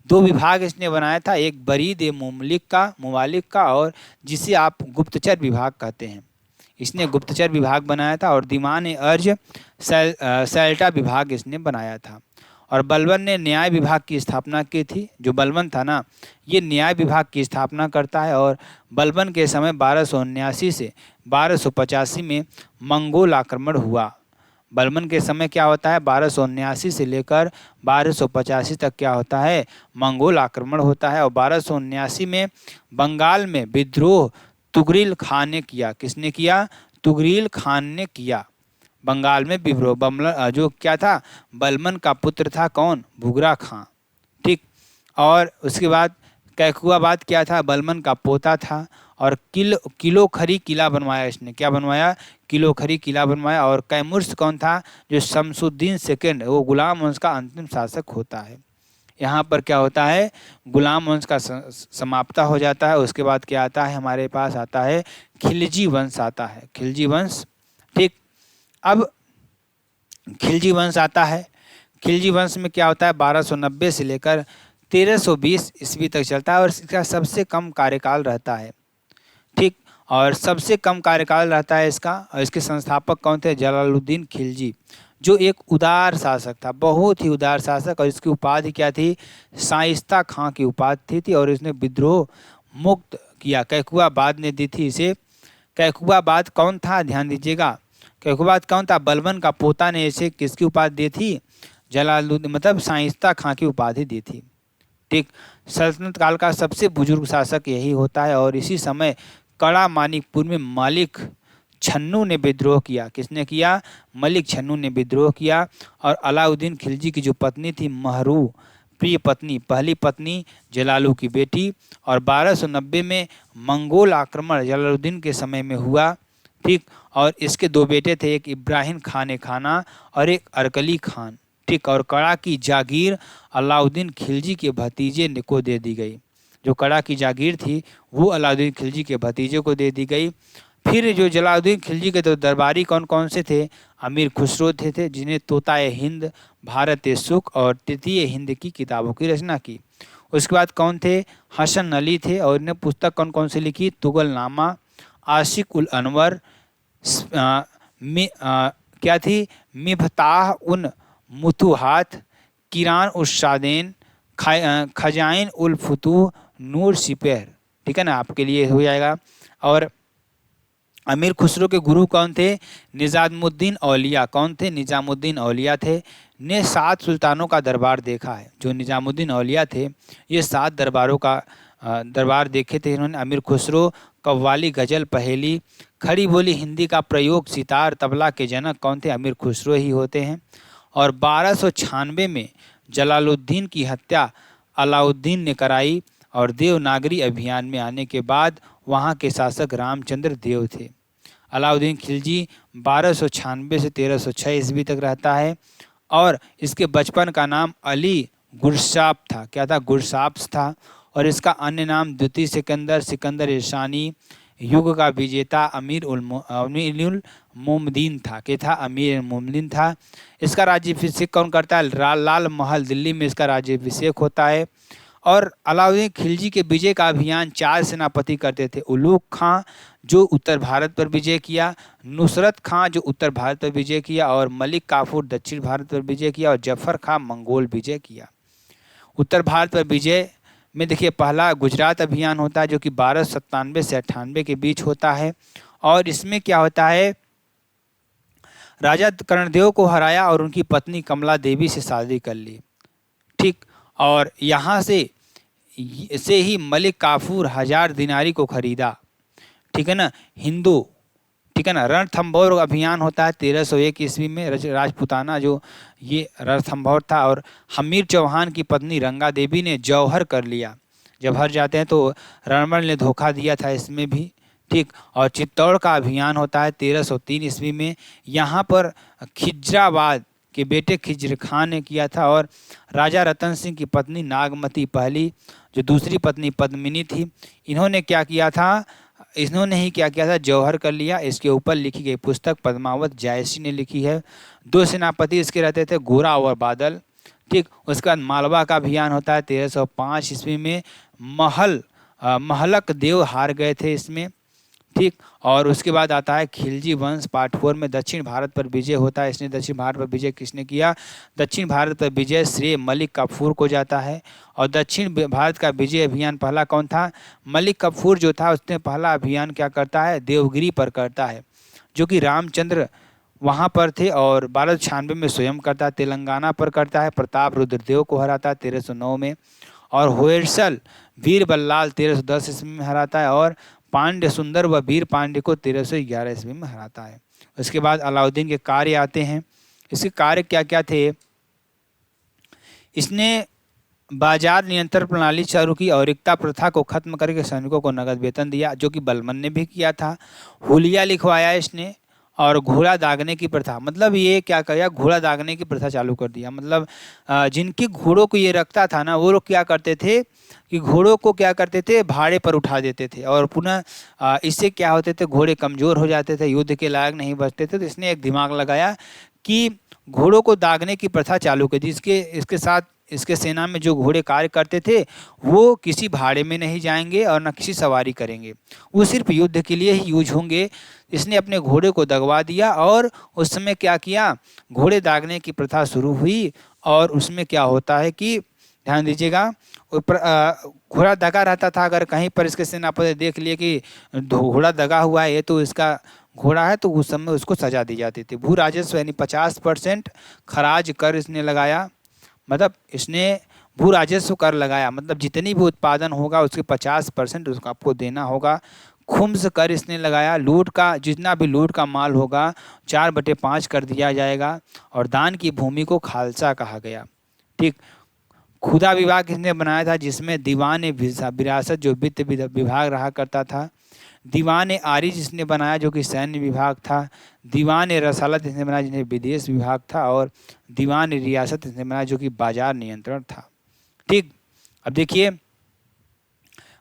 2 विभाग इसने बनाया था, एक बरीद ए मुमालिक का और जिसे आप गुप्तचर विभाग कहते हैं, इसने गुप्तचर विभाग बनाया था। और दीवान ए अर्ज सैल्टा विभाग इसने बनाया था। और बलबन ने न्याय विभाग की स्थापना की थी। जो बलबन था ना, ये न्याय विभाग की स्थापना करता है। और बलबन के समय 1279 से 1285 में मंगोल आक्रमण हुआ। बलबन के समय क्या होता है, 1279 से लेकर 1285 तक क्या होता है, मंगोल आक्रमण होता है। और 1279 में बंगाल में विद्रोह तुगरिल खान ने किया। किसने किया, तुगरिल खान ने किया। बंगाल में विद्रोह, जो क्या था, बलबन का पुत्र था कौन, बुगरा खां, ठीक। और उसके बाद कैकुआबाद क्या था, बलबन का पोता था। और किलोखरी किला बनवाया इसने, क्या बनवाया, किलोखरी किला बनवाया। और कैमुर्स कौन था, जो शमसुद्दीन सेकंड, वो गुलाम वंश का अंतिम शासक होता है। यहाँ पर क्या होता है, गुलाम वंश का समाप्ता हो जाता है। उसके बाद क्या आता है, हमारे पास आता है खिलजी वंश आता है, खिलजी वंश, ठीक। अब खिलजी वंश आता है। खिलजी वंश में क्या होता है, 1290 से लेकर 1320 ईस्वी तक चलता है और इसका सबसे कम कार्यकाल रहता है, ठीक। और सबसे कम कार्यकाल रहता है इसका। और इसके संस्थापक कौन थे, जलालुद्दीन खिलजी, जो एक उदार शासक था, बहुत ही उदार शासक। और इसकी उपाधि क्या थी, शाइस्ता खां की उपाधि थी। और इसने विद्रोह मुक्त किया, कैकुआबाद ने दी थी इसे। कैकुआबाद कौन था, ध्यान दीजिएगा, कैकुआबाद कौन था, बलबन का पोता ने इसे किसकी उपाधि दी थी, जलालुद्दीन, मतलब शाइस्ता खां की उपाधि दी थी, ठीक। सल्तनत काल का सबसे बुजुर्ग शासक यही होता है। और इसी समय कड़ा मानिकपुर में मलिक छन्नू ने विद्रोह किया। किसने किया, मलिक छन्नू ने विद्रोह किया। और अलाउद्दीन खिलजी की जो पत्नी थी महरू, प्रिय पत्नी, पहली पत्नी जलालू की बेटी। और 1290 में मंगोल आक्रमण जलालुद्दीन के समय में हुआ, ठीक। और इसके 2 बेटे थे, एक इब्राहिम खान खाना और एक अरकली खान, ठीक। और कड़ा की जागीर अलाउद्दीन खिलजी के भतीजे को दे दी गई। जो कड़ा की जागीर थी वो अलाउद्दीन खिलजी के भतीजे को दे दी गई। फिर जो जलालुद्दीन खिलजी के तो दरबारी कौन कौन से थे, अमीर खुसरो थे जिन्हें तोताए हिंद, भारत सुख और तृतीय हिंद की किताबों की रचना की। उसके बाद कौन थे, हसन अली थे। और इन्हें पुस्तक कौन कौन सी लिखी, तुगलनामा, आशिक उल अनवर, क्या थी, मिफ्ताह उन मुतुहात, किरान उस्सादैन, खजाइन उल फुतूह, नूर सिपहर, ठीक है ना, आपके लिए हो जाएगा। और अमीर खुसरो के गुरु कौन थे, निजामुद्दीन औलिया, कौन थे, निजामुद्दीन औलिया थे। ने 7 सुल्तानों का दरबार देखा है। जो निजामुद्दीन औलिया थे ये 7 दरबारों का दरबार देखे थे इन्होंने। अमीर खुसरो कव्वाली, गज़ल, पहेली, खड़ी बोली हिंदी का प्रयोग, सितार, तबला के जनक कौन थे, अमीर खुसरो ही होते हैं। और 1296 में जलालुद्दीन की हत्या अलाउद्दीन ने कराई। और देवनागरी अभियान में आने के बाद वहाँ के शासक रामचंद्र देव थे। अलाउद्दीन खिलजी 1296 से 1306 ईस्वी तक रहता है। और इसके बचपन का नाम अली गुरसाप था, क्या था, गुरसाप्स था। और इसका अन्य नाम द्वितीय सिकंदर, सिकंदर ईशानी, युग का विजेता अमीरुल मोमदीन था। क्या था? अमीर मोमदीन था। इसका राज्याभिषेक कौन करता है? लाल महल दिल्ली में इसका राज्याभिषेक होता है। और अलाउद्दीन खिलजी के विजय का अभियान 4 सेनापति करते थे। उलूग खां जो उत्तर भारत पर विजय किया, नुसरत खां जो उत्तर भारत पर विजय किया, और मलिक काफूर दक्षिण भारत पर विजय किया, और जफर खां मंगोल विजय किया। उत्तर भारत पर विजय में देखिए पहला गुजरात अभियान होता है जो कि 1297 से 98 के बीच होता है। और इसमें क्या होता है, राजा कर्णदेव को हराया और उनकी पत्नी कमला देवी से शादी कर ली। ठीक, और यहाँ से ही मलिक काफूर 1000 दिनारी को खरीदा। ठीक है ना, हिंदू, ठीक है ना। रणथंभौर अभियान होता है 1301 ईस्वी में, राजपुताना जो ये रणथंभौर था। और हमीर चौहान की पत्नी रंगा देवी ने जौहर कर लिया। जौहर जाते हैं तो रणमल ने धोखा दिया था इसमें भी। ठीक, और चित्तौड़ का अभियान होता है 1303 ईस्वी में। यहाँ पर खिजराबाद के बेटे खिजर खान ने किया था। और राजा रतन सिंह की पत्नी नागमती पहली, जो दूसरी पत्नी पद्मिनी थी, इन्होंने क्या किया था, जौहर कर लिया। इसके ऊपर लिखी गई पुस्तक पद्मावत जायसी ने लिखी है। 2 सेनापति इसके रहते थे, गोरा और बादल। ठीक, उसके बाद मालवा का अभियान होता है 1305 ईस्वी में। महलक देव हार गए थे इसमें। ठीक, और उसके बाद आता है खिलजी वंश पार्ट 4 में दक्षिण भारत पर विजय होता है। इसने दक्षिण भारत पर विजय किसने किया? दक्षिण भारत पर विजय श्रेय मलिक काफूर को जाता है। और दक्षिण भारत का विजय अभियान पहला कौन था? मलिक काफूर जो था उसने पहला अभियान क्या करता है? देवगिरी पर करता है, जो कि रामचंद्र वहाँ पर थे। और 1296 में स्वयं करता है। तेलंगाना पर करता है, प्रताप रुद्रदेव को हराता है 1309 में। और होयसल वीर बल्लाल 1310 ईस्वी में हराता है। और पांड्य सुंदर व वीर पांड्य को 1311 ईस्वी में हराता है। उसके बाद अलाउद्दीन के कार्य आते हैं। इसके कार्य क्या क्या थे? इसने बाजार नियंत्रण प्रणाली चालू की और रिक्ता प्रथा को खत्म करके सैनिकों को नगद वेतन दिया, जो कि बलबन ने भी किया था। हुलिया लिखवाया इसने। और घोड़ा दागने की प्रथा, मतलब ये क्या किया, घोड़ा दागने की प्रथा चालू कर दिया। मतलब जिनके घोड़ों को ये रखता था ना, वो लोग क्या करते थे कि घोड़ों को क्या करते थे, भाड़े पर उठा देते थे। और पुनः इससे क्या होते थे, घोड़े कमज़ोर हो जाते थे, युद्ध के लायक नहीं बचते थे। तो इसने एक दिमाग लगाया कि घोड़ों को दागने की प्रथा चालू कर दी। इसके साथ इसके सेना में जो घोड़े कार्य करते थे वो किसी भाड़े में नहीं जाएंगे और न किसी सवारी करेंगे, वो सिर्फ युद्ध के लिए ही यूज होंगे। इसने अपने घोड़े को दगवा दिया और उस समय क्या किया, घोड़े दागने की प्रथा शुरू हुई। और उसमें क्या होता है कि ध्यान दीजिएगा, घोड़ा दगा रहता था। अगर कहीं पर इसके सेनापति देख लिए कि घोड़ा दगा हुआ है, ये तो इसका घोड़ा है, तो उस समय उसको सजा दी जाती थी। भू राजस्व यानी 50% खराज कर इसने लगाया। मतलब इसने भू राजस्व कर लगाया, मतलब जितनी भी उत्पादन होगा उसके 50% उसको आपको देना होगा। खुम्स कर इसने लगाया, लूट का जितना भी लूट का माल होगा 4/5 कर दिया जाएगा। और दान की भूमि को खालसा कहा गया। ठीक, खुदा विभाग इसने बनाया था, जिसमें दीवान विरासत जो वित्त विभाग रहा करता था। दीवान आरिज इसने बनाया जो कि सैन्य विभाग था। दीवान रसालत इसने बनाया जिन्हें विदेश विभाग था। और दीवान रियासत इसने बनाया जो कि बाजार नियंत्रण था। ठीक, अब देखिए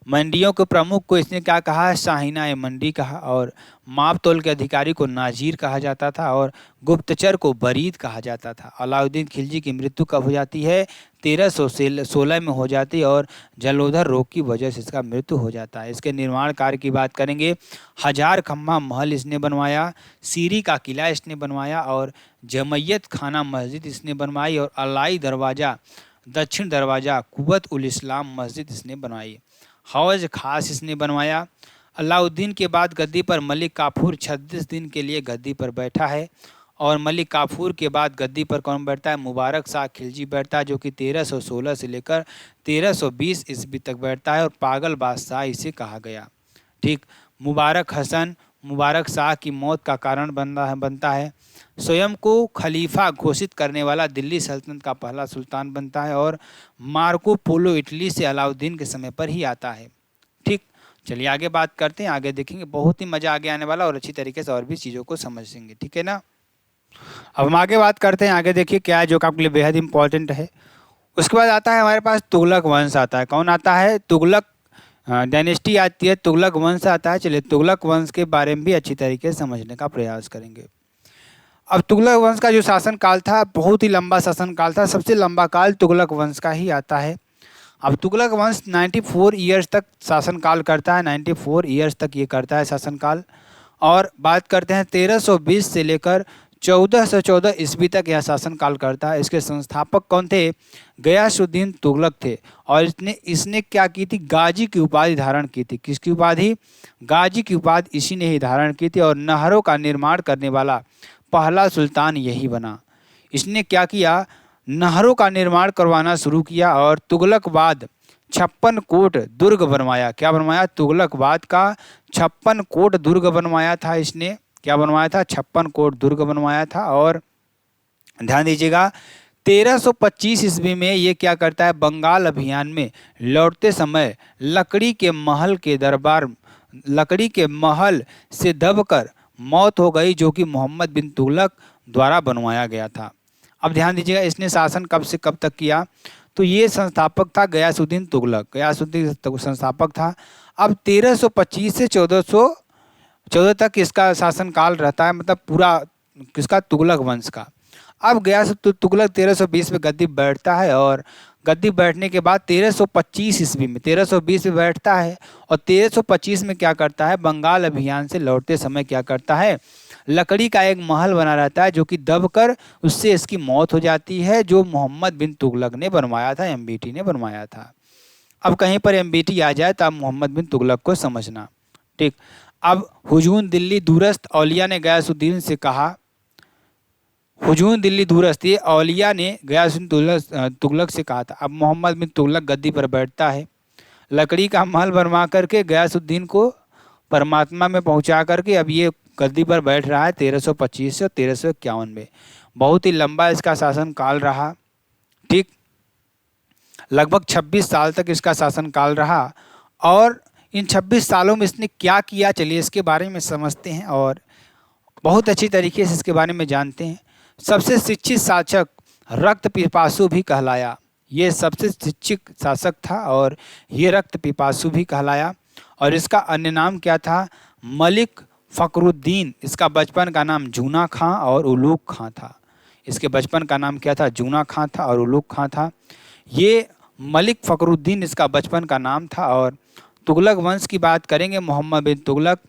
मंडियों के प्रमुख को इसने क्या कहा, शाहीना मंडी कहा। और माप तोल के अधिकारी को नाजीर कहा जाता था। और गुप्तचर को बरीद कहा जाता था। अलाउद्दीन खिलजी की मृत्यु कब हो जाती है? 1316 में हो जाती है। और जलोधर रोग की वजह से इसका मृत्यु हो जाता है। इसके निर्माण कार्य की बात करेंगे, 1000 खम्भा महल इसने बनवाया, सीरी का किला इसने बनवाया, और जमैयत खाना मस्जिद इसने बनवाई, और अलाई दरवाज़ा दक्षिण दरवाज़ा कुवत उल इस्लाम मस्जिद इसने बनवाई। हौज खास इसने बनवाया। अलाउद्दीन के बाद गद्दी पर मलिक काफूर 36 दिन के लिए गद्दी पर बैठा है। और मलिक काफूर के बाद गद्दी पर कौन बैठता है? मुबारक शाह खिलजी बैठता है, जो कि 1316 से लेकर 1320 ईस्वी तक बैठता है। और पागल बादशाह इसे कहा गया। ठीक, मुबारक शाह की मौत का कारण बनता है। स्वयं को खलीफा घोषित करने वाला दिल्ली सल्तनत का पहला सुल्तान बनता है। और मार्को पोलो इटली से अलाउद्दीन के समय पर ही आता है। ठीक, चलिए आगे बात करते हैं, आगे देखेंगे, बहुत ही मज़ा आगे आने वाला और अच्छी तरीके से और भी चीज़ों को समझेंगे। ठीक है ना। अब हम आगे बात करते हैं, आगे देखिए क्या है जो आपके लिए बेहद इंपॉर्टेंट है। उसके बाद आता है हमारे पास तुगलक वंश आता है। कौन आता है? तुगलक डायनेस्टी आती है, तुगलक वंश आता है। चलिए तुगलक वंश के बारे में भी अच्छी तरीके से समझने का प्रयास करेंगे। अब तुगलक वंश का जो शासन काल था बहुत ही लंबा शासन काल था, सबसे लंबा काल तुगलक वंश का ही आता है। अब तुगलक वंश 94 ईयर्स तक शासनकाल करता है, 94 ईयर्स तक ये करता है शासनकाल। और बात करते हैं 1320 से लेकर 1414 ईस्वी तक यह शासनकाल करता है। इसके संस्थापक कौन थे? गयासुद्दीन तुगलक थे। और इसने क्या की थी? गाजी की उपाधि धारण की थी। किसकी उपाधि? गाजी की उपाधि इसी ने ही धारण की थी। और नहरों का निर्माण करने वाला पहला सुल्तान यही बना। इसने क्या किया? नहरों का निर्माण करवाना शुरू किया और तुगलकबाद 56 कोट दुर्ग बनवाया। क्या बनवाया? तुगलकबाद का 56 कोट दुर्ग बनवाया था इसने। क्या बनवाया था? 56 कोट दुर्ग बनवाया था। और ध्यान दीजिएगा 1325 ईस्वी में ये क्या करता है? बंगाल अभियान में लौटते समय लकड़ी के महल से दबकर मौत हो गई, जो कि मोहम्मद बिन तुगलक द्वारा बनवाया गया था। अब ध्यान दीजिएगा इसने शासन कब से कब तक किया? तो ये संस्थापक था गयासुद्दीन तुगलक। गयासुद्दीन संस्थापक था। अब 1325 से 1414 तक इसका शासनकाल रहता है, मतलब पूरा किसका? तुगलक वंश का। अब गयासुद्दीन तुगलक 1320 में गद्दी बैठता है और गद्दी बैठने के बाद 1325 ईस्वी में 1320 में बैठता है और 1325 में क्या करता है? बंगाल अभियान से लौटते समय क्या करता है? लकड़ी का एक महल बना रहता है जो कि दबकर उससे इसकी मौत हो जाती है, जो मोहम्मद बिन तुगलक ने बनवाया था, एमबीटी ने बनवाया था। अब कहीं पर एमबीटी आ जाए तो आप मोहम्मद बिन तुगलक को समझना। ठीक। अब हुजून दिल्ली दूरस्थ औलिया ने गयासुद्दीन से कहा, हुजून दिल्ली दूरस्थ ये औलिया ने गयासुद्दीन तुगलक से कहा था। अब मोहम्मद बिन तुगलक गद्दी पर बैठता है, लकड़ी का महल बनवा करके गयासुद्दीन को परमात्मा में पहुंचा करके अब ये गद्दी पर बैठ रहा है 1325 से 1351 में। बहुत ही लंबा इसका शासन काल रहा। ठीक, लगभग 26 साल तक इसका शासन काल रहा। और इन 26 सालों में इसने क्या किया, चलिए इसके बारे में समझते हैं और बहुत अच्छी तरीके से इसके बारे में जानते हैं। सबसे शिक्षित शासक रक्त पिपासु भी कहलाया। ये सबसे शिक्षित शासक था और ये रक्त पिपासु भी कहलाया। और इसका अन्य नाम क्या था? मलिक फ़खरुद्दीन। इसका बचपन का नाम जूना खां और उलूग खां था। इसके बचपन का नाम क्या था? जूना खां था और उलूग खां था। ये मलिक फ़खरुद्दीन इसका बचपन का नाम था। और तुगलक वंश की बात करेंगे, मोहम्मद बिन तुगलक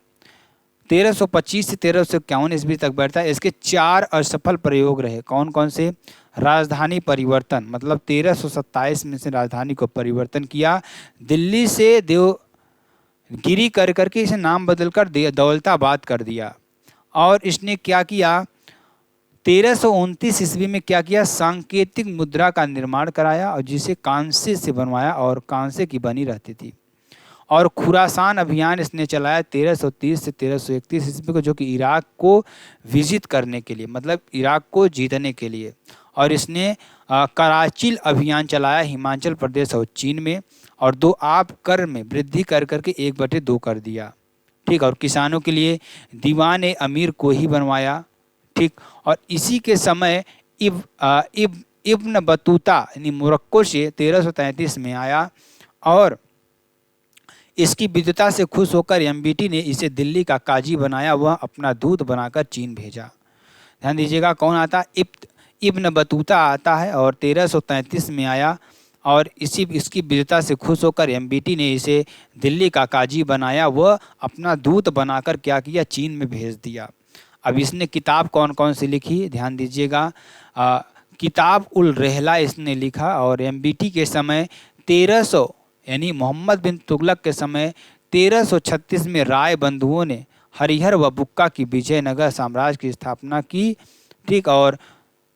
1325 से 1351 ईस्वी तक बैठता है। इसके 4 असफल प्रयोग रहे। कौन कौन से? राजधानी परिवर्तन, मतलब 1327 में से राजधानी को परिवर्तन किया। दिल्ली से देवगिरी कर करके इसे नाम बदलकर दौलताबाद कर दिया। और इसने क्या किया? 1329 ईस्वी में क्या किया? सांकेतिक मुद्रा का निर्माण कराया और जिसे कांसे से बनवाया और कांसे की बनी रहती थी। और खुरासान अभियान इसने चलाया 1330 से 1331 ईस्वी को, जो कि इराक को विजिट करने के लिए, मतलब इराक को जीतने के लिए। और इसने कराचिल अभियान चलाया हिमाचल प्रदेश और चीन में। और 2 आब कर में वृद्धि कर करके 1/2 कर दिया। ठीक, और किसानों के लिए दीवान ए अमीर को ही बनवाया। ठीक, और इसी के समय इब्न बतूता यानी मोरक्को से 1333 में आया और इसकी विद्वता से खुश होकर एमबीटी ने इसे दिल्ली का काजी बनाया। वह अपना दूत बनाकर चीन भेजा। ध्यान दीजिएगा कौन आता? इब्न बतूता आता है और 1333 में आया और इसकी विद्वता से खुश होकर एमबीटी ने इसे दिल्ली का काजी बनाया। वह अपना दूत बनाकर क्या किया? चीन में भेज दिया। अब इसने किताब कौन कौन सी लिखी? ध्यान दीजिएगा, किताब उल रहला इसने लिखा। और एमबीटी के समय 1300 यानी मोहम्मद बिन तुगलक के समय 1336 में राय बंधुओं ने हरिहर व बुक्का की विजयनगर साम्राज्य की स्थापना की। ठीक, और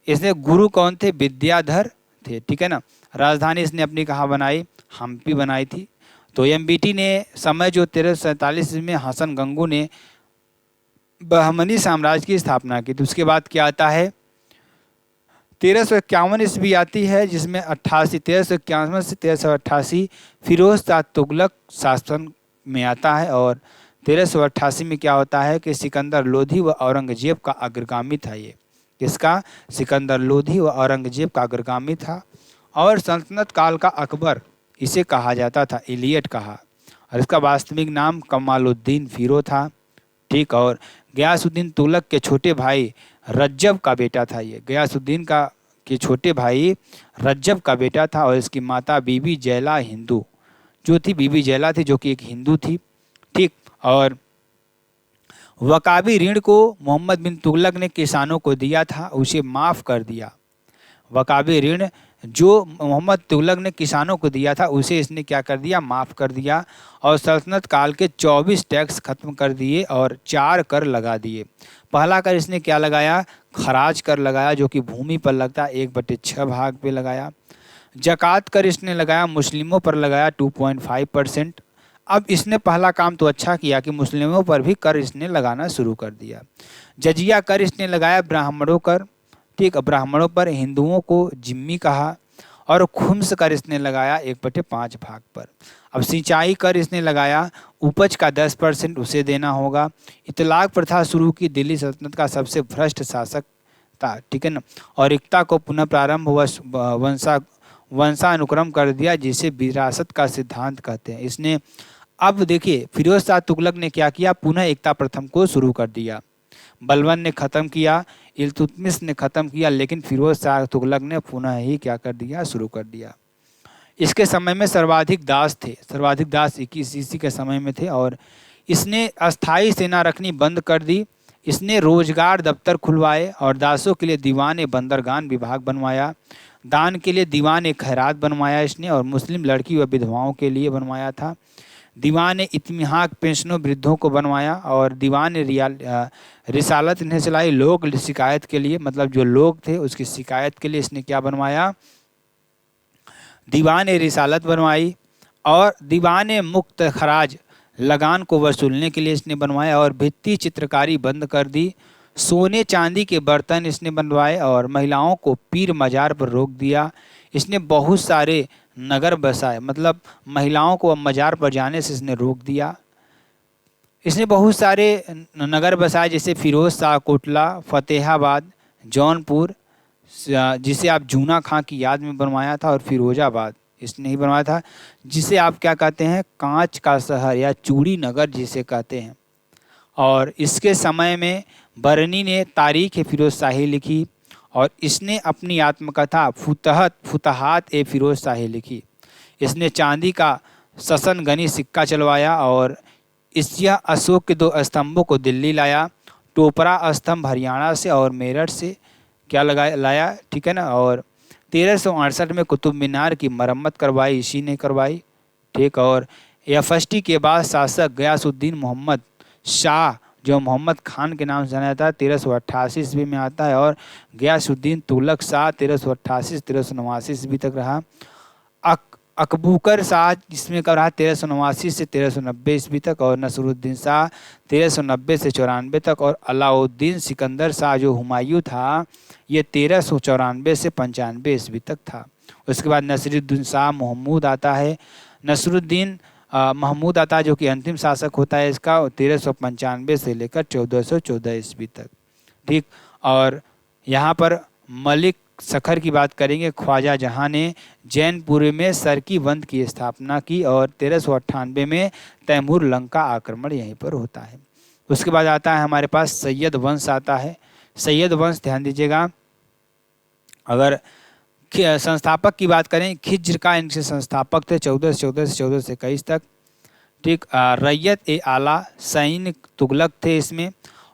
इसने गुरु कौन थे? विद्याधर थे। ठीक है ना। राजधानी इसने अपनी कहाँ बनाई? हम्पी बनाई थी। तो एमबीटी ने समय जो 1347 में हसन गंगू ने बहमनी साम्राज्य की स्थापना की। तो उसके बाद क्या आता है? 1351 ईस्वी आती है, जिसमें 1351 से 1388 फिरोज शाह तुगलक शासन में आता है। और 1388 में क्या होता है कि सिकंदर लोधी व औरंगजेब का अग्रगामी था। ये किसका? सिकंदर लोधी व औरंगजेब का अग्रगामी था। और सल्तनत काल का अकबर इसे कहा जाता था, इलियट कहा। और इसका वास्तविक नाम कमालुद्दीन फिरोज था। ठीक, और गयासुद्दीन तुगलक के छोटे भाई रज्जब का बेटा था। ये गयासुद्दीन का के छोटे भाई रज्जब का बेटा था। और इसकी माता बीबी जैला हिंदू जो थी, बीबी जैला थी जो कि एक हिंदू थी। ठीक, और वकाबी ऋण को मोहम्मद बिन तुगलक ने किसानों को दिया था, उसे माफ़ कर दिया। वकाबी ऋण जो मोहम्मद तुगलक ने किसानों को दिया था उसे इसने क्या कर दिया, माफ़ कर दिया। और सल्तनत काल के 24 टैक्स खत्म कर दिए और 4 कर लगा दिए। पहला कर इसने क्या लगाया, खराज कर लगाया जो कि भूमि पर लगता है, 1/6 भाग पे लगाया। जक़ात कर इसने लगाया, मुस्लिमों पर लगाया 2.5%। अब इसने पहला काम तो अच्छा किया कि मुस्लिमों पर भी कर इसने लगाना शुरू कर दिया। जजिया कर इसने लगाया ब्राह्मणों कर, ठीक, ब्राह्मणों पर, हिंदुओं को जिम्मी कहा। और खुम्स कर इसने लगाया 1/5 भाग पर। अब सिंचाई कर इसने लगाया, उपज का 10% उसे देना होगा। इतलाक प्रथा शुरू की, दिल्ली सल्तनत का सबसे भ्रष्ट शासक था, ठीक है ना। और एकता को पुनः प्रारंभ वंशानुक्रम कर दिया जिसे विरासत का सिद्धांत कहते हैं। इसने अब देखिए फिरोज शाह तुगलक ने क्या किया, पुनः एकता प्रथम को शुरू कर दिया। बलबन ने ख़त्म किया, इल्तुतमिश ने ख़त्म किया, लेकिन फिरोज शाह तुगलक ने पुनः ही क्या कर दिया, शुरू कर दिया। इसके समय में सर्वाधिक दास थे, सर्वाधिक दास 21 ईस्वी के समय में थे। और इसने अस्थाई सेना रखनी बंद कर दी। इसने रोजगार दफ्तर खुलवाए और दासों के लिए दीवान बंदरगान विभाग बनवाया। दान के लिए दीवान खैरात बनवाया इसने, और मुस्लिम लड़की व विधवाओं के लिए बनवाया था। दीवान इत्मीहाक पेंशनों वृद्धों को बनवाया। और दीवान रिसालत इन्हें चलाई लोक शिकायत के लिए, मतलब जो लोग थे उसकी शिकायत के लिए इसने क्या बनवाया, दीवान रिसालत बनवाई। और दीवान मुक्त खराज लगान को वसूलने के लिए इसने बनवाया। और भित्ति चित्रकारी बंद कर दी। सोने चांदी के बर्तन इसने बनवाए और महिलाओं को पीर मजार पर रोक दिया। इसने बहुत सारे नगर बसाए, मतलब महिलाओं को मजार पर जाने से इसने रोक दिया। इसने बहुत सारे नगर बसाए जैसे फिरोज शाह कोटला, फतेहाबाद, जौनपुर, जिसे आप जूना खां की याद में बनवाया था, और फिरोजाबाद इसने ही बनवाया था, जिसे आप क्या कहते हैं, कांच का शहर या चूड़ी नगर जिसे कहते हैं। और इसके समय में बरनी ने तारीख फिरोज शाही लिखी। और इसने अपनी आत्मकथा फुतहात फिरोज शाही लिखी। इसने चांदी का ससन गनी सिक्का चलवाया। और इसया अशोक के 2 स्तंभों को दिल्ली लाया। टोपरा स्तंभ हरियाणा से और मेरठ से क्या लाया, ठीक है ना। और 1368 में कुतुब मीनार की मरम्मत करवाई, इसी ने करवाई, ठीक। और यफष्टी के बाद शासक गयासुद्दीन मोहम्मद शाह जो मोहम्मद खान के नाम से जाना जाता है 1388 ईस्वी में आता है। और गयासुद्दीन तुगलक शाह 1388 से 1389 ईस्वी तक रहा। अकबूकर शाह इसमें कब रहा, 1389 से 1390 ईस्वी तक। और नसरुद्दीन शाह 1390 से 94 तक। और अलाउद्दीन सिकंदर शाह जो हुमायूं था ये 1394 से 95 ईस्वी तक था। उसके बाद नसरुद्दीन शाह महमूद आता है। नसरुद्दीन महमूद आता है जो कि अंतिम शासक होता है इसका, 1395 से लेकर 1414 ईस्वी तक, ठीक। और यहाँ पर मलिक सखर की बात करेंगे। ख्वाजा जहाँ ने जैनपुरी में सरकी बंद की स्थापना की। और 1398 में तैमूर लंका आक्रमण यहीं पर होता है। उसके बाद आता है हमारे पास सैयद वंश आता है। सैयद वंश ध्यान दीजिएगा, अगर संस्थापक की बात करें, खिज्र का इनके संस्थापक थे 1414 से 1421 तक, ठीक। रैयत आला सैनिक तुगलक थे इसमें।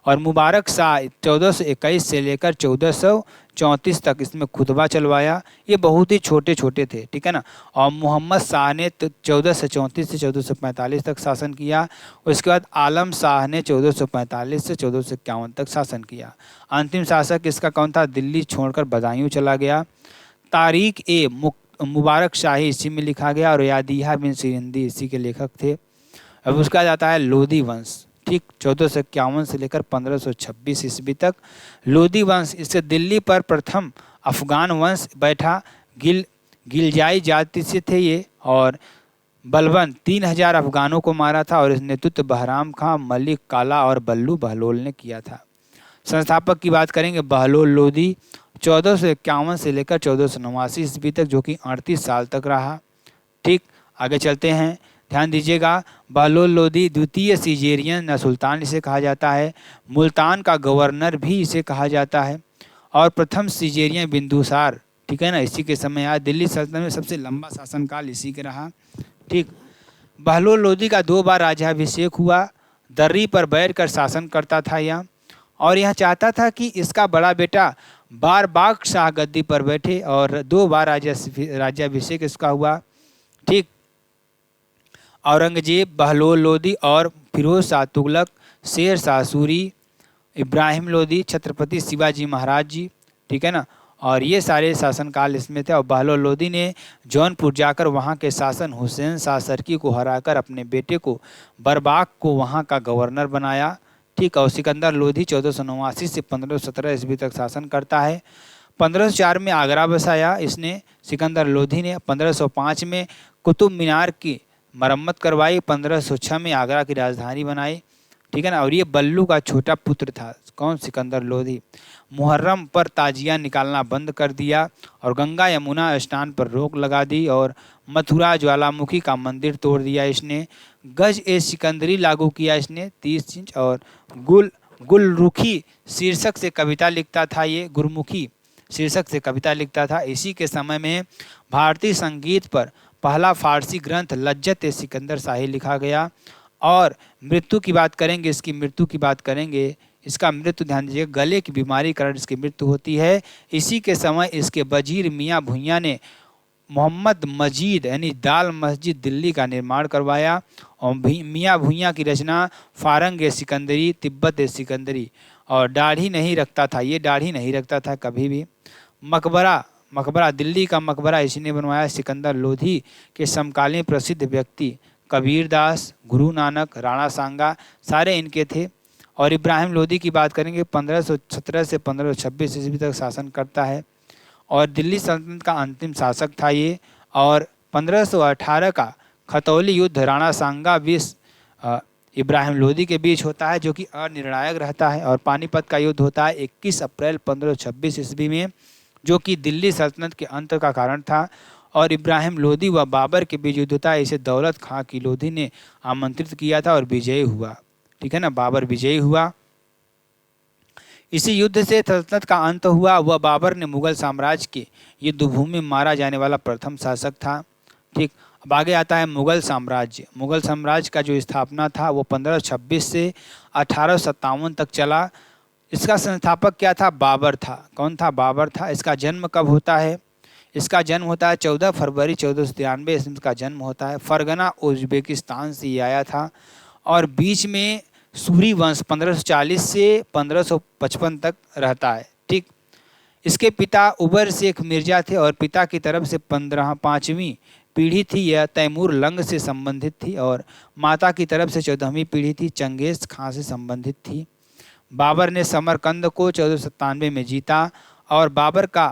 और मुबारक शाह 1421 से लेकर 1434 तक इसमें खुतबा चलवाया। ये बहुत ही छोटे छोटे थे, ठीक है ना। और मोहम्मद शाह ने 1434 से 1445 तक शासन किया। उसके बाद आलम शाह ने 1445 से 1451 तक शासन किया। अंतिम शासक इसका कौन था, दिल्ली छोड़कर बदायूं चला गया। तारीख मुबारक शाही इसी में लिखा गया। और यादिया बिन सिरिंदी इसी के लेखक थे। अब उसका जाता है लोधी वंश, ठीक, 1451 से लेकर 1526 ईस्वी तक। लोधी वंश, इससे दिल्ली पर प्रथम अफगान वंश बैठा। गिलजाई जाति से थे ये। और बलबन 3000 अफगानों को मारा था। और इस नेतृत्व बहराम खां, मलिक काला और बल्लू बहलोल ने किया था। संस्थापक की बात करेंगे बहलोल लोधी, 1451 से लेकर 1489 ईस्वी तक, जो कि 38 साल तक रहा, ठीक। आगे चलते हैं। ध्यान दीजिएगा, बहलोल लोदी द्वितीय सीजेरियन सुल्तान इसे कहा जाता है। मुल्तान का गवर्नर भी इसे कहा जाता है। और प्रथम सीजेरियन बिंदुसार, ठीक है ना, इसी के समय आया। दिल्ली सल्तनत में सबसे लंबा शासनकाल इसी के रहा। ठीक, बहलोल लोदी का 2 बार राज्याभिषेक हुआ। दर्री पर बैठकर शासन करता था यह, और यह चाहता था कि इसका बड़ा बेटा बारबाग शाह गद्दी पर बैठे, और 2 बार राज्याभिषेक इसका हुआ। ठीक, औरंगजेब, बहलोल लोदी और फिरोज शाह तुगलक, शेर शाह सूरी, इब्राहिम लोदी, छत्रपति शिवाजी महाराज जी, ठीक है ना, और ये सारे शासनकाल इसमें थे। और बहलोल लोदी ने जौनपुर जाकर वहाँ के शासन हुसैन शाह सरकी को हराकर अपने बेटे को बरबाग को वहाँ का गवर्नर बनाया। ठीक, और सिकंदर लोधी 1489 से 1517 ईस्वी तक शासन करता है। 1504 में आगरा बसाया इसने, सिकंदर लोधी ने। 1505 में कुतुब मीनार की मरम्मत करवाई। 1506 में आगरा की राजधानी बनाई, ठीक है ना। और ये बल्लू का छोटा पुत्र था, कौन, सिकंदर लोधी। मुहर्रम पर ताजिया निकालना बंद कर दिया, और गंगा यमुना स्नान पर रोक लगा दी, और मथुरा ज्वालामुखी का मंदिर तोड़ दिया इसने। गज ए सिकंदरी लागू किया इसने 30 इंच, और गुलरुखी शीर्षक से कविता लिखता था ये, गुरमुखी शीर्षक से कविता लिखता था। इसी के समय में भारतीय संगीत पर पहला फारसी ग्रंथ लज्जत ए सिकंदर शाही लिखा गया। और मृत्यु की बात करेंगे, इसकी मृत्यु की बात करेंगे, इसका मृत्यु ध्यान दीजिएगा, गले की बीमारी कारण इसकी मृत्यु होती है। इसी के समय इसके वजीर मियाँ भुइयाँ ने मोहम्मद मजीद यानी दाल मस्जिद दिल्ली का निर्माण करवाया। और मियाँ भुइयाँ की रचना फारंग ए सिकंदरी, तिब्बत ए सिकंदरी। और दाढ़ी नहीं रखता था ये, दाढ़ी नहीं रखता था कभी भी। मकबरा दिल्ली का मकबरा इसने बनवाया। सिकंदर लोधी के समकालीन प्रसिद्ध व्यक्ति कबीर दास, गुरु नानक, राणा सांगा सारे इनके थे। और इब्राहिम लोदी की बात करेंगे, 1517 से 1526 ईस्वी तक शासन करता है, और दिल्ली सल्तनत का अंतिम शासक था ये। और 1518 का खतौली युद्ध राणा सांगा विस इब्राहिम लोदी के बीच होता है, जो कि अनिर्णायक रहता है। और पानीपत का युद्ध होता है 21 अप्रैल 1526 ईस्वी में, जो कि दिल्ली सल्तनत के अंत का कारण था। और इब्राहिम लोदी व बाबर के बीच युद्ध होता है, इसे दौलत खां की लोधी ने आमंत्रित किया था और विजयी हुआ, ठीक है ना, बाबर विजयी हुआ। इसी युद्ध से सल्तनत का अंत हुआ। वह बाबर ने मुगल साम्राज्य के युद्धभूमि में मारा जाने वाला प्रथम शासक था। ठीक, अब आगे आता है मुगल साम्राज्य। मुगल साम्राज्य का जो स्थापना था वो 1526 से 1857 तक चला। इसका संस्थापक क्या था? बाबर था। कौन था? बाबर था। इसका जन्म कब होता है? इसका जन्म होता है 14 फरवरी 1493 ईस्वी का जन्म होता है। फरगना उज्बेकिस्तान से ये आया था। और बीच में सूरी वंश 1540 से 1555 तक रहता है। ठीक, इसके पिता उबर शेख मिर्जा थे और पिता की तरफ से 5वीं पीढ़ी थी यह तैमूर लंग से संबंधित थी, और माता की तरफ से 14वीं पीढ़ी थी चंगेज खां से संबंधित थी। बाबर ने समरकंद को 1497 में जीता, और बाबर का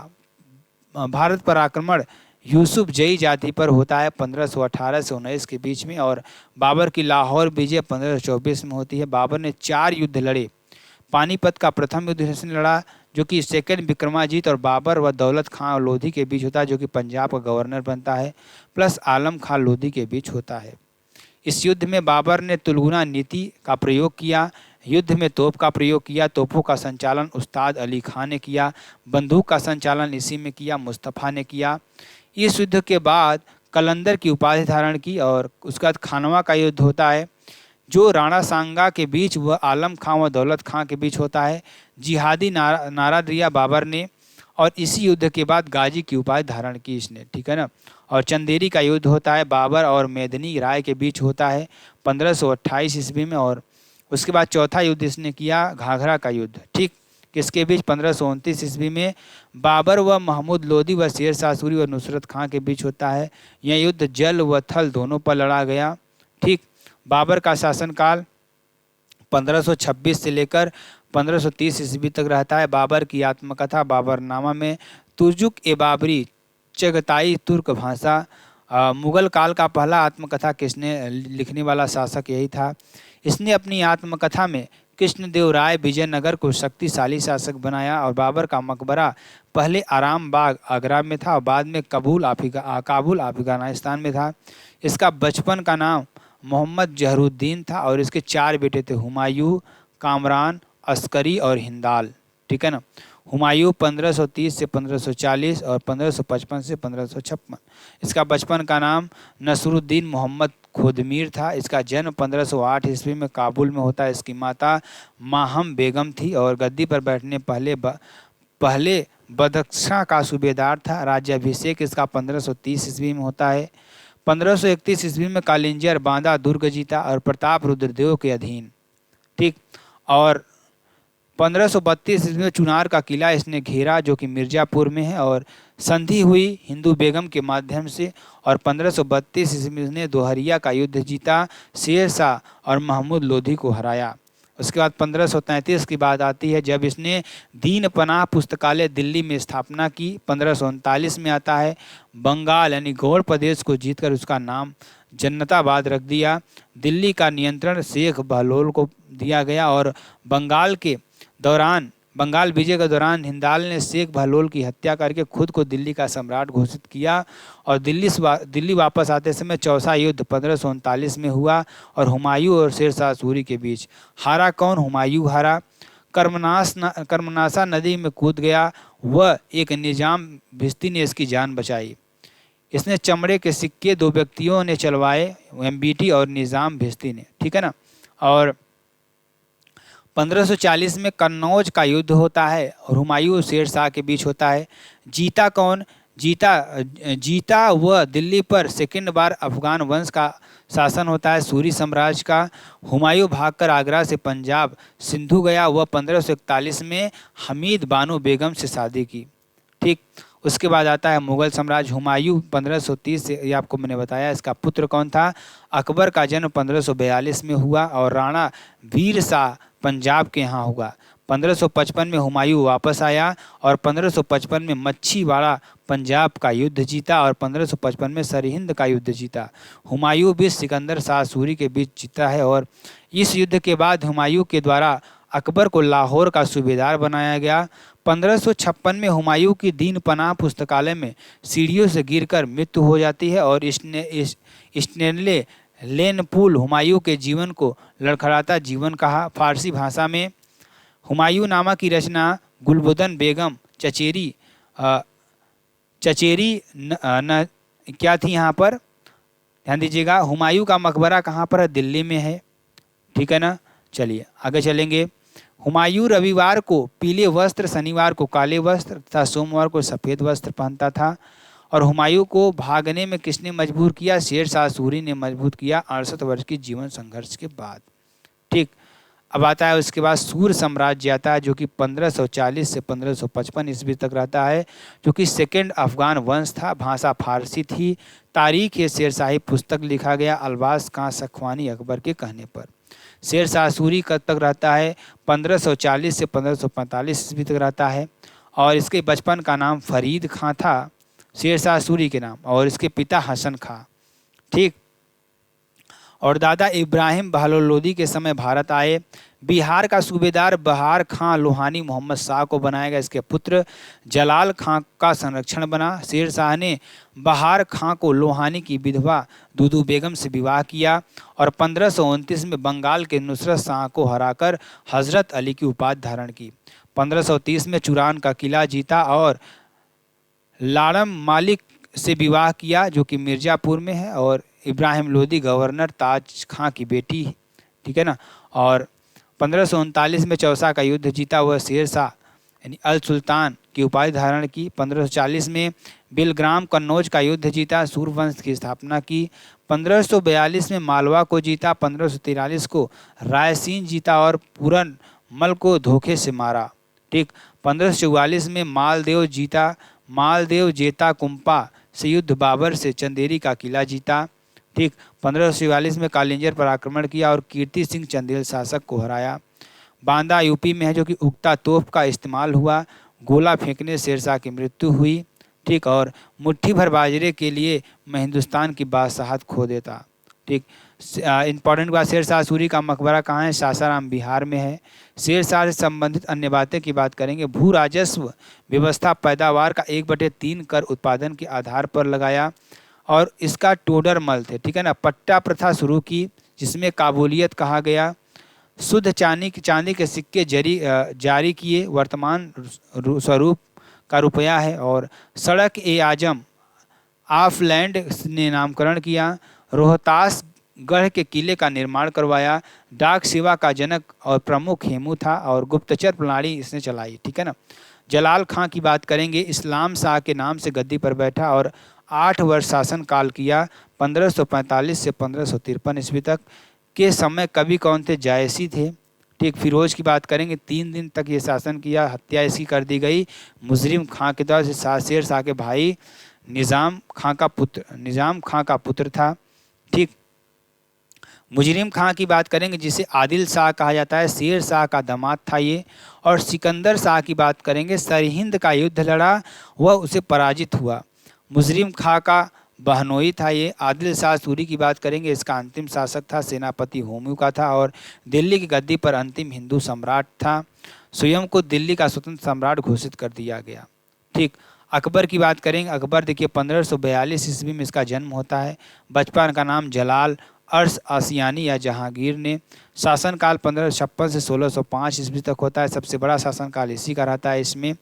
भारत पर आक्रमण यूसुफ जई जाति पर होता है 1518 से 19 के बीच में, और बाबर की लाहौर विजय 1524 में होती है। बाबर ने 4 युद्ध लड़े। पानीपत का प्रथम युद्ध इसने लड़ा, जो कि सेकंड विक्रमाजीत और बाबर व दौलत खां लोधी के बीच होता है, जो कि पंजाब का गवर्नर बनता है, प्लस आलम खां लोधी के बीच होता है। इस युद्ध में बाबर ने तुलगुना नीति का प्रयोग किया। युद्ध में तोप का प्रयोग किया। तोपों का संचालन उस्ताद अली खान ने किया। बंदूक का संचालन इसी में किया मुस्तफ़ा ने किया। इस युद्ध के बाद कलंदर की उपाधि धारण की, और उसके बाद खानवा का युद्ध होता है, जो राणा सांगा के बीच व आलम खां व दौलत खां के बीच होता है। जिहादी नारा दिया बाबर ने, और इसी युद्ध के बाद गाजी की उपाधि धारण की इसने, ठीक है ना। और चंदेरी का युद्ध होता है बाबर और मेदिनी राय के बीच होता है 1528 ईस्वी में। और उसके बाद चौथा युद्ध इसने किया घाघरा का युद्ध, ठीक, किसके बीच? 1529 ईस्वी में बाबर व महमूद लोदी व शेर शाह सूरी व नुसरत खां के बीच होता है। यह युद्ध जल व थल दोनों पर लड़ा गया। ठीक, बाबर का शासनकाल 1526 से लेकर 1530 ईस्वी तक रहता है। बाबर की आत्मकथा बाबरनामा में तुर्जुक ए बाबरी चगताई तुर्क भाषा। मुगल काल का पहला आत्मकथा किसने लिखने वाला शासक यही था। इसने अपनी आत्मकथा में कृष्णदेव राय विजयनगर को शक्तिशाली शासक बनाया और बाबर का मकबरा पहले आराम बाग आगरा में था और बाद में काबुल अफगानिस्तान में था। इसका बचपन का नाम मोहम्मद जहरुद्दीन था और इसके 4 बेटे थे, हुमायूं, कामरान, अस्करी और हिंदाल। ठीक है ना। हुमायूं 1530 से 1540 और 1555 से 1556। इसका बचपन का नाम नसरुद्दीन मोहम्मद खुदमीर था। इसका जन्म 1508 ईस्वी में काबुल में होता है। इसकी माता माहम बेगम थी और गद्दी पर बैठने पहले बदख्शां का सूबेदार था। राज्याभिषेक इसका 1530 ईस्वी में होता है। 1531 ईस्वी में कालिंजर बांदा दुर्ग जीता और प्रताप रुद्रदेव के अधीन। ठीक। और 1532 ईस्वी में चुनार का किला इसने घेरा जो कि मिर्जापुर में है और संधि हुई हिंदू बेगम के माध्यम से। और 1532 ईस्वी में इसने दोहरिया का युद्ध जीता, शेर शाह और महमूद लोधी को हराया। उसके बाद 1533 की बात आती है जब इसने दीन पनाह पुस्तकालय दिल्ली में स्थापना की। 1539 में आता है बंगाल यानी गौड़ प्रदेश को जीतकर उसका नाम जन्नताबाद रख दिया। दिल्ली का नियंत्रण शेख बहलोल को दिया गया और बंगाल विजय के दौरान हिंदाल ने शेख बहलोल की हत्या करके खुद को दिल्ली का सम्राट घोषित किया। और दिल्ली वापस आते समय चौसा युद्ध 1539 में हुआ और हुमायूं और शेर शाह सूरी के बीच। हारा कौन? हुमायूं हारा। कर्मनासा नदी में कूद गया। वह एक निजाम भिश्ती ने इसकी जान बचाई। इसने चमड़े के सिक्के 2 व्यक्तियों ने चलवाए, एमबीटी और निजाम भिश्ती ने। ठीक है ना। और 1540 में कन्नौज का युद्ध होता है और हुमायूं और शेर शाह के बीच होता है। जीता कौन? जीता वह दिल्ली पर सेकंड बार अफगान वंश का शासन होता है, सूरी साम्राज्य का। हुमायूं भागकर आगरा से पंजाब सिंधु गया। वह 1541 में हमीद बानो बेगम से शादी की। ठीक। उसके बाद आता है मुगल साम्राज्य। हुमायूं 1530 से, ये आपको मैंने बताया। इसका पुत्र कौन था? अकबर का जन्म 1542 में हुआ और राणा वीर शाह पंजाब के यहाँ हुआ। 1555 में हुमायूं वापस आया और 1555 में मच्छीवाड़ा पंजाब का युद्ध जीता और 1555 में सरहिंद का युद्ध जीता। हुमायूं भी सिकंदर शाह सूरी के बीच जीता है और इस युद्ध के बाद हुमायूं के द्वारा अकबर को लाहौर का सूबेदार बनाया गया। 1556 में हुमायूं की दीन पनाह पुस्तकालय में सीढ़ियों से गिरकर मृत्यु हो जाती है और स्टेनले लेनपूल हुमायूं के जीवन को लड़खड़ाता जीवन कहा। फारसी भाषा में हुमायूं नामा की रचना गुलबदन बेगम चचेरी क्या थी यहाँ पर ध्यान दीजिएगा। हुमायूं का मकबरा कहाँ पर है? दिल्ली में है। ठीक है ना। चलिए आगे चलेंगे। हुमायूं रविवार को पीले वस्त्र, शनिवार को काले वस्त्र तथा सोमवार को सफ़ेद वस्त्र पहनता था। और हुमायूं को भागने में किसने मजबूर किया? शेर शाह सूरी ने मजबूर किया 68 वर्ष की जीवन संघर्ष के बाद। ठीक। अब आता है उसके बाद सूर साम्राज्य आता है जो कि 1540 से 1555 ईस्वी तक रहता है, जो कि सेकंड अफगान वंश था। भाषा फारसी थी। तारीख ये शेरशाही पुस्तक लिखा गया अल्बास खां सखवानी अकबर के कहने पर। शेर शाह सूरी कब तक रहता है? 1540 से 1545 ईस्वी तक रहता है और इसके बचपन का नाम फरीद खां था, शेर शाह सूरी के नाम, और इसके पिता हसन खां। ठीक। और दादा इब्राहिम बहलोल लोदी के समय भारत आए। बिहार का सूबेदार बहार खां लोहानी मोहम्मद शाह को बनाया गया। इसके पुत्र जलाल खां का संरक्षण बना। शेर शाह ने बहार खां को लोहानी की विधवा दूदू बेगम से विवाह किया और 1529 में बंगाल के नुसरत शाह को हराकर हजरत अली की उपाधि धारण की। 1530 में चुरान का किला जीता और लाड़म मालिक से विवाह किया जो कि मिर्जापुर में है और इब्राहिम लोदी गवर्नर ताज खां की बेटी। ठीक है ना। और 1539 में चौसा का युद्ध जीता। वह शेर शाह यानी अल सुल्तान की उपाधि धारण की। 1540 में बिलग्राम कन्नौज का युद्ध जीता, सूरवंश की स्थापना की। 1542 में मालवा को जीता। 1543 को रायसीन जीता और पूरन मल को धोखे से मारा। ठीक। 1544 में मालदेव जीता। मालदेव जेता कुंपा से युद्ध बाबर से चंदेरी का किला जीता। ठीक। 1544 में कालिंजर पर आक्रमण किया और कीर्ति सिंह चंदेल शासक को हराया। बांदा यूपी में है जो कि उगता तोप का इस्तेमाल हुआ। गोला फेंकने शेर शाह की मृत्यु हुई। ठीक। और मुट्ठी भर बाजरे के लिए मैं हिंदुस्तान की बादशाहत खो देता। ठीक। इंपॉर्टेंट बात, शेर शाह सूरी का मकबरा कहाँ है? सासाराम बिहार में है। शेर शाह से संबंधित अन्य बातें की बात करेंगे। भू राजस्व व्यवस्था पैदावार का 1/3 कर उत्पादन के आधार पर लगाया और इसका टोडरमल थे, ठीक है ना। पट्टा प्रथा शुरू की जिसमें काबूलियत कहा गया। शुद्ध चांदी के सिक्के जारी किए, वर्तमान स्वरूप का रुपया है। और सड़क ए आजम ऑफ लैंड ने नामकरण किया। रोहतास गढ़ के किले का निर्माण करवाया। डाक सेवा का जनक और प्रमुख हेमू था और गुप्तचर प्रणाली इसने चलाई, ठीक है ना। जलाल खां की बात करेंगे। इस्लाम शाह के नाम से गद्दी पर बैठा और 8 वर्ष शासन काल किया। 1545 से 1553 ईस्वी तक के समय कवि कौन थे? जायसी थे, ठीक। फिरोज की बात करेंगे। 3 दिन तक ये शासन किया, हत्या इसकी कर दी गई मुजरिम खां के द्वारा। शेर शाह के भाई निज़ाम खां का पुत्र था, ठीक। मुजरिम खां की बात करेंगे जिसे आदिल शाह कहा जाता है, शेर शाह का दामाद था ये। और सिकंदर शाह की बात करेंगे। सरहिंद का युद्ध लड़ा, वह उसे पराजित हुआ। मुजरिम खां का बहनोई था ये। आदिल शाह सूरी की बात करेंगे, इसका अंतिम शासक था, सेनापति होमू का था और दिल्ली की गद्दी पर अंतिम हिंदू सम्राट था। स्वयं को दिल्ली का स्वतंत्र सम्राट घोषित कर दिया गया, ठीक। अकबर की बात करेंगे। अकबर देखिए 1542 ईस्वी में इसका जन्म होता है। बचपन का नाम जलाल अर्श आसियानी या जहांगीर ने। शासनकाल 1556 से 1605 ईस्वी तक होता है। सबसे बड़ा शासनकाल इसी का रहता है इसमें।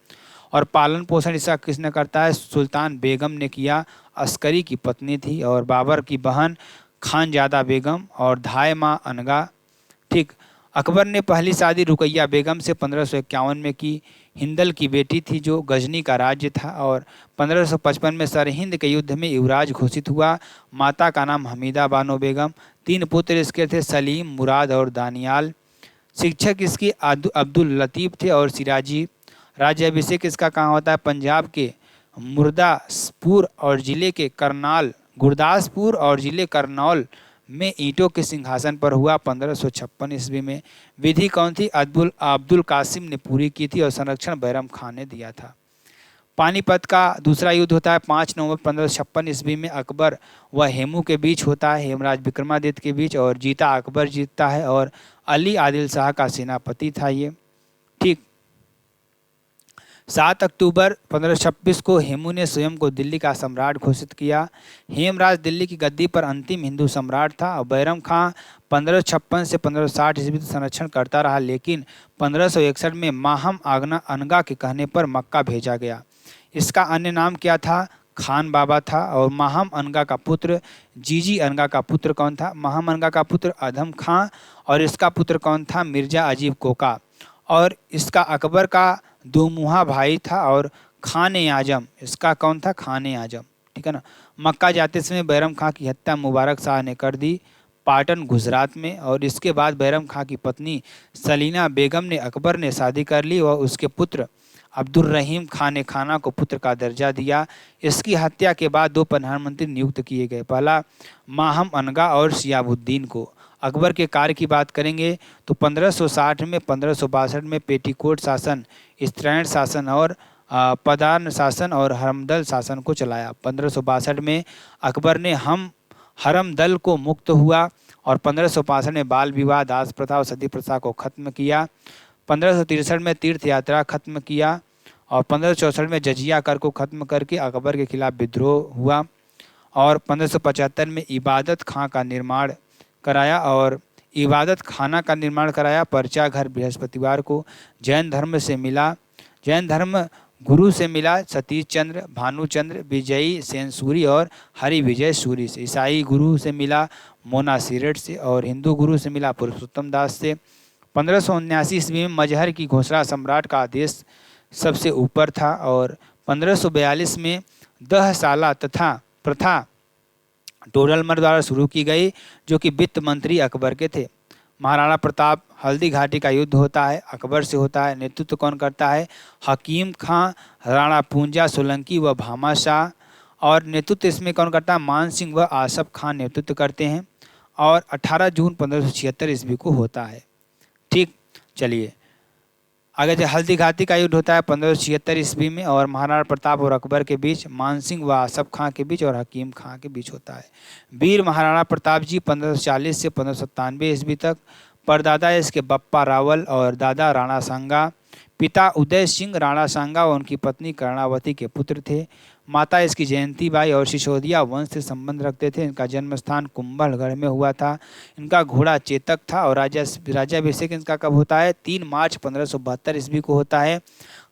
और पालन पोषण इसका किसने करता है? सुल्तान बेगम ने किया, अस्करी की पत्नी थी और बाबर की बहन खानजादा बेगम और धाय माँ अनगा, ठीक। अकबर ने पहली शादी रुकैया बेगम से 1551 में की। हिंदल की बेटी थी जो गजनी का राज्य था और 1555 में सरहिंद के युद्ध में युवराज घोषित हुआ। माता का नाम हमीदा बानो बेगम। 3 पुत्र इसके थे, सलीम, मुराद और दानियाल। शिक्षक इसकी अब्दुल लतीफ़ थे और सिराजी। राज्याभिषेक इसका कहाँ होता है? पंजाब के गुरदासपुर और जिले करनौल में ईंटों के सिंहासन पर हुआ 1556 ईस्वी में। विधि कौन थी? अब्दुल कासिम ने पूरी की थी और संरक्षण बैरम खान ने दिया था। पानीपत का दूसरा युद्ध होता है 5 नवंबर 1556 ईस्वी में। अकबर व हेमू के बीच होता है, हेमराज विक्रमादित्य के बीच, और अकबर जीतता है और अली आदिल शाह का सेनापति था ये, ठीक। 7 अक्टूबर 1526 को हेमू ने स्वयं को दिल्ली का सम्राट घोषित किया। हेमराज दिल्ली की गद्दी पर अंतिम हिंदू सम्राट था और बैरम खां 1556 से 1560 ईस्वी तक संरक्षण करता रहा, लेकिन 1561 में माहम अनगा के कहने पर मक्का भेजा गया। इसका अन्य नाम क्या था? खान बाबा था। और माहम अनगा का पुत्र जीजी अनगा का पुत्र कौन था? माहम अनगा का पुत्र अधम खां और इसका पुत्र कौन था? मिर्जा अजीब कोका। और इसका अकबर का दोमुहा भाई था और खान आजम, इसका कौन था? खान आजम, ठीक है ना। मक्का जाते समय बैरम खां की हत्या मुबारक शाह ने कर दी पाटन गुजरात में। और इसके बाद बैरम खां की पत्नी सलीना बेगम ने अकबर ने शादी कर ली और उसके पुत्र अब्दुल रहीम खान ने खाना को पुत्र का दर्जा दिया। इसकी हत्या के बाद 2 प्रधानमंत्री नियुक्त किए गए, पहला माहम अनगा और शियाबुद्दीन को। अकबर के कार्य की बात करेंगे तो 1560 में 1562 में पेटीकोट शासन, स्त्रैण शासन और पदान शासन और हरमदल शासन को चलाया। 1562 में अकबर ने हरमदल को मुक्त हुआ और 1565 में बाल विवाह, दास प्रथा और सती प्रथा को खत्म किया। 1563 में तीर्थ यात्रा खत्म किया और 1564 में जजिया कर को खत्म करके अकबर के खिलाफ विद्रोह हुआ। और 1575 में इबादत खां का निर्माण कराया और इबादत खाना का निर्माण कराया। पर्चा घर बृहस्पतिवार को जैन धर्म गुरु से मिला सतीश चंद्र, भानुचंद्र, विजयी सेन सूरी और हरि विजय सूरी से। ईसाई गुरु से मिला मोना सीरेट से और हिंदू गुरु से मिला पुरुषोत्तम दास से। 1579 ईस्वी में मजहर की घोषणा सम्राट का आदेश सबसे ऊपर था। और 1542 में दहसाला प्रथा टोडरमल द्वारा शुरू की गई, जो कि वित्त मंत्री अकबर के थे। महाराणा प्रताप हल्दी घाटी का युद्ध होता है, अकबर से होता है। नेतृत्व कौन करता है? हकीम खां, राणा पूंजा सोलंकी व भामा शाह। और नेतृत्व इसमें कौन करता है? मान सिंह व आसफ खान नेतृत्व करते हैं। और 18 जून 1576 ईस्वी को होता है, ठीक। चलिए आगे जो हल्दी घाटी का युद्ध होता है 1576 ईस्वी में, और महाराणा प्रताप और अकबर के बीच, मानसिंह व आसफ खां के बीच और हकीम खां के बीच होता है। वीर महाराणा प्रताप जी 1540 से 1597 ईस्वी तक, परदादा इसके बप्पा रावल और दादा राणा सांगा, पिता उदय सिंह राणा सांगा और उनकी पत्नी कर्णावती के पुत्र थे। माता इसकी जयंती बाई और सिसोदिया वंश से संबंध रखते थे। इनका जन्म स्थान कुंभलगढ़ में हुआ था। इनका घोड़ा चेतक था और राज्याभिषेक इनका कब होता है? 3 मार्च 1572 ईस्वी को होता है।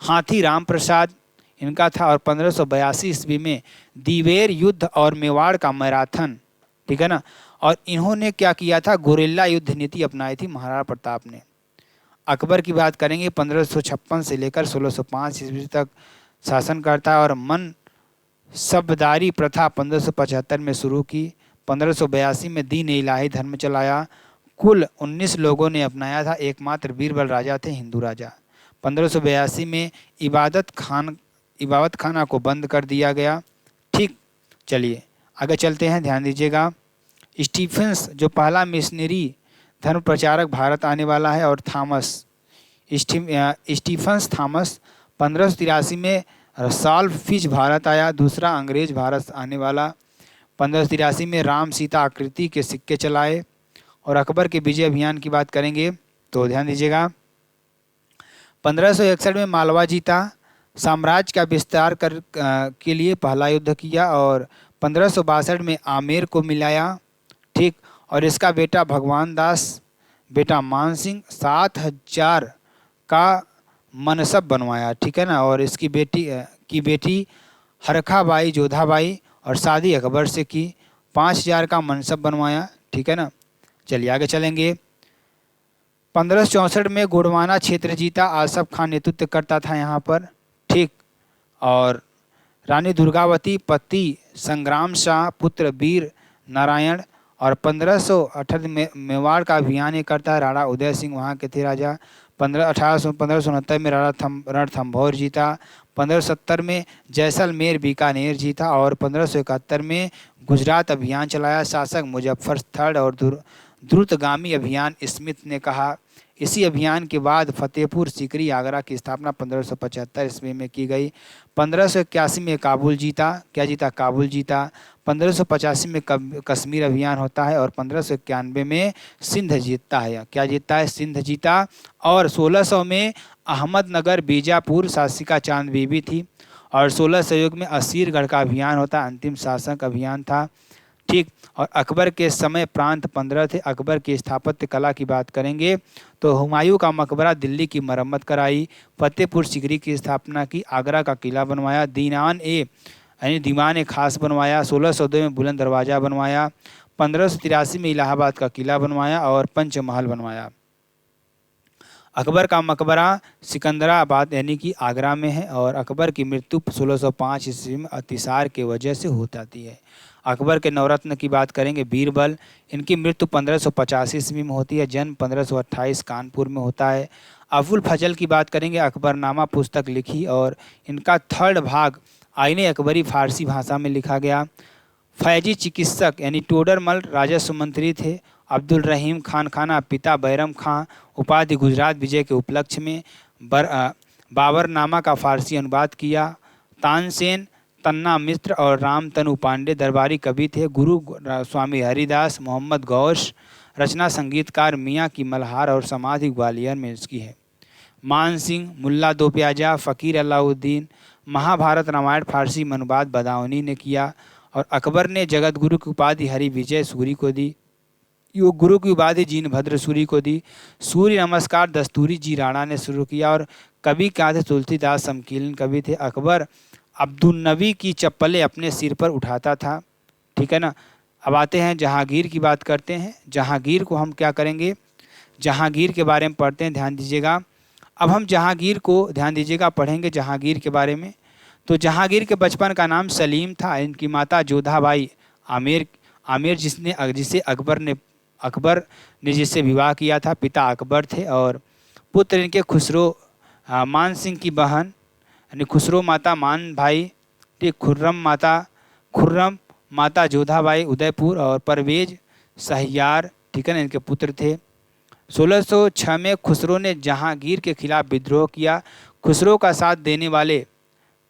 हाथी राम प्रसाद इनका था और 1582 ईस्वी में दिवेर युद्ध और मेवाड़ का मैराथन, ठीक है ना। और इन्होंने क्या किया था? गोरिल्ला युद्ध नीति अपनाई थी महाराणा प्रताप ने। अकबर की बात करेंगे 1556 से लेकर 1605 ईस्वी तक शासन करता है और मन सबदारी प्रथा 1575 में शुरू की। 1582 में दीन इलाही धर्म चलाया। कुल 19 लोगों ने अपनाया था, एकमात्र बीरबल राजा थे हिंदू राजा। 1582 में इबादत खाना को बंद कर दिया गया। ठीक, चलिए आगे चलते हैं, ध्यान दीजिएगा। स्टीफेंस जो पहला मिशनरी धर्म प्रचारक भारत आने वाला है, और स्टीफेंस थॉमस 1583 में रसाल्फ फिच भारत आया, दूसरा अंग्रेज भारत आने वाला। 1583 में राम सीता आकृति के सिक्के चलाए। और अकबर के विजय अभियान की बात करेंगे तो ध्यान दीजिएगा। 1561 में मालवा जीता, साम्राज्य का विस्तार के लिए पहला युद्ध किया और 1562 में आमेर को मिलाया। ठीक, और इसका बेटा भगवान दास, बेटा मान सिंह 7000 का मनसब बनवाया, ठीक है ना। और इसकी बेटी हरखाबाई जोधाबाई और शादी अकबर से की, 5000 का मनसब बनवाया, ठीक है ना। चलिए आगे चलेंगे। 1564 में गोंडवाना क्षेत्र जीता, आसफ खान नेतृत्व करता था यहाँ पर, ठीक। और रानी दुर्गावती पति संग्राम शाह पुत्र वीर नारायण, और 1568 में मेवाड़ का अभियान ये करता है, राणा उदय सिंह वहाँ के थे राजा। 1569 में रणथंभौर जीता। 1570 में जैसलमेर बीकानेर जीता और 1571 में गुजरात अभियान चलाया। शासक मुजफ्फर थर्ड और द्रुतगामी अभियान स्मिथ ने कहा। इसी अभियान के बाद फतेहपुर सीकरी आगरा की स्थापना 1575 ईस्वी में की गई। 1581 में काबुल जीता, क्या जीता? काबुल जीता। 1585 में कश्मीर अभियान होता है और 1591 में सिंध जीतता है, क्या जीतता है? सिंध जीता। और 1600 में अहमदनगर बीजापुर शासिका चांद बीबी थी और 1600 युग में असीरगढ़ का अभियान होता, अंतिम शासक अभियान था, ठीक। और अकबर के समय प्रांत 15 थे। अकबर की स्थापत्य कला की बात करेंगे तो हुमायूं का मकबरा दिल्ली की मरम्मत कराई, फतेहपुर सीकरी की स्थापना की, आगरा का किला बनवाया, दीवान ए खास बनवाया, 1602 में बुलंद दरवाज़ा बनवाया, 1583 में इलाहाबाद का किला बनवाया और पंचमहल बनवाया। अकबर का मकबरा सिकंदराबाद यानी कि आगरा में है और अकबर की मृत्यु 1605 ईस्वी में अतिसार के वजह से हो जाती है। अकबर के नवरत्न की बात करेंगे बीरबल, इनकी मृत्यु 1585 ईस्वी में होती है, जन्म 1528 कानपुर में होता है। अबुल फजल की बात करेंगे, अकबरनामा पुस्तक लिखी और इनका 3rd भाग आईने अकबरी फारसी भाषा में लिखा गया। फैजी चिकित्सक यानी टोडरमल राजस्व मंत्री थे। अब्दुल रहीम खान खाना पिता बैरम खां उपाधि गुजरात विजय के उपलक्ष्य में बाबरनामा का फारसी अनुवाद किया। तानसेन तन्ना मिश्र और रामतनु पांडे दरबारी कवि थे। गुरु स्वामी हरिदास मोहम्मद गौश रचना संगीतकार मियाँ की मल्हार और समाधि ग्वालियर में इसकी है। मान सिंह मुल्ला दो प्याजा फ़कीर अलाउद्दीन महाभारत रामायण फारसी में अनुवाद बदाऊनी ने किया। और अकबर ने जगत गुरु की उपाधि हरि विजय सूरी को दी, योग गुरु की उपाधि जीनभद्र सूरी को दी। सूर्य नमस्कार दस्तूरी जी राणा ने शुरू किया। और कवि क्या थे? तुलसीदास समकीलन कवि थे। अकबर अब्दुल नबी की चप्पलें अपने सिर पर उठाता था, ठीक है ना। अब आते हैं जहांगीर की बात करते हैं। जहांगीर को हम क्या करेंगे? जहांगीर के बारे में पढ़ते हैं, ध्यान दीजिएगा। अब हम जहांगीर को ध्यान दीजिएगा पढ़ेंगे जहांगीर के बारे में। तो जहांगीर के बचपन का नाम सलीम था। इनकी माता जोधाबाई आमेर जिसे अकबर ने जिससे विवाह किया था, पिता अकबर थे। और पुत्र इनके खुसरो मान सिंह की बहन यानी खुसरो माता मान भाई, ठीक। खुर्रम माता जोधाबाई उदयपुर और परवेज सहियार, ठीक है ना, इनके पुत्र थे। 1606 में खुसरो ने जहांगीर के खिलाफ विद्रोह किया। खुसरो का साथ देने वाले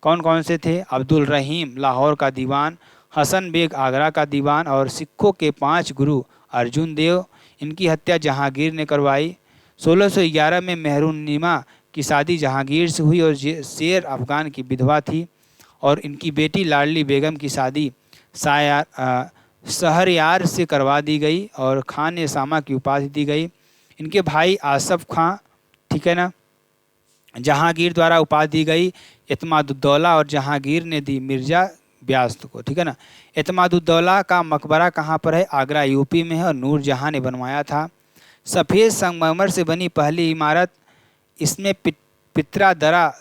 कौन कौन से थे? अब्दुल रहीम लाहौर का दीवान, हसन बेग आगरा का दीवान और सिखों के 5 गुरु अर्जुन देव। इनकी हत्या जहांगीर ने करवाई। 1611 में मेहरुन्निमा की शादी जहांगीर से हुई और शेर अफगान की विधवा थी। और इनकी बेटी लाडली बेगम की शादी शहरयार से करवा दी गई और खान ए सामा की उपाधि दी गई। इनके भाई आसफ खां, ठीक है ना, जहांगीर द्वारा उपाधि दी गई एतमादुद्दौला और जहांगीर ने दी मिर्जा ब्यास्त को, ठीक है ना। एतमादुद्दौला का मकबरा कहाँ पर है? आगरा यूपी में है और नूरजहां ने बनवाया था। सफ़ेद संगमरमर से बनी पहली इमारत, इसमें पित्रा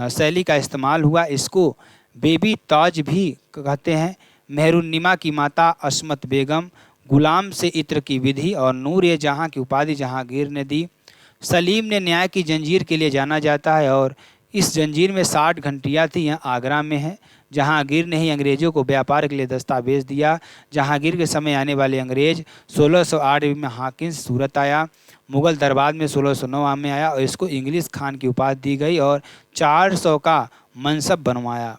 शैली का इस्तेमाल हुआ। इसको बेबी ताज भी कहते हैं। मेहरुन्निमा की माता अस्मत बेगम, गुलाम से इत्र की विधि और नूर ए जहाँ की उपाधि जहांगीर ने दी। सलीम ने न्याय की जंजीर के लिए जाना जाता है और इस जंजीर में 60 घंटियाँ थी, यहाँ आगरा में है। जहांगीर ने ही अंग्रेज़ों को व्यापार के लिए दस्तावेज दिया। जहांगीर के समय आने वाले अंग्रेज 1608 में हाकिम सूरत आया। मुग़ल दरबार में 1609 में आया और इसको इंग्लिश खान की उपाधि दी गई और 400 का मनसब बनवाया,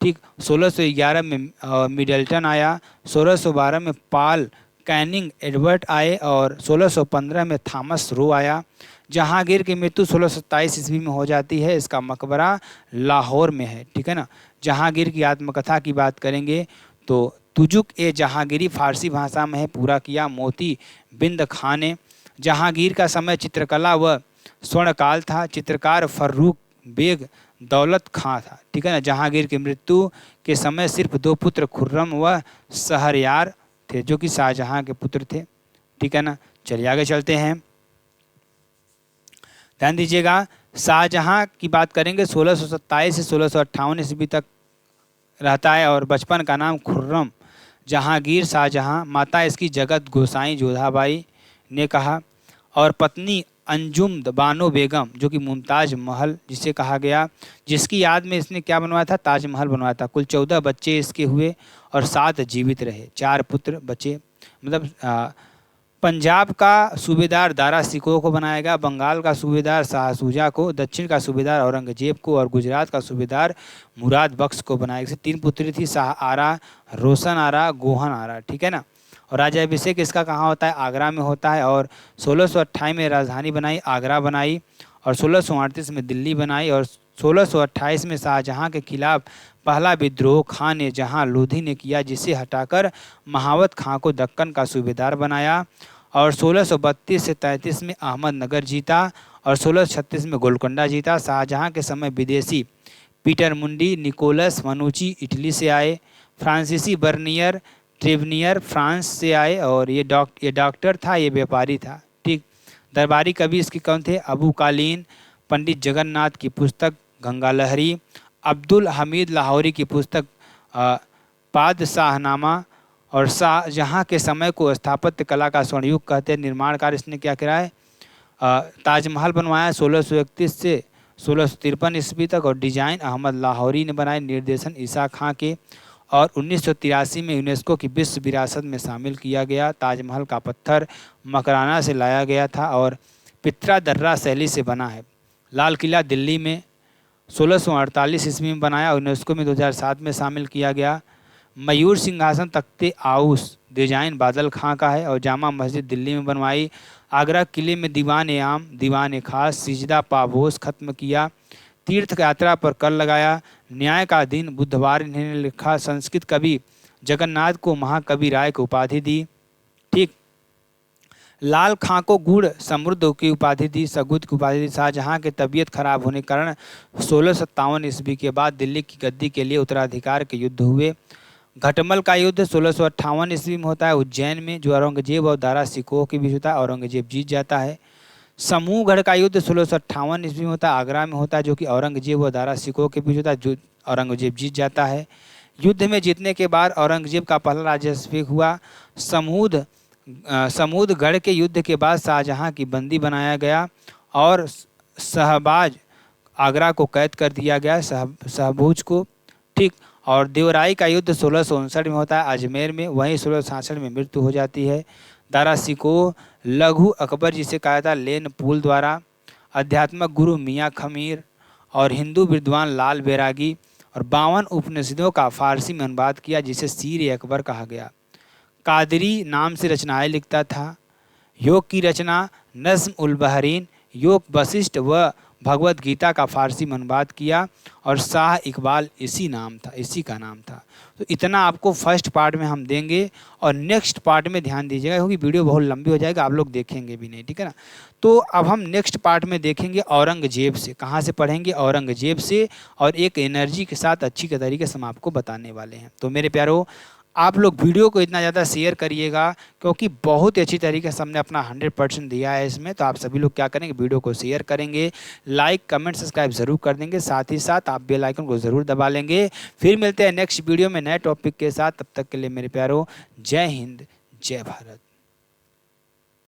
ठीक। 1611 में मिडल्टन आया। 1612 में पॉल कैनिंग एडवर्ड आए और 1615 में थॉमस रो आया। जहांगीर की मृत्यु 1627 ईस्वी में हो जाती है। इसका मकबरा लाहौर में है, ठीक है ना। जहांगीर की आत्मकथा की बात करेंगे तो तुजुक ए जहांगीरी फारसी भाषा में है, पूरा किया मोती बिंद खां ने। जहांगीर का समय चित्रकला व स्वर्णकाल था। चित्रकार फर्रुख बेग दौलत खां था, ठीक है ना। जहांगीर की मृत्यु के समय सिर्फ 2 पुत्र खुर्रम व शहरयार थे जो कि शाहजहां के पुत्र थे, ठीक है ना। चलिए आगे चलते हैं, ध्यान दीजिएगा। शाहजहां की बात करेंगे 1627 से 1658 ईस्वी तक रहता है और बचपन का नाम खुर्रम जहांगीर शाहजहां, माता इसकी जगत गोसाई जोधाबाई ने कहा और पत्नी अंजुम बानो बेगम जो कि मुमताज़ महल जिसे कहा गया, जिसकी याद में इसने क्या बनवाया था? ताजमहल बनवाया था। कुल 14 बच्चे इसके हुए और 7 जीवित रहे, 4 पुत्र बचे। मतलब पंजाब का सूबेदार दारा सिकोह को बनाया गया, बंगाल का सूबेदार शाह सूजा को, दक्षिण का सूबेदार औरंगजेब को और गुजरात का सूबेदार मुराद बख्श को बनाया गया। 3 पुत्री थी, शाह आरा, रोशन आरा, गोहन आरा, ठीक है ना। और राज्याभिषेक इसका कहाँ होता है? आगरा में होता है। और 1628 में राजधानी बनाई, आगरा बनाई और 1638 में दिल्ली बनाई और 1628 में शाहजहां के खिलाफ पहला विद्रोह खान ए जहां लोधी ने किया, जिसे हटाकर महावत खां को दक्कन का सूबेदार बनाया। और 1632 से 33 में अहमदनगर जीता और 1636 में गोलकोंडा जीता। शाहजहां के समय विदेशी पीटर मुंडी, निकोलस मनुची इटली से आए, फ्रांसीसी बर्नियर ट्रेवनियर फ्रांस से आए और ये डॉक्टर था, ये व्यापारी था, ठीक। दरबारी कवि इसके कौन थे? अबू कालीन, पंडित जगन्नाथ की पुस्तक गंगा लहरी, अब्दुल हमीद लाहौरी की पुस्तक पादशाहनामा और शाहजहां के समय को स्थापत्य कला का स्वर्णयुग कहते हैं। निर्माण कार्य इसने क्या करा है? ताजमहल बनवाया 1631 से 1653 ईस्वी तक और डिजाइन अहमद लाहौरी ने बनाए, निर्देशन ईसा खां के। और 1983 में यूनेस्को की विश्व विरासत में शामिल किया गया। ताजमहल का पत्थर मकराना से लाया गया था और पित्रा दर्रा शैली से बना है। लाल किला दिल्ली में 1648 ईस्वी में बनाया और यूनेस्को में 2007 में शामिल किया गया। मयूर सिंहासन तख्ते आउस डिजाइन बादल खां का है और जामा मस्जिद दिल्ली में बनवाई। आगरा किले में दीवान ए आम, दीवान ए खास, सिजदा पाबोस खत्म किया। तीर्थ यात्रा पर कर लगाया। न्याय का दिन बुधवार इन्होंने लिखा। संस्कृत कवि जगन्नाथ को महाकवि राय की उपाधि दी, ठीक। लाल खां को गुड़ समृद्ध की उपाधि दी, सगुत की उपाधि दी। शाहजहां के तबीयत खराब होने के कारण 1657 ईस्वी के बाद दिल्ली की गद्दी के लिए उत्तराधिकार के युद्ध हुए। घटमल का युद्ध 1658 ईस्वी में होता है उज्जैन में, जो औरंगजेब और दारा सिकोह के बीच होता है। औरंगजेब जीत जाता है। समूहगढ़ का युद्ध 1658 ईस्वी में होता है, आगरा में होता है, जो कि औरंगजेब और दारा सिकोह के बीच होता है, जो औरंगजेब जीत जाता है। युद्ध में जीतने के बाद औरंगजेब का पहला राज्याभिषेक हुआ। समूदगढ़ के युद्ध के बाद शाहजहां की बंदी बनाया गया और शहबाज आगरा को कैद कर दिया गया, शहबूज को, ठीक। और देवराई का युद्ध 1659 में होता है अजमेर में, वहीं 1666 में मृत्यु हो जाती है। दारा सिकोह लघु अकबर जिसे कहा था लेन पुल द्वारा, अध्यात्मक गुरु मियाँ खमीर और हिंदू विद्वान लाल बैरागी, और 52 उपनिषदों का फारसी में अनुवाद किया जिसे सीर अकबर कहा गया। कादरी नाम से रचनाएं लिखता था। योग की रचना नज्म उल बहरीन, योग वशिष्ठ व भगवत गीता का फारसी में अनुवाद किया, और शाह इकबाल इसी का नाम था। तो इतना आपको फर्स्ट पार्ट में हम देंगे, और नेक्स्ट पार्ट में ध्यान दीजिएगा क्योंकि वीडियो बहुत लंबी हो जाएगा, आप लोग देखेंगे भी नहीं, ठीक है ना। तो अब हम नेक्स्ट पार्ट में देखेंगे औरंगजेब से। कहाँ से पढ़ेंगे? औरंगजेब से, और एक एनर्जी के साथ अच्छी के तरीके से हम आपको बताने वाले हैं। तो मेरे प्यारो, आप लोग वीडियो को इतना ज़्यादा शेयर करिएगा क्योंकि बहुत ही अच्छी तरीके से हमने अपना 100% दिया है इसमें। तो आप सभी लोग क्या करेंगे? वीडियो को शेयर करेंगे, लाइक कमेंट सब्सक्राइब ज़रूर कर देंगे, साथ ही साथ आप बेल आइकन को ज़रूर दबा लेंगे। फिर मिलते हैं नेक्स्ट वीडियो में नए टॉपिक के साथ। तब तक के लिए मेरे प्यारो, जय हिंद, जय भारत।